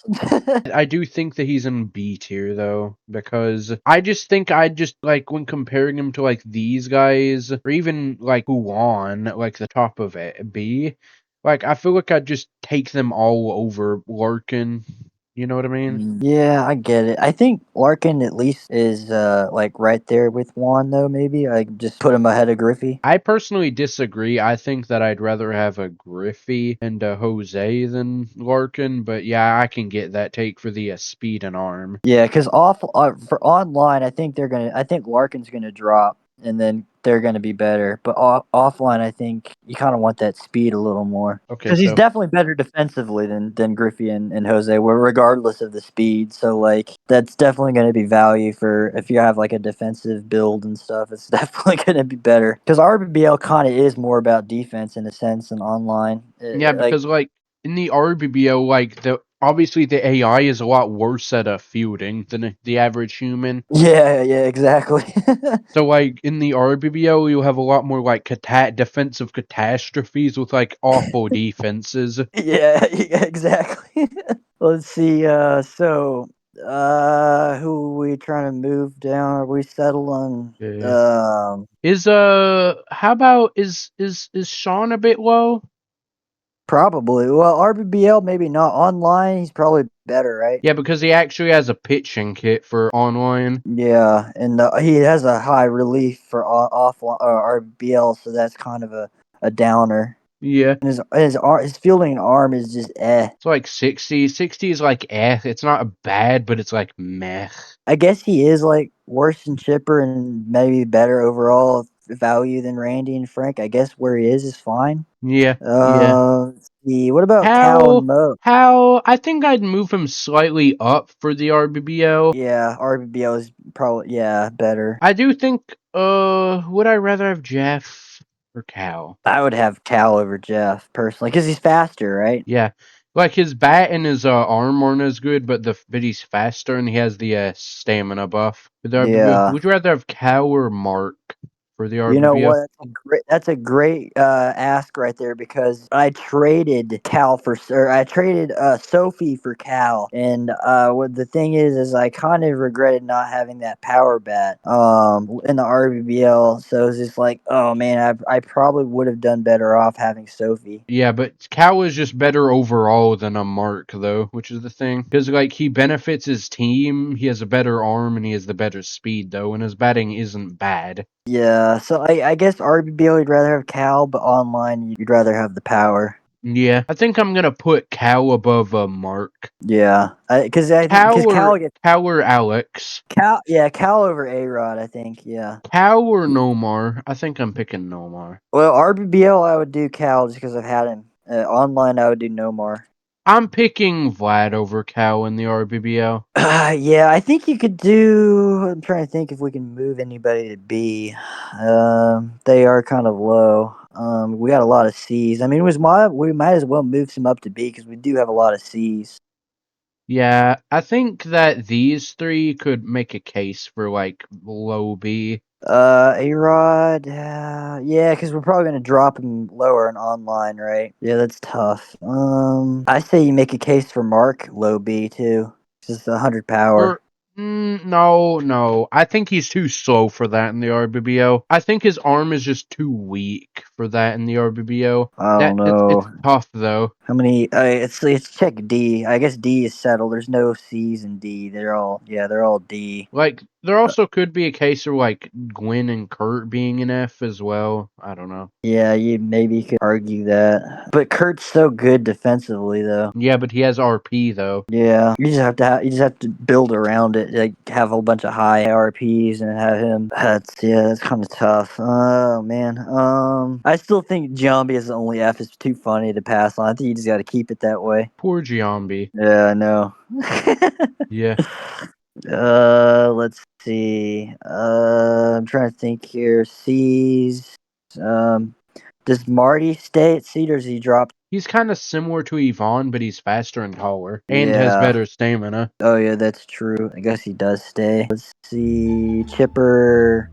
I do think that he's in B tier though, because I just think I just like when comparing him to like these guys, or even like Huan, like the top of it, B, like I feel like I'd just take them all over Larkin. You know what I mean? Yeah, I get it. I think Larkin at least is like right there with Juan though. Maybe I just put him ahead of Griffey. I personally disagree. I think that I'd rather have a Griffey and a Jose than Larkin, but yeah, I can get that take for the speed and arm. Yeah, because for online, I think Larkin's gonna drop, and then they're gonna be better. But offline, I think you kind of want that speed a little more Okay, because he's so definitely better defensively than Griffey and Jose were, regardless of the speed. So like that's definitely gonna be value for if you have like a defensive build and stuff. It's definitely gonna be better because RBBL kind of is more about defense in a sense than online. yeah, Like because like in the RBBO, like the obviously the AI is a lot worse at fielding than the average human. yeah, exactly. So like in the RBBO, you'll have a lot more like defensive catastrophes with like awful defenses. Yeah, exactly. Let's see. Who are we trying to move down? Are we settled on? Uh, is how about is Sean a bit low? Probably. Well, RBBL maybe not. Online, he's probably better, right? Yeah, because he actually has a pitching kit for online. Yeah, and he has a high relief for offline RBBL, so that's kind of a downer. Yeah. And his fielding arm is just eh. It's like 60. 60 is like It's not bad, but it's like meh. I guess he is like worse than Chipper and maybe better overall value than Randy and Frank. I guess where he is fine. Yeah, yeah. Let's see. What about Cal How and Mo? I think I'd move him slightly up for the RBBO. Yeah, RBBO is probably better. I do think would I rather have Jeff or Cal? I would have Cal over Jeff personally because he's faster, right? Yeah. Like his bat and his arm aren't as good, but he's faster and he has the stamina buff. For the RBBO. Yeah. Would you rather have Cal or Mark for the You know RBBO? what? That's a great ask right there because I traded I traded Sophie for Cal, and what the thing is I kind of regretted not having that power bat in the RBBL. So it's just like, oh man, I probably would have done better off having Sophie. Yeah, but Cal is just better overall than a Mark, though, which is the thing. Because, like, he benefits his team, he has a better arm, and he has the better speed, though, and his batting isn't bad. Yeah, so I guess RBBL you'd rather have Cal, but online you'd rather have the power. Yeah, I think I'm gonna put Cal above Mark. Yeah, because Cal gets Cal or Alex. Cal over A Rod. I think Cal or Nomar. I think I'm picking Nomar. Well, RBBL I would do Cal just because I've had him. Online I would do no more. I'm picking Vlad over Cal in the RBBL. Yeah, I think you could do. I'm trying to think if we can move anybody to B. They are kind of low. We got a lot of C's. I mean, we might as well move some up to B because we do have a lot of C's. Yeah, I think that these three could make a case for, like, low B. A-Rod, yeah, because we're probably gonna drop him lower in online, right? Yeah, that's tough. I say you make a case for Mark low B too. Just 100 power. No. I think he's too slow for that in the RBBO. I think his arm is just too weak for that in the RBBO. I don't It's know. tough though. How many? It's check D. I guess D is settled. There's no C's in D. They're all D. Like there also could be a case of like Gwen and Kurt being an F as well. I don't know. Yeah, you maybe could argue that. But Kurt's so good defensively, though. Yeah, but he has RP though. Yeah, you just have to build around it. Like have a bunch of high RPs and have him. That's kind of tough. Oh man. I still think Giambi is the only F. It's too funny to pass on. I think you just got to keep it that way. Poor Giambi. Yeah, I know. Yeah. Let's see. I'm trying to think here. C's. Does Marty stay at C or does he drop? He's kind of similar to Yvonne, but he's faster and taller and has Yeah. better stamina. Oh yeah, that's true. I guess he does stay. Let's see. Chipper.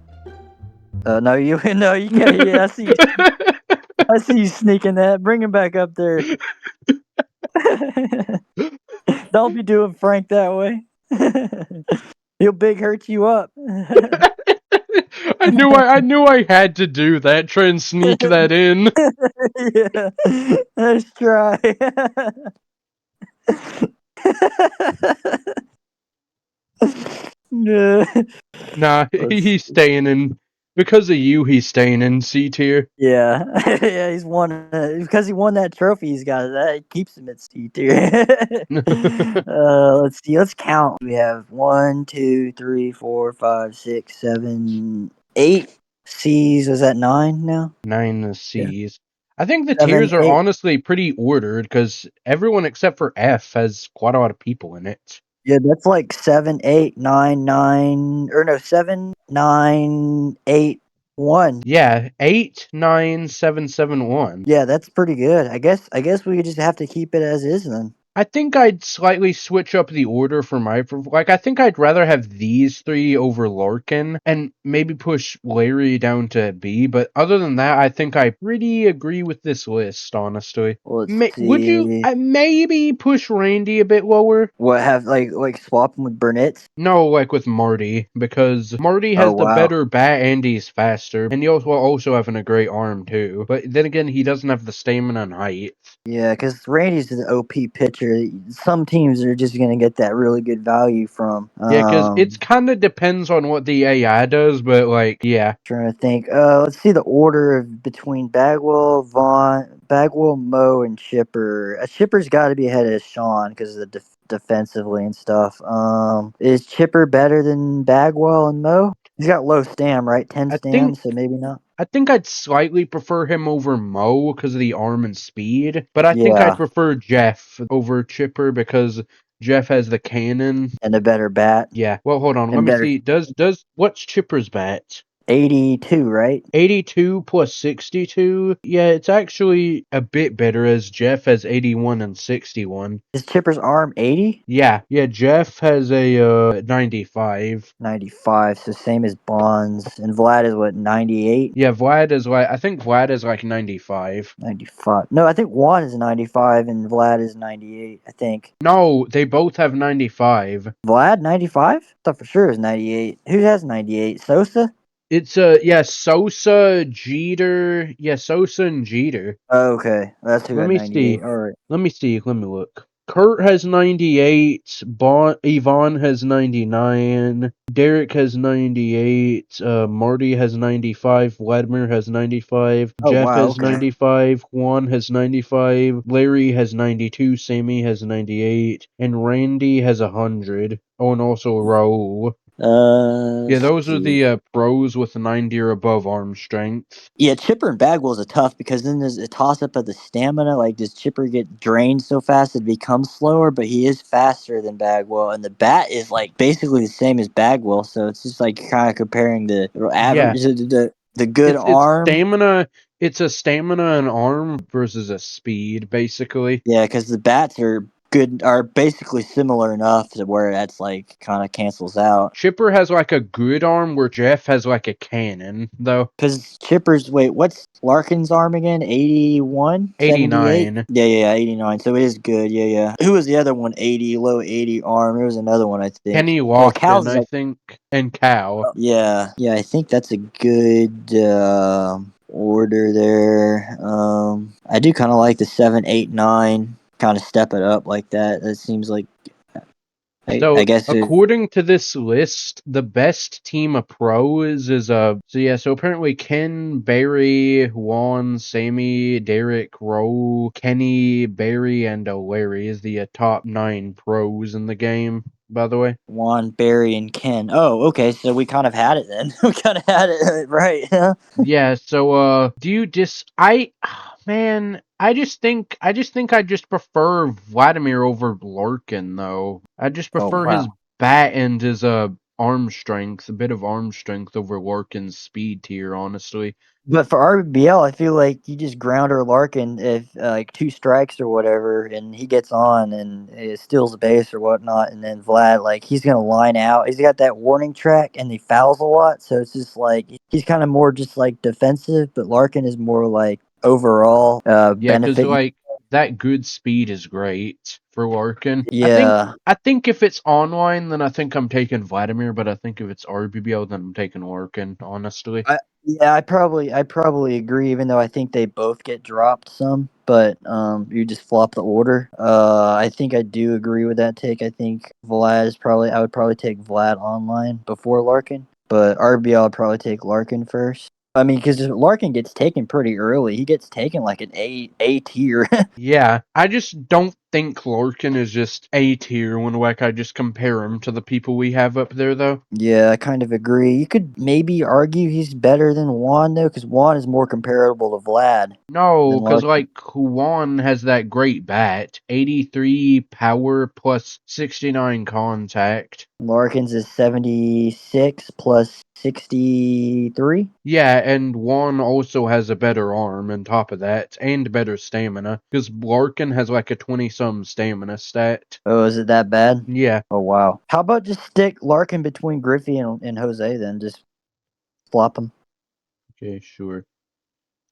No, you no, you can't. Yeah, I see you sneaking that. Bring him back up there. Don't be doing Frank that way. He'll big hurt you up. I knew I had to do that. Try and sneak that in. Yeah, let's try. Yeah. Nah, he's staying in. Because of you, he's staying in C tier. Yeah, yeah, he's won because he won that trophy. He's got that keeps him at C tier. Let's see. Let's count. We have 1, 2, 3, 4, 5, 6, 7, 8 C's. Was that 9 now? 9 C's. I think the 7, tiers are 8. honestly pretty ordered because everyone except for F has quite a lot of people in it. Yeah, that's like 7, 8, 9, 9, or no, 7, 9, 8, 1. Yeah, 89771. Yeah, that's pretty good. I guess we just have to keep it as is then. I think I'd slightly switch up the order for my I think I'd rather have these 3 over Larkin and maybe push Larry down to B, but other than that I think I pretty agree with this list, honestly. Let's Would you see. maybe push Randy a bit lower? What have like swap him with Burnett? No, like with Marty, because Marty Oh has the wow. better bat and he's faster, and he also having a great arm too. But then again, he doesn't have the stamina and height. Yeah, because Randy's an OP pitcher. Some teams are just gonna get that really good value from. Yeah, because it's kind of depends on what the AI does, but like, yeah. Trying to think. Let's see the order of between Bagwell, Mo, and Chipper. Chipper's got to be ahead of Sean because of the defensively and stuff. Is Chipper better than Bagwell and Mo? He's got low stam, right? 10 stam, so maybe not. I think I'd slightly prefer him over Mo because of the arm and speed, but I think Yeah. I'd prefer Jeff over Chipper because Jeff has the cannon. And a better bat. Yeah. Well, hold on. Let And me better see. What's Chipper's bat? 82, right? 82 plus 62. Yeah, it's actually a bit better as Jeff has 81 and 61. Is Chipper's arm 80? Yeah, Jeff has a 95. 95, so same as Bonds. And Vlad is what, 98? Yeah, I think Vlad is like 95. 95. No, I think Juan is 95 and Vlad is 98, I think. No, they both have 95. Vlad, 95? I thought for sure it was 98. Who has 98? Sosa? It's Sosa, Jeter. Yeah, Sosa and Jeter. Oh, okay. That's who Let got me 98. see. All right. Let me look. Kurt has 98. Yvonne has 99. Derek has 98. Marty has 95. Vladimir has 95. Oh, Jeff wow. has Okay. 95. Juan has 95. Larry has 92. Sammy has 98. And Randy has 100. Oh, and also Raul. Yeah, those are the pros with 90 or above arm strength. Yeah, Chipper and Bagwell's a tough because then there's a toss up of the stamina. Like, does Chipper get drained so fast it becomes slower? But he is faster than Bagwell, and the bat is like basically the same as Bagwell. So it's just like kind of comparing the average, the good arm. Stamina. It's a stamina and arm versus a speed, basically. Yeah, because the bats are good, are basically similar enough to where that's like kind of cancels out. Chipper has like a good arm where Jeff has like a cannon, though. Because Chipper's, wait, what's Larkin's arm again? 81? 78? 89. Yeah, 89. So it is good. Yeah. Who was the other one? 80, low 80 arm. There was another one, I think. Kenny Cal's Lofton, is I like, think, and Cal. yeah, I think that's a good order there. I do kind of like the 7, 8, 9. Kind of step it up like that. That seems like, I So, guess it, according to this list, the best team of pros is so apparently Ken, Barry, Juan, Sammy, Derek, Rowe, Kenny, Barry, and Larry is the top 9 pros in the game, by the way. Juan, Barry, and Ken. Oh, okay. So we kind of had it then. We kind of had it right. Huh? Yeah, so do you man, I just prefer Vladimir over Larkin though. I just Oh prefer his wow. bat and his arm strength, a bit of arm strength over Larkin's speed tier, honestly. But for RBL, I feel like you just grounder Larkin if like 2 strikes or whatever, and he gets on and steals the base or whatnot, and then Vlad, like, he's gonna line out. He's got that warning track, and he fouls a lot, so it's just like he's kind of more just like defensive, but Larkin is more like overall Yeah, because benefit. like that good speed is great for Larkin. Yeah, I think if it's online, then I think I'm taking Vladimir, but I think if it's RBBO, then I'm taking Larkin, honestly. I probably agree. Even though I think they both get dropped some, but you just flop the order. I think I do agree with that take. I think Vlad is probably. I would probably take Vlad online before Larkin, but RBL would probably take Larkin first. I mean, because Larkin gets taken pretty early. He gets taken like an A tier. Yeah, I just don't think Larkin is just A tier when like I just compare him to the people we have up there though. Yeah, I kind of agree. You could maybe argue he's better than Juan though, because Juan is more comparable to Vlad No, than because Larkin. like Juan has that great bat, 83 power plus 69 contact. Larkin's is 76 plus 63. Yeah, and Juan also has a better arm on top of that, and better stamina, because Larkin has like a 20-some stamina stat. Oh, is it that bad? Yeah, Oh, wow. How about just stick Larkin between Griffey and Jose then? Just flop them. okay, sure.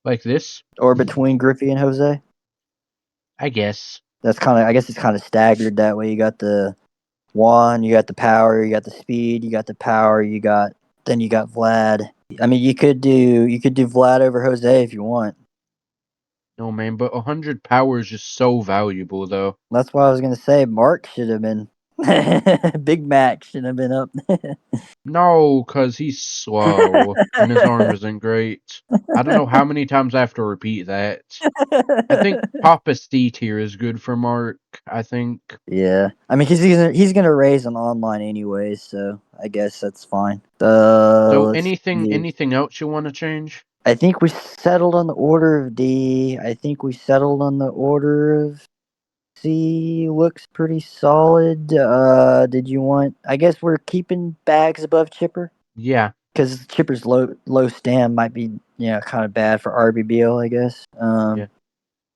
Like this, Or between Griffey and Jose? I guess. That's kind of, I guess it's kind of staggered that way. You got the Juan, you got the power, you got the speed, you got the power, then you got Vlad. I mean, you could do Vlad over Jose if you want. No, man, but 100 power is just so valuable, though. That's why I was gonna say Mark should have been. Big Mac should have been up. No, because he's slow, and his arm isn't great. I don't know how many times I have to repeat that. I think Papa C tier is good for Mark, I think. Yeah, I mean, he's gonna raise on online anyways, so I guess that's fine. So Let's see. anything else you want to change? I think we settled on the order of D. I think we settled on the order of C. Looks pretty solid. Did you want? I guess we're keeping bags above Chipper Yeah, because Chipper's low stam might be kind of bad for RBBL, I guess. yeah.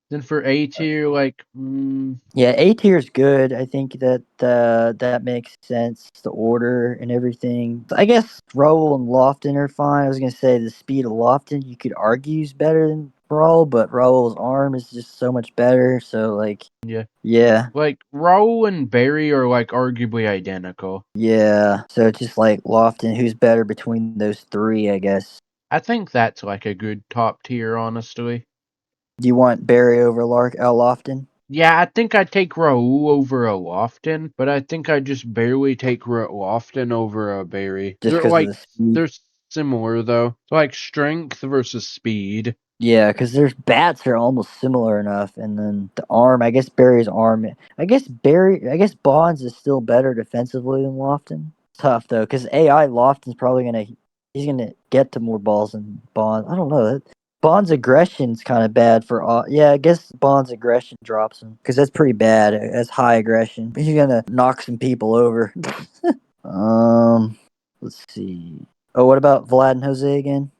Then for A tier, like, Yeah, A tier is good. I think that makes sense. The order and everything. I guess Raul and Lofton are fine. I was gonna say the speed of Lofton you could argue is better than Raul, but Raul's arm is just so much better. So like, yeah. yeah, Like, Raul and Barry are, like, arguably identical. yeah. So it's just like Lofton, who's better between those three? I guess. I think that's, like, a good top tier, honestly. Do you want Barry over Lofton? Yeah, I think I'd take Raul over a Lofton, but I think I'd just barely take Lofton over a Barry. Just because of the speed. They're similar though. So like strength versus speed. Yeah, because their bats are almost similar enough, and then the arm. I guess Barry's arm. I guess Bonds is still better defensively than Lofton. Tough though, because AI Lofton's probably he's gonna get to more balls than Bonds. I don't know. Bond's aggression's kind of bad for. Yeah, I guess Bond's aggression drops him because that's pretty bad. That's high aggression. He's gonna knock some people over. Let's see. Oh, what about Vlad and Jose again?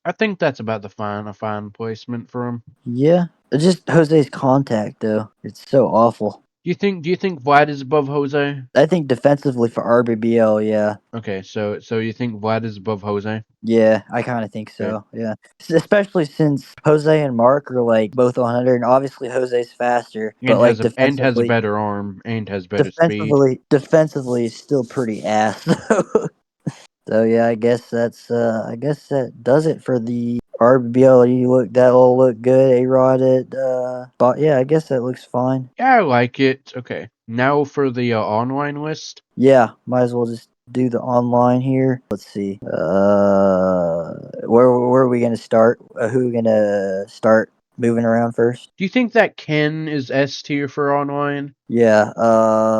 I think that's about a fine placement for him. Yeah. It's just Jose's contact though. It's so awful. Do you think Vlad is above Jose? I think defensively for RBBL, yeah. Okay, so you think Vlad is above Jose? Yeah, I kind of think Okay. so. Yeah, especially since Jose and Mark are like both 100, and obviously Jose's faster, but And like has a better arm and has better speed. defensively is still pretty ass. So yeah, I guess that does it for the RBL. That all look good. A-Rod it. But yeah, I guess that looks fine. Yeah, I like it. Okay. Now for the online list. Yeah, might as well just do the online here. Let's see. Where are we gonna start? Who are we gonna start moving around first? Do you think that Ken is S tier for online? Yeah.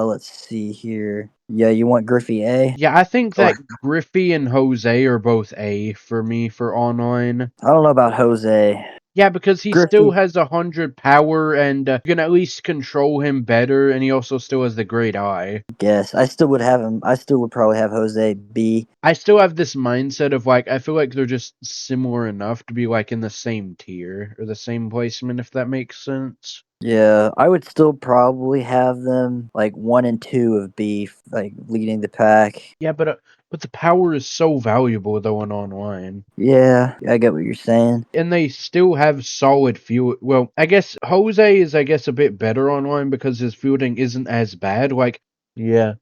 Let's see here. Yeah, you want Griffey A? Yeah, I think Or that Griffey and Jose are both A for me for online. I don't know about Jose. Yeah, because he still Griffey. has 100 power and you can at least control him better, and he also still has the great eye. Guess I still would have him. I still would probably have Jose B. I still have this mindset of like, I feel like they're just similar enough to be like in the same tier or the same placement, if that makes sense. Yeah, I would still probably have them like 1 and 2 of B, like leading the pack. Yeah, but the power is so valuable though in online. Yeah, I get what you're saying. And they still have solid field. Well, I guess Jose is, I guess, a bit better online because his fielding isn't as bad. Like, yeah,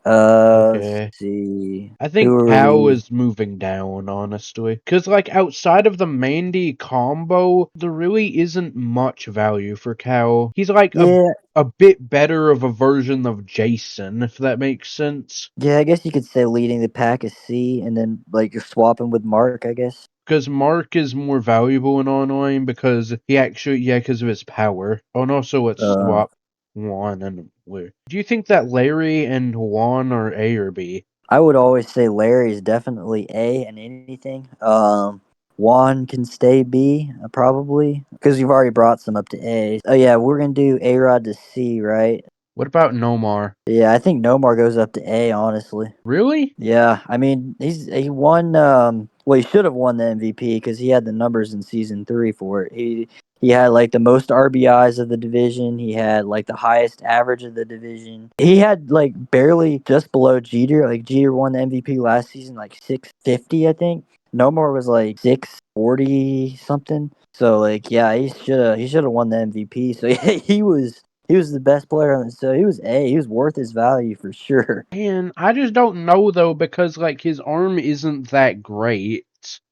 Let's okay. see. I Who think are Cal we? is moving down, honestly. Because, like, outside of the Mandy combo, there really isn't much value for Cal. He's like Yeah, a bit better of a version of Jason, if that makes sense. yeah. I guess you could say leading the pack is C, and then like you're swapping with Mark. I guess. Because Mark is more valuable in online because he actually, yeah, because of his power. Oh, and also let's Uh, swap Juan and Larry. Do you think that Larry and Juan are A or B? I would always say Larry is definitely A in anything. Juan can stay B, probably because you've already brought some up to A. Oh yeah, we're gonna do A Rod to C, right? What about Nomar? Yeah, I think Nomar goes up to A, honestly. Really? Yeah, I mean he won. Well, he should have won the MVP because he had the numbers in season 3 for it. He had like the most RBIs of the division. He had like the highest average of the division. He had like barely just below Jeter. Like Jeter won the MVP last season, like 650, I think. Nomar was like 640 something. So like yeah, he should have won the MVP. So yeah, he was the best player on the, so he was A. He was worth his value for sure. Man, I just don't know though because like his arm isn't that great.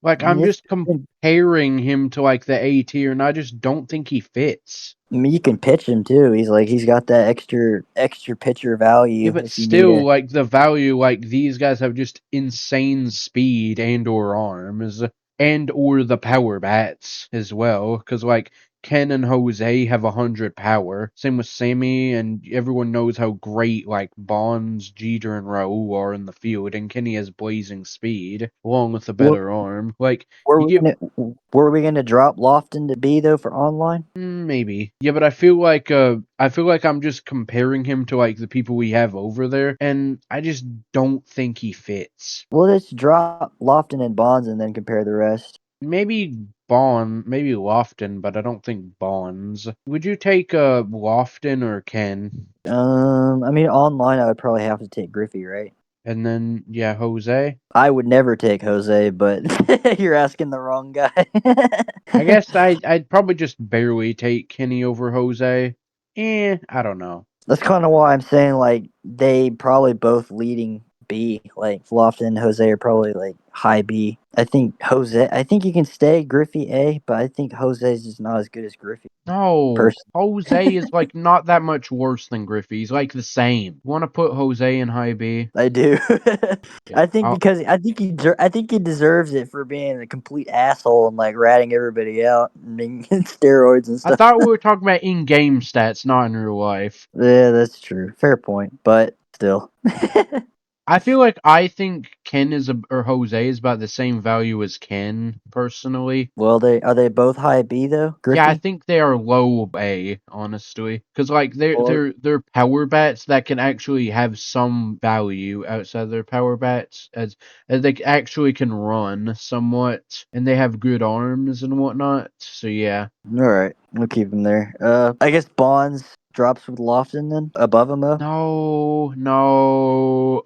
Like I'm Yes, just comparing him to like the A tier, and I just don't think he fits. I mean, you can pitch him too. He's got that extra pitcher Yeah, value but if you need still, a. like the value, like these guys have just insane speed and or arms and or the power bats as well. Because like Ken and Jose have 100 power. Same with Sammy, and everyone knows how great like Bonds, Jeter, and Raul are in the field. And Kenny has blazing speed along with a Were, better arm. Like were you we get gonna were we gonna drop Lofton to B though for online? maybe. Yeah, but I feel like I'm just comparing him to like the people we have over there and I just don't think he fits. Well, let's drop Lofton and Bonds and then compare the rest. Maybe maybe Lofton, but I don't think Bonds. Would you take Lofton or Ken? I mean, online I would probably have to take Griffey, right? And then yeah, Jose? I would never take Jose, but you're asking the wrong guy. I guess I'd probably just barely take Kenny over Jose. I don't know. That's kind of why I'm saying like they probably both leading B. Like Lofton and Jose are probably like high B. I think you can stay Griffey A, but I think Jose's just not as good as Griffey. No, Person, Jose is like not that much worse than Griffey. He's like the same. Want to put Jose in high B? I do. Yeah. I think he deserves it for being a complete asshole and like ratting everybody out and being steroids and I stuff. thought we were talking about in-game stats, not in real life. Yeah, that's true. Fair point, but still. I feel like think Ken or Jose is about the same value as Ken personally. Well, they are they both high B though? Yeah, I Griffey. think they are low A, honestly, because like Well, they're power bats that can actually have some value outside their power bats, as they actually can run somewhat, and they have good arms and whatnot. So yeah, all right, we'll keep him there. I guess Bonds. drops with Lofton then above him though. No.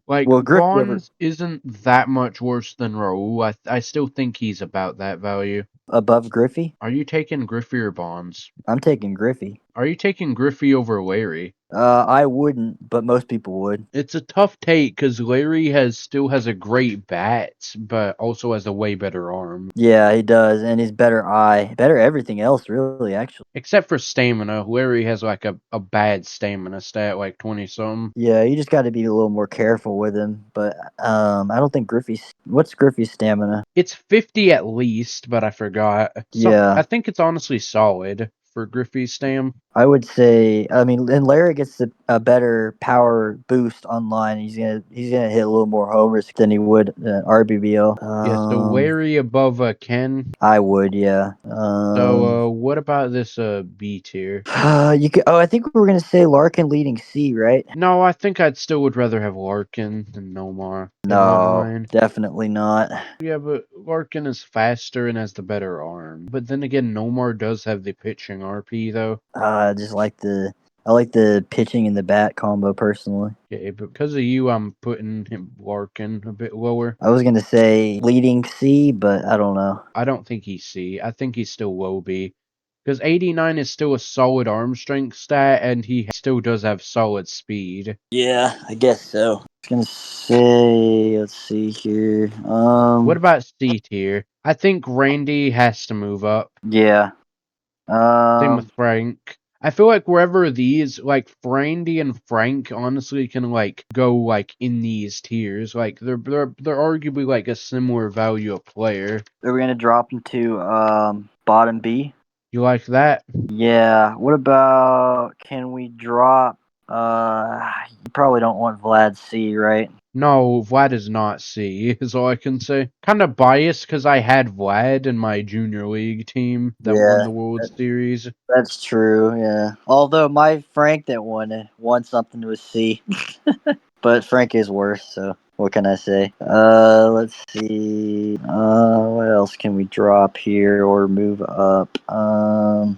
Like, Well, Griffey Bonds isn't that much worse than Raul. I still think he's about that value. above Griffey. Are you taking Griffey or Bonds? I'm taking Griffey. Are you taking Griffey over Larry? I wouldn't, but most people would. It's a tough take because Larry still has a great bat, but also has a way better arm. Yeah, he does, and he's better eye, better everything else, really. Actually, Except for stamina. Larry has like a bad stamina stat, like 20 something. yeah, you just got to be a little more careful with him. But I don't think What's Griffey's stamina? It's 50 at least, but I forgot. Yeah. I think it's honestly solid for Griffey's stam. I would say, I mean, and Larry gets a better power boost online. He's gonna hit a little more homers than he would RBBL. Yeah, so Larry above Ken. I would, yeah. So what about this B tier? You could. Oh, I think we were gonna say Larkin leading C, right? No, I think I'd still would rather have Larkin than Nomar in my No, mind. definitely not. Yeah, but Larkin is faster and has the better arm. But then again, Nomar does have the pitching RP though. I like the pitching and the bat combo personally. Yeah, but because of you, I'm putting him Larkin a bit lower. I was gonna say leading C, but I don't know. I don't think he's C. I think he's still low B. Because 89 is still a solid arm strength stat, and he still does have solid speed. Yeah, I guess so. I was gonna say, let's see here. What about C tier? I think Randy has to move up. Yeah. Same with Frank. I feel like wherever these, like Randy and Frank, honestly can like go like in these tiers. Like they're arguably like a similar value of player. Are we gonna drop into bottom B? You like that? Yeah. What about can we drop? You probably don't want Vlad C, right? No, Vlad is not C, is all I can say. Kind of biased because I had Vlad in my junior league team that won the World Series. That's true. Yeah. Although my Frank that won something with C, but Frank is worse. So what can I say? Let's see. What else can we drop here or move up?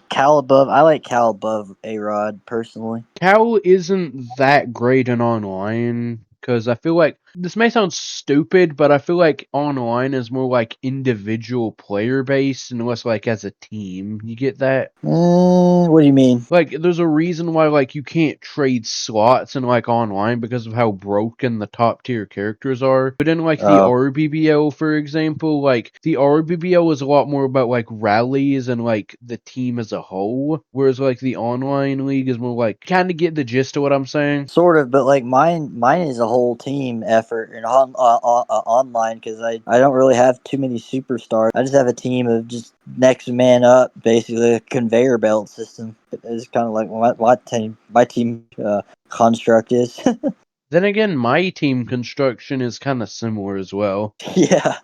Cal above. I like Cal above A-Rod personally. Cal isn't that great in online because I feel like this may sound stupid, but I feel like online is more like individual player based and less like as a team. You get that? What do you mean? Like, there's a reason why like you can't trade slots in like online because of how broken the top tier characters are. But in like the RBBL, for example, like the RBBL is a lot more about like rallies and like the team as a whole, whereas like the online league is more like kind of get the gist of what I'm saying. Sort of, but like mine is a whole team effort and online because I don't really have too many superstars. I just have a team of just next man up, basically a conveyor belt system. It's kind of like what my team construct is. Then again, my team construction is kind of similar as well. Yeah.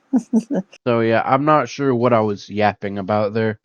So yeah, I'm not sure what I was yapping about there.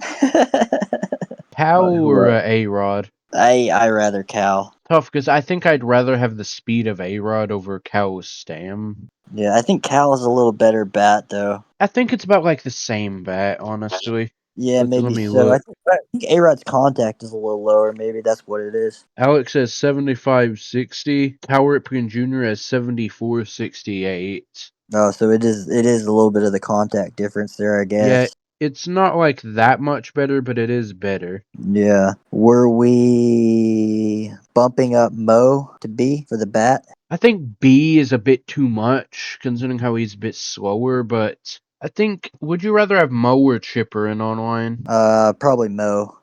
Cal or A-Rod? I rather Cal. Tough, because I think I'd rather have the speed of A-Rod over Cal's stam. Yeah, I think Cal is a little better bat though. I think it's about like the same bat, honestly. Yeah, Let maybe me so. look. I think A-Rod's contact is a little lower. Maybe that's what it is. Alex has 7560. Cal Ripken Jr. has 7468. Oh, so it is a little bit of the contact difference there, I guess. Yeah, it's not like that much better, but it is better. Yeah. Were we bumping up Mo to B for the bat? I think B is a bit too much, considering how he's a bit slower, but I think, would you rather have Mo or Chipper in online? Probably Mo.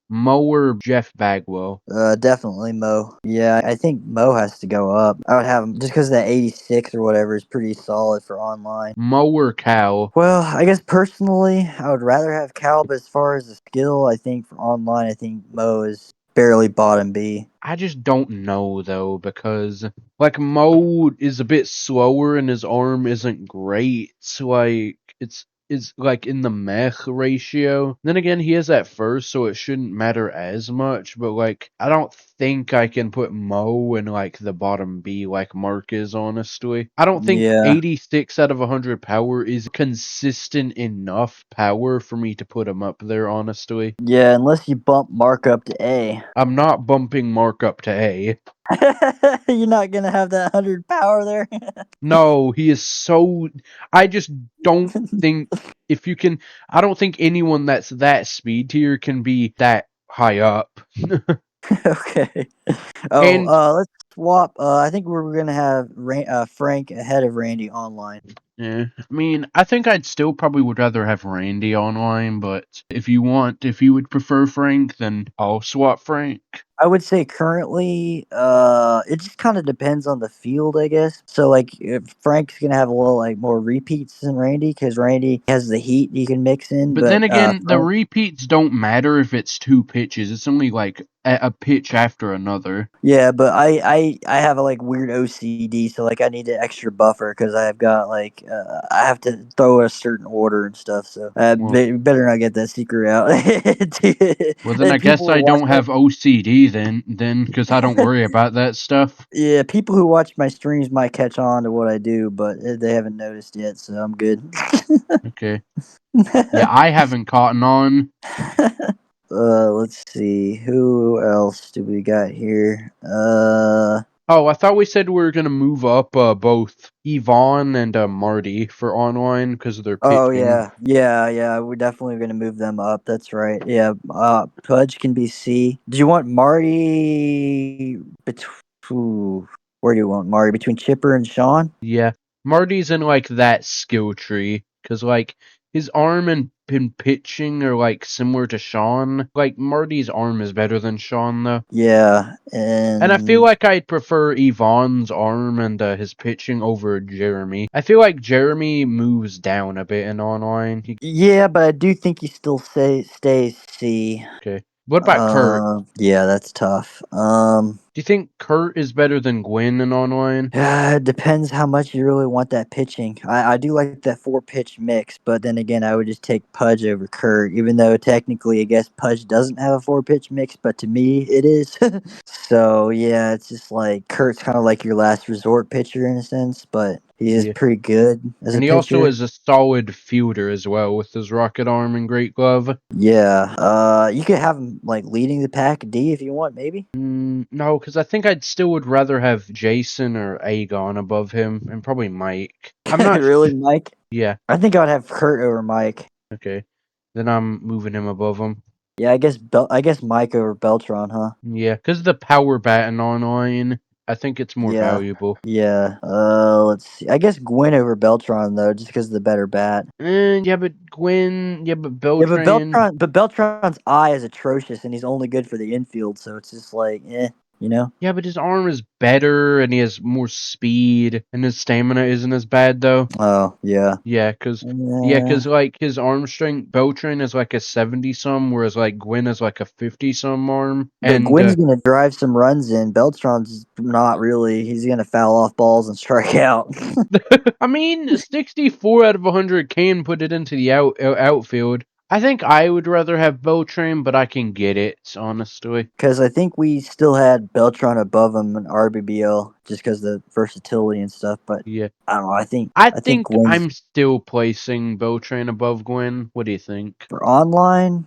Mo or Jeff Bagwell? Definitely Mo. Yeah, I think Mo has to go up. I would have him just because that 86 or whatever is pretty solid for online. Mo or Cal? Well, I guess personally, I would rather have Cal, but as far as the skill, I think for online, I think Mo is barely bottom B. I just don't know though, because like Mo is a bit slower and his arm isn't great. So like it's is like in the mech ratio. Then again, he is at first, so it shouldn't matter as much. But like, I don't think I can put Mo in like the bottom B like Mark is. Honestly, I don't think Yeah. 86 out of 100 power is consistent enough power for me to put him up there. Honestly, Yeah, unless you bump Mark up to A. I'm not bumping Mark up to A. You're not gonna have that 100 power there. No, he is so. I just don't think if you can. I don't think anyone that's that speed tier can be that high up. Okay. Oh, And let's swap. I think we're gonna have Frank ahead of Randy online. yeah, I mean, I think I'd still probably would rather have Randy online, but if you would prefer Frank, then I'll swap Frank. I would say currently, it just kind of depends on the field, I guess. So like, if Frank's gonna have a little like more repeats than Randy because Randy has the heat you can mix in, But but then again, the Frank, repeats don't matter if it's 2 pitches. It's only like a pitch after another. yeah, but I have a like weird OCD, so like I need an extra buffer because I've got like I have to throw a certain order and stuff. So Well, better not get that secret out. well, then I And guess people who I watch don't my have OCD then, because I don't worry about that stuff. yeah, people who watch my streams might catch on to what I do, but they haven't noticed yet, so I'm good. Okay. Yeah, I haven't caught on. Let's see. Who else do we got here? Oh, I thought we said we were gonna move up both Yvonne and Marty for online because of their Oh pitching. yeah. We're definitely gonna move them up. That's right. Yeah. Pudge can be C. Do you want Marty between? Where do you want Marty between Chipper and Sean? Yeah, Marty's in like that skill tree because like his arm and pitching are like similar to Sean. Like Marty's arm is better than Sean though. Yeah, And I feel and like I'd prefer Yvonne's arm and his pitching over Jeremy. I feel like Jeremy moves down a bit in online. yeah, but I do think he still stays C. Okay. What about Kurt? Yeah, that's tough. Do you think Kurt is better than Gwen in online? It depends how much you really want that pitching. I do like that 4 pitch mix, but then again, I would just take Pudge over Kurt, even though technically, I guess Pudge doesn't have a 4 pitch mix, but to me, it is. So yeah, it's just like Kurt's kind of like your last resort pitcher in a sense, but he's Yeah. just pretty good as a And he also pitcher. is a solid fielder as well with his rocket arm and great glove. Yeah. You could have him like leading the pack D if you want, maybe. No, because I think I'd still would rather have Jason or Aegon above him, and probably Mike. I'm not. Really, Mike? Yeah. I think I would have Kurt over Mike. Okay. Then I'm moving him above him. Yeah, I guess Mike over Beltron, huh? Yeah, because the power baton online, I think it's more Yeah. valuable. Yeah. Let's see. I guess Gwen over Beltron though, just because of the better bat. And yeah, but Gwen, yeah, but Yeah, but Beltran. Beltron's eye is atrocious, and he's only good for the infield, so it's just like, you know. Yeah, but his arm is better, and he has more speed, and his stamina isn't as bad though. Oh yeah. Yeah, cause Yeah. like his arm strength, Beltran is like a 70 some, whereas like Gwen is like a 50 some arm. But And Gwen's gonna drive some runs in. Beltron's not really. He's gonna foul off balls and strike out. I mean, 64 out of 100 can put it into the outfield. I think I would rather have Beltran, but I can get it, honestly. Because I think we still had Beltron above him in RBBL just because the versatility and stuff. But Yeah. I don't know. I I think think Gwen's I'm still placing Beltran above Gwen. What do you think? for online.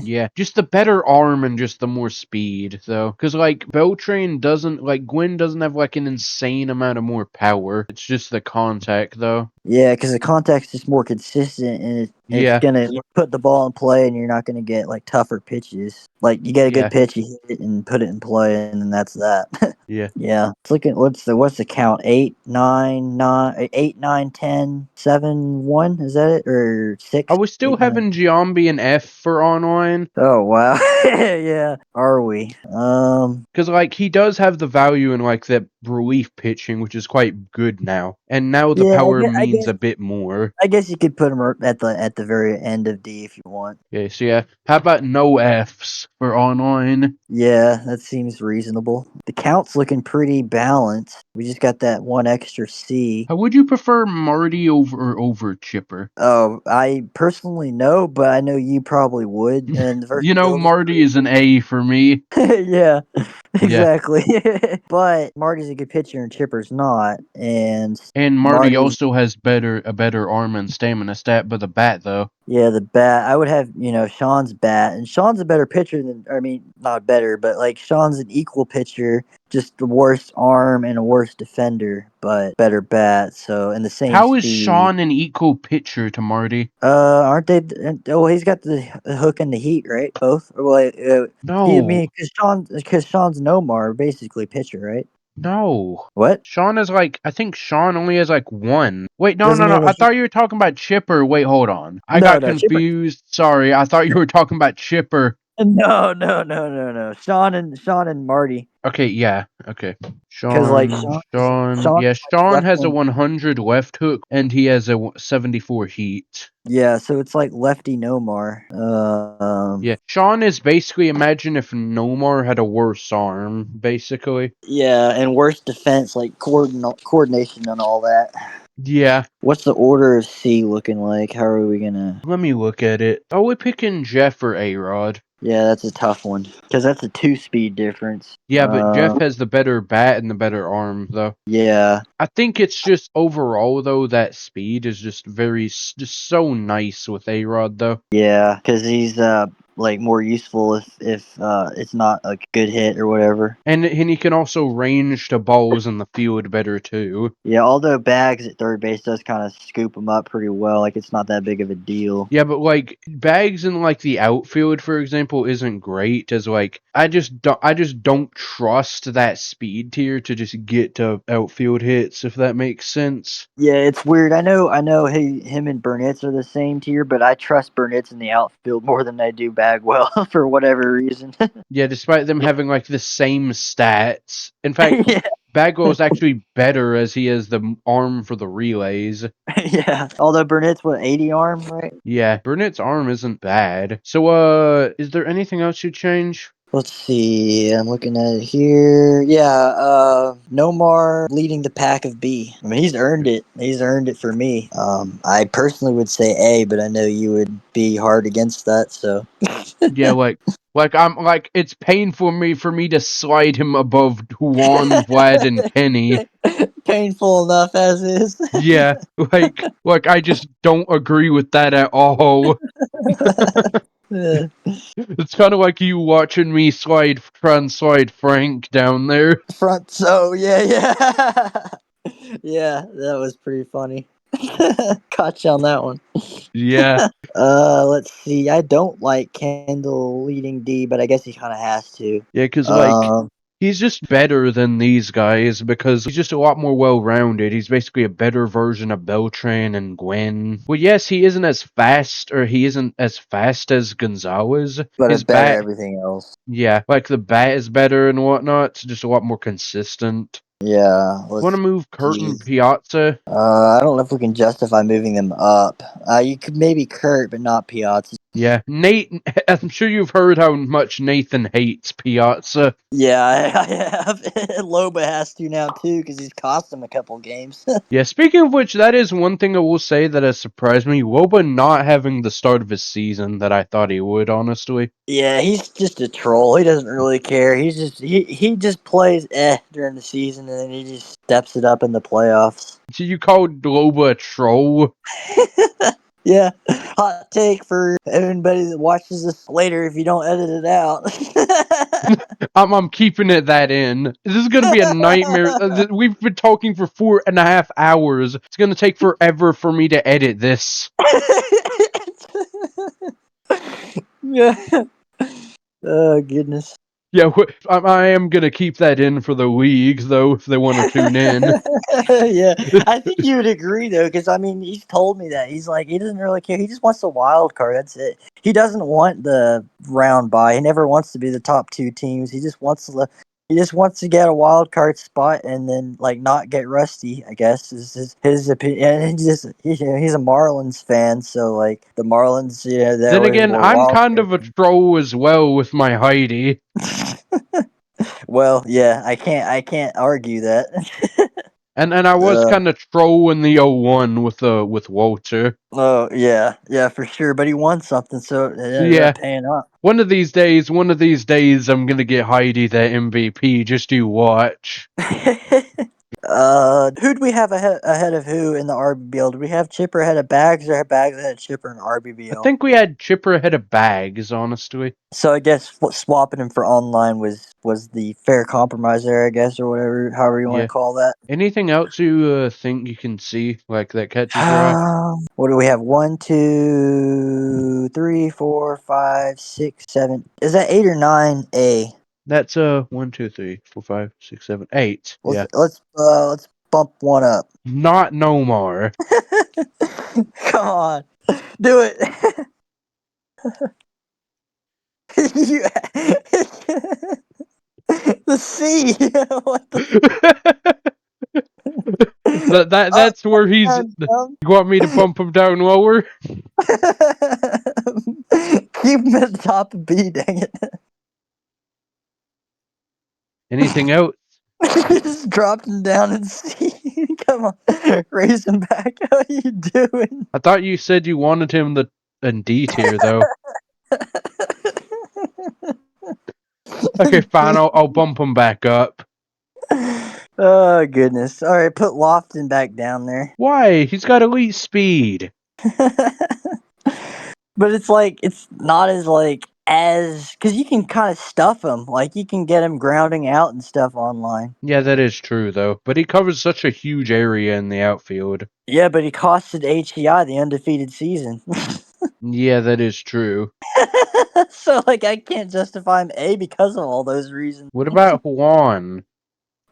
Yeah, just the better arm and just the more speed, though. Because, like, Beltran doesn't, like, Gwen doesn't have, like, an insane amount of more power. It's just the contact, though. Yeah, because the contact's just more consistent, and it's Yeah, gonna put the ball in play, and you're not gonna get like tougher pitches. Like you get a yeah, good pitch, you hit it and put it in play, and then that's that. yeah. Yeah, it's looking. What's the count? 8, 9, 9, 8, 9, 10, 7, 1. Is that it or I 6, was still 8, 9? having Giambi and F for online. Oh wow. Yeah. Are we? Because, like, he does have the value in, like, that relief pitching, which is quite good now. And now the Yeah, power I means guess a bit more. I guess you could put him at the very end of D if you want. Okay, so yeah, how about no Fs for online? Yeah, that seems reasonable. The count's looking pretty balanced. We just got that one extra C. How would you prefer Marty over Chipper? Oh, I personally no, but I know you probably would. And the You know, versatility is Marty is an A for me. yeah, Yeah. exactly. But Marty's a good pitcher and Chipper's not. And And Marty Marty's also has a better arm and stamina stat, but the bat though. yeah, the bat. I would have, Sean's bat. And Sean's a better pitcher not better, but like Sean's an equal pitcher, just the worst arm and a worse defender, but better bat. So, and the same How is speed. Sean an equal pitcher to Marty? Aren't they? Oh, he's got the hook and the heat, right? Both. Or well, I No, mean, because Sean's Nomar, basically pitcher, right? no. What? Sean is like, I think Sean only has like one. Wait, no, Doesn't no, he no. have a I heat? thought you were talking about Chipper. Wait, hold on. I No, got no, Chipper. confused. Sorry, I thought you were talking about Chipper. No, no, no, no, no. Sean and Marty. Okay, yeah, okay. Because like Yeah, Sean left has a hand. 100 left hook and he has a 74 heat. Yeah, so it's like lefty Nomar. Yeah, Sean is basically, imagine if Nomar had a worse arm, basically. Yeah, and worse defense, like coordination and all that. Yeah, What's the order of C looking like? How are we gonna? let me look at it. Are we picking Jeff or A-Rod? Yeah, that's a tough one because that's a 2-speed difference. Yeah, but Jeff has the better bat and the better arm, though. Yeah, I think it's just overall, though, that speed is just just so nice with A-Rod, though. yeah, because he's like more useful if it's not a good hit or whatever. And he can also range to balls in the field better, too. Yeah, although Bags at third base does kind of scoop him up pretty well, like it's not that big of a deal. Yeah, but like Bags in like the outfield, for example, isn't great. As like I just don't trust that speed tier to just get to outfield hits, if that makes sense. Yeah, it's weird. I know. Him and Burnett's are the same tier, but I trust Burnett's in the outfield more than I do Bagwell for whatever reason. Yeah, despite them having like the same stats. In fact, yeah, Bagwell's actually better as he has the arm for the relays. yeah. Although Burnett's 80 arm, right? Yeah, Burnett's arm isn't bad. So, is there anything else you'd change? Let's see. I'm looking at it here. Yeah, Nomar leading the pack of B. I mean, he's earned it. He's earned it for me. I personally would say A, but I know you would be hard against that. So Yeah, like I'm like it's painful for me to slide him above Juan, Vlad, and Kenny. painful enough as is. Yeah, like I just don't agree with that at all. It's kind of like you watching me try and slide Frank down there. Front so yeah. Yeah, that was pretty funny. Caught you on that one. Yeah, Let's see. I don't like Kendall leading D, but I guess he kind of has to. yeah, because like Um, he's just better than these guys because he's just a lot more well-rounded. He's basically a better version of Beltran and Gwen. Well, yes, he isn't as fast as Gonzalez. but His it's better bat, everything else. yeah, like the bat is better and whatnot. It's just a lot more consistent. Yeah. Want to move Curtin Piazza? I don't know if we can justify moving them up. You could maybe Kurt, but not Piazza. Yeah, Nate. I'm sure you've heard how much Nathan hates Piazza. Yeah, I have. Loba has to now too because he's cost him a couple games. Yeah, speaking of which, that is one thing I will say that has surprised me. Woba not having the start of his season that I thought he would, honestly. Yeah, he's just a troll. He doesn't really care. He just plays during the season and then he just steps it up in the playoffs. So you called Loba a troll? Yeah, hot take for everybody that watches this later if you don't edit it out. I'm keeping that in. This is gonna be a nightmare. We've been talking for 4.5 hours. It's gonna take forever for me to edit this. Yeah. Oh goodness. Yeah, I am gonna keep that in for the league, though, if they want to tune in. Yeah, I think you would agree though, because I mean, he's told me that he's like he doesn't really care. He just wants the wild card. That's it. He doesn't want the round bye. He never wants to be the top two teams. He just wants to He just wants to get a wild card spot and then like not get rusty. I guess is his opinion. And he's a Marlins fan, so like the Marlins, they Then always again, were I'm wild kind card. of a troll as well with my Heidi. Well, yeah, I can't argue that. And I was uh, kind of trolling the 01 with Walter. oh yeah, for sure. But he won something, so it ended Yeah. up paying off. One of these days, I'm gonna get Heidi that MVP. Just you watch. Who do we have ahead of who in the RBBL? Do we have Chipper ahead of Bags, or have Bags ahead of Chipper in the I RBBL? think we had Chipper ahead of Bags, honestly. So I guess swapping him for online was the fair compromise there, I guess, or whatever, however you want Yeah. to call that. Anything else you think you can see like that catches your eye? What do we have? 1, 2, 3, 4, 5, 6, 7. Is that 8 or 9A? That's 1, 2, 3, 4, 5, 6, 7, 8. Let's Yeah. let's bump one up. Not Nomar. Come on, do it. You- the C. What the? That's where he's. I'm dumb. You want me to bump him down lower? Keep him at the top of B, dang it. Anything else? You just dropped him down and C. Come on, raise him back. How are you doing? I thought you said you wanted him in D tier though. Okay, fine. I'll bump him back up. Oh goodness. All right, put Lofton back down there. Why? He's got elite speed. But it's like it's not as because you can kind of stuff him. Like you can get him grounding out and stuff online. Yeah, that is true though. But he covers such a huge area in the outfield. Yeah, but he costed HCI the undefeated season. Yeah, that is true. So like I can't justify him A because of all those reasons. What about Juan?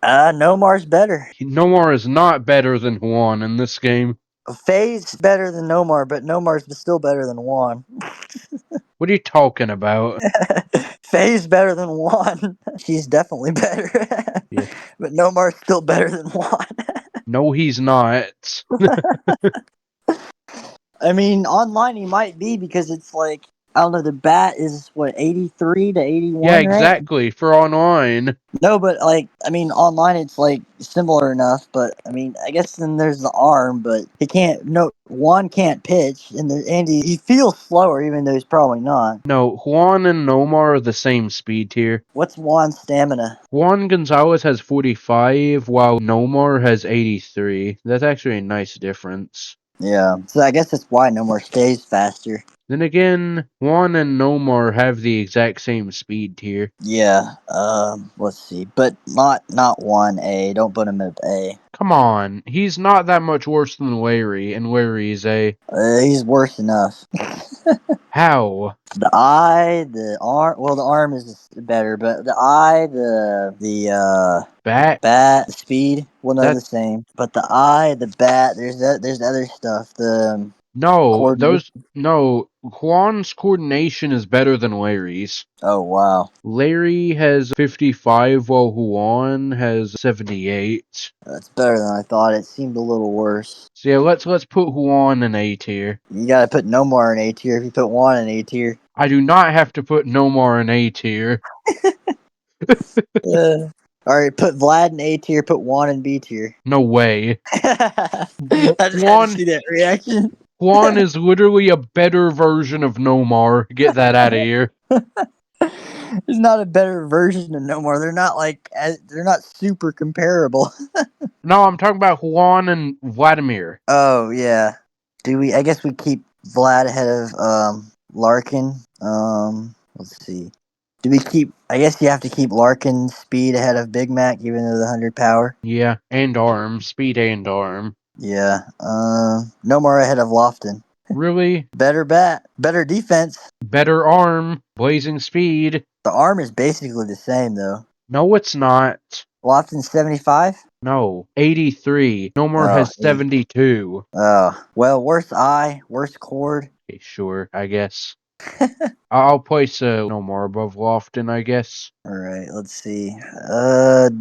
Nomar's better. Nomar is not better than Juan in this game. Faye's better than Nomar, but Nomar's still better than Juan. What are you talking about? Faye's better than Juan. She's definitely better. Yeah. But Nomar's still better than Juan. No, he's not. I mean, online he might be because it's like I don't know. The bat is what 83 to 81, Yeah, right? exactly. For online. No, but like I mean, online it's like similar enough. But I mean, I guess then there's the arm, but he can't. No, Juan can't pitch, and he feels slower, even though he's probably not. No, Juan and Nomar are the same speed tier. What's Juan's stamina? Juan Gonzalez has 45, while Nomar has 83. That's actually a nice difference. Yeah, so I guess that's why Nomar stays faster. Then again, Juan and Nomar have the exact same speed tier. Yeah. Let's see, but not 1A. Don't put him at A. Come on, he's not that much worse than Larry, and Larry's A. He's worse enough. How? The eye, the arm. Well, the arm is better, but the eye, the Bat? bat, the speed. Well, no, the That's same. But the eye, the bat. There's other stuff. The coordination. no. Juan's coordination is better than Larry's. Oh wow, Larry has 55, while Juan has 78. that's better than I thought. It seemed a little worse. So yeah, let's put Juan in A tier. You gotta put Nomar in A tier. If you put Juan in A tier. I do not have to put Nomar in A tier. All right, put Vlad in A tier. Put Juan in B tier. No way. I just had to Juan see that reaction. Juan is literally a better version of Nomar. Get that out of here. There's not a better version of Nomar. They're not super comparable. No, I'm talking about Juan and Vladimir. Oh yeah. I guess we keep Vlad ahead of Larkin. Let's see. Do we keep? I guess you have to keep Larkin's speed ahead of Big Mac, even though the 100 power. Yeah, and arm. Speed and arm. Yeah. Nomar ahead of Lofton. Really? Better bat, better defense. Better arm. Blazing speed. The arm is basically the same though. No, it's not. Lofton's 75. No, 83. Nomar has 72. Oh, well, worse eye, worse cord. Okay, sure, I guess. I'll place no more above Lofton, I guess. All right, let's see.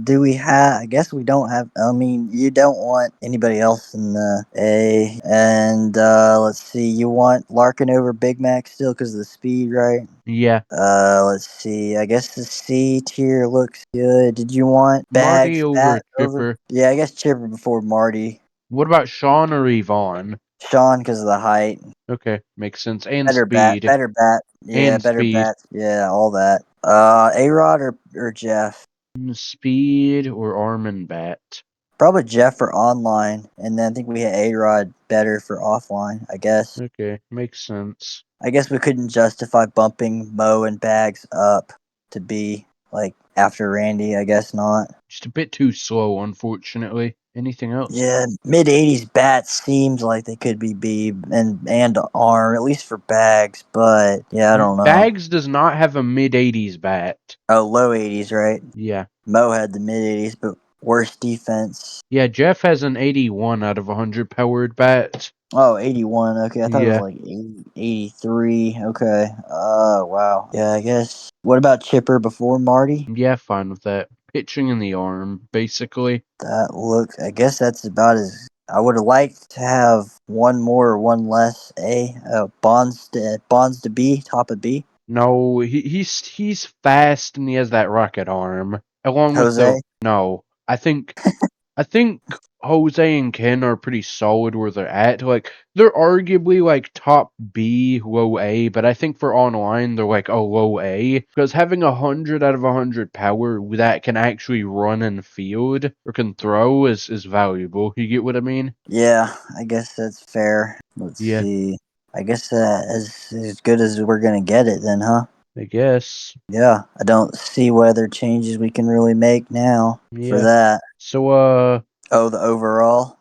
Do we have? I guess we don't have. I mean, you don't want anybody else in the A, and let's see. You want Larkin over Big Mac still because of the speed, right? Yeah. Let's see. I guess the C tier looks good. Did you want Marty Bags over Bat over? Chipper. Yeah, I guess Chipper before Marty. What about Sean or Yvonne? Sean because of the height. Okay, makes sense. And Better bat. speed. Better bat. Yeah, And better speed. bat. Yeah, all that. A Rod or Jeff. Speed or Armin Bat. Probably Jeff for online, and then I think we had A Rod better for offline. I guess. Okay, makes sense. I guess we couldn't justify bumping Mo and Bags up to be like after Randy. I guess not. Just a bit too slow, unfortunately. Anything else? Yeah, mid '80s bats seems like they could be B and arm at least for Bags, but yeah, I don't know. Bags does not have a mid-80s bat. Oh, low '80s, right? Yeah. Mo had the mid '80s, but worse defense. Yeah, Jeff has an 81 out of 100 powered bat. Oh, 81. Okay, I thought it was Yeah. like 80, 83. Okay. Wow. Yeah, I guess. What about Chipper before Marty? Yeah, fine with that. Pitching in the arm, basically. That looks. I guess that's about as. I would have liked to have one more or one less A. Bonds to B, top of B. No, he's fast and he has that rocket arm. Along with the Jose. no, I think Jose and Ken are pretty solid where they're at. Like they're arguably like top B, low A, but I think for online they're like low A because having 100 out of 100 power that can actually run and field or can throw is valuable. You get what I mean? Yeah, I guess that's fair. Let's Yeah, see. I guess as good as we're gonna get it then, huh? I guess. Yeah, I don't see what other changes we can really make now for Yeah. that. So Oh, the overall?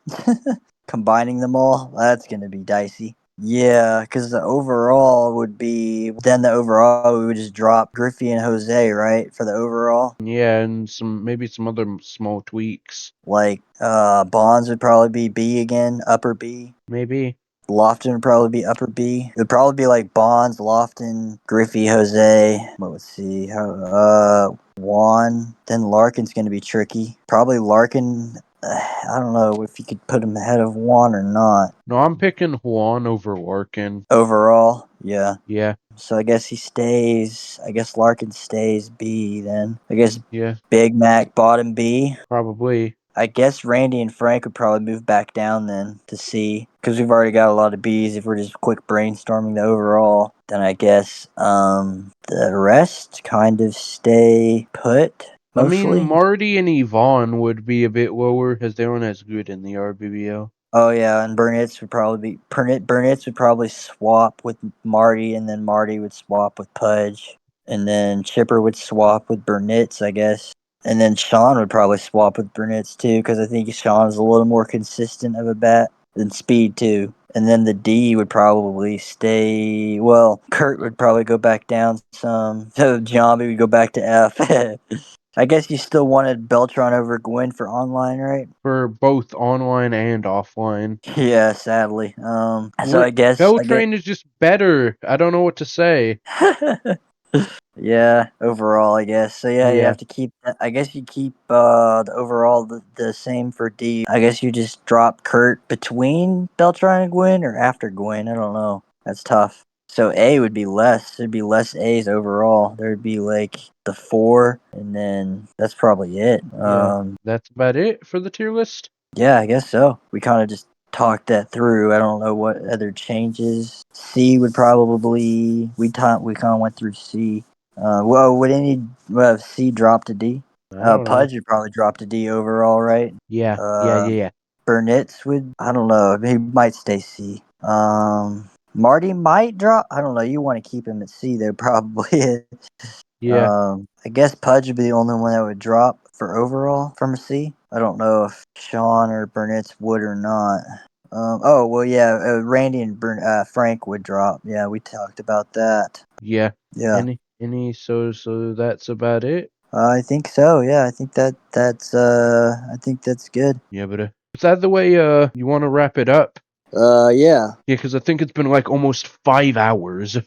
Combining them all? That's going to be dicey. Yeah, because the overall would be. Then the overall, we would just drop Griffey and Jose, right? For the overall. yeah, and maybe some other small tweaks. Like, Bonds would probably be B again, upper B. Maybe. Lofton would probably be upper B. It would probably be like Bonds, Lofton, Griffey, Jose. But let's see. Juan. Then Larkin's going to be tricky. Probably Larkin. I don't know if you could put him ahead of Juan or not. No, I'm picking Juan over Larkin. Overall, yeah. Yeah, So I guess he stays. I guess Larkin stays B then. I guess yeah, Big Mac bottom B. probably. I guess Randy and Frank would probably move back down then to C because we've already got a lot of Bs. If we're just quick brainstorming the overall, then I guess the rest kind of stay put I mean, mostly. Marty and Yvonne would be a bit lower as they aren't as good in the RBBL. Oh yeah, and Burnitz would probably swap with Marty, and then Marty would swap with Pudge, and then Chipper would swap with Burnitz, I guess, and then Sean would probably swap with Burnitz too, because I think Sean is a little more consistent of a bat than Speed too. And then the D would probably stay. Well, Kurt would probably go back down some. So Giambi would go back to F. I guess you still wanted Beltron over Gwyn for online, right? For both online and offline. Yeah, sadly. So I guess Beltrain is just better. I don't know what to say. yeah, overall, I guess. So yeah, you Yeah, have to keep. I guess you keep the overall the same for D. I guess you just drop Kurt between Beltran and Gwyn or after Gwyn. I don't know. That's tough. So A would be less. There'd be less A's overall. There'd be like the 4, and then that's probably it. yeah. That's about it for the tier list. Yeah, I guess so. We kind of just talked that through. I don't know what other changes. C would probably we kind of went through C. Well, would any C drop to D? I don't know. Pudge would probably drop to D overall, right? Yeah, yeah, Uh, yeah, yeah. Burnitz would. I don't know. He might stay C. Marty might drop. I don't know. You want to keep him at C though, probably. Yeah, I guess Pudge would be the only one that would drop for overall from a C. I don't know if Sean or Burnitz would or not. Oh well, yeah. Randy and Frank would drop. Yeah, we talked about that. yeah. Yeah, So that's about it. I think so. Yeah, I think that's good. Yeah, but is that the way you want to wrap it up? Yeah. Yeah, because I think it's been like almost 5 hours.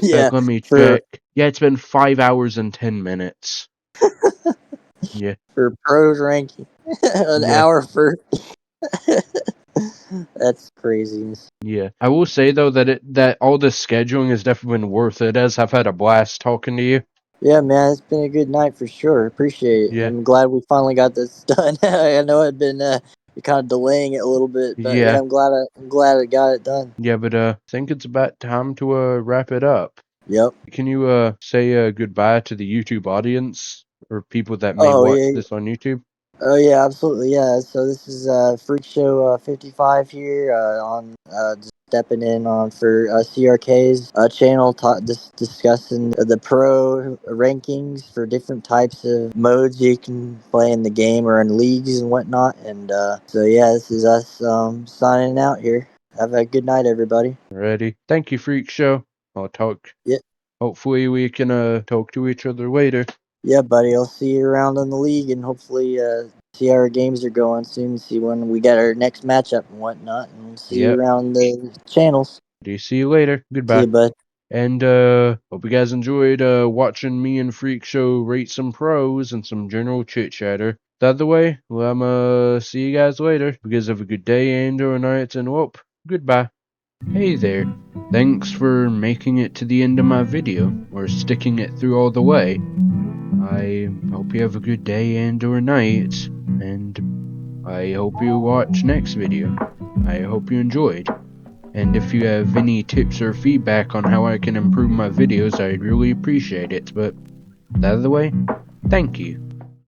Yeah, Let me for check. Yeah, it's been 5 hours and 10 minutes. Yeah, for pros ranking, an yeah, hour for. That's craziness. yeah. I will say though that all this scheduling has definitely been worth it, as I've had a blast talking to you. Yeah, man, it's been a good night for sure. Appreciate it. Yeah, I'm glad we finally got this done. I know I've been kind of delaying it a little bit, but yeah, yeah, I'm glad I got it done. yeah. But I think it's about time to wrap it up. Yep. Can you say goodbye to the YouTube audience or people that may Oh watch yeah. this on YouTube? Oh yeah, absolutely. Yeah. So this is Freak Show 55 here on just stepping in on for CRK's channel, discussing the pro rankings for different types of modes you can play in the game or in leagues and whatnot. And so yeah, this is us signing out here. Have a good night, everybody. Ready? Thank you, Freak Show. I'll talk. Yeah. Hopefully we can talk to each other later. Yeah, buddy. I'll see you around in the league and hopefully see how our games are going soon. See when we get our next matchup and whatnot. And we'll see you Yep. around the channels. Do you see you later? See Goodbye. you, bud. And hope you guys enjoyed watching me and Freak Show rate some pros and some general chit chatter. The other way, well, I'm see you guys later. You guys have a good day and or night and whoop. Goodbye. Hey there. Thanks for making it to the end of my video, or sticking it through all the way. I hope you have a good day and or night, and I hope you watch next video. I hope you enjoyed. And if you have any tips or feedback on how I can improve my videos, I'd really appreciate it. But that other way, thank you.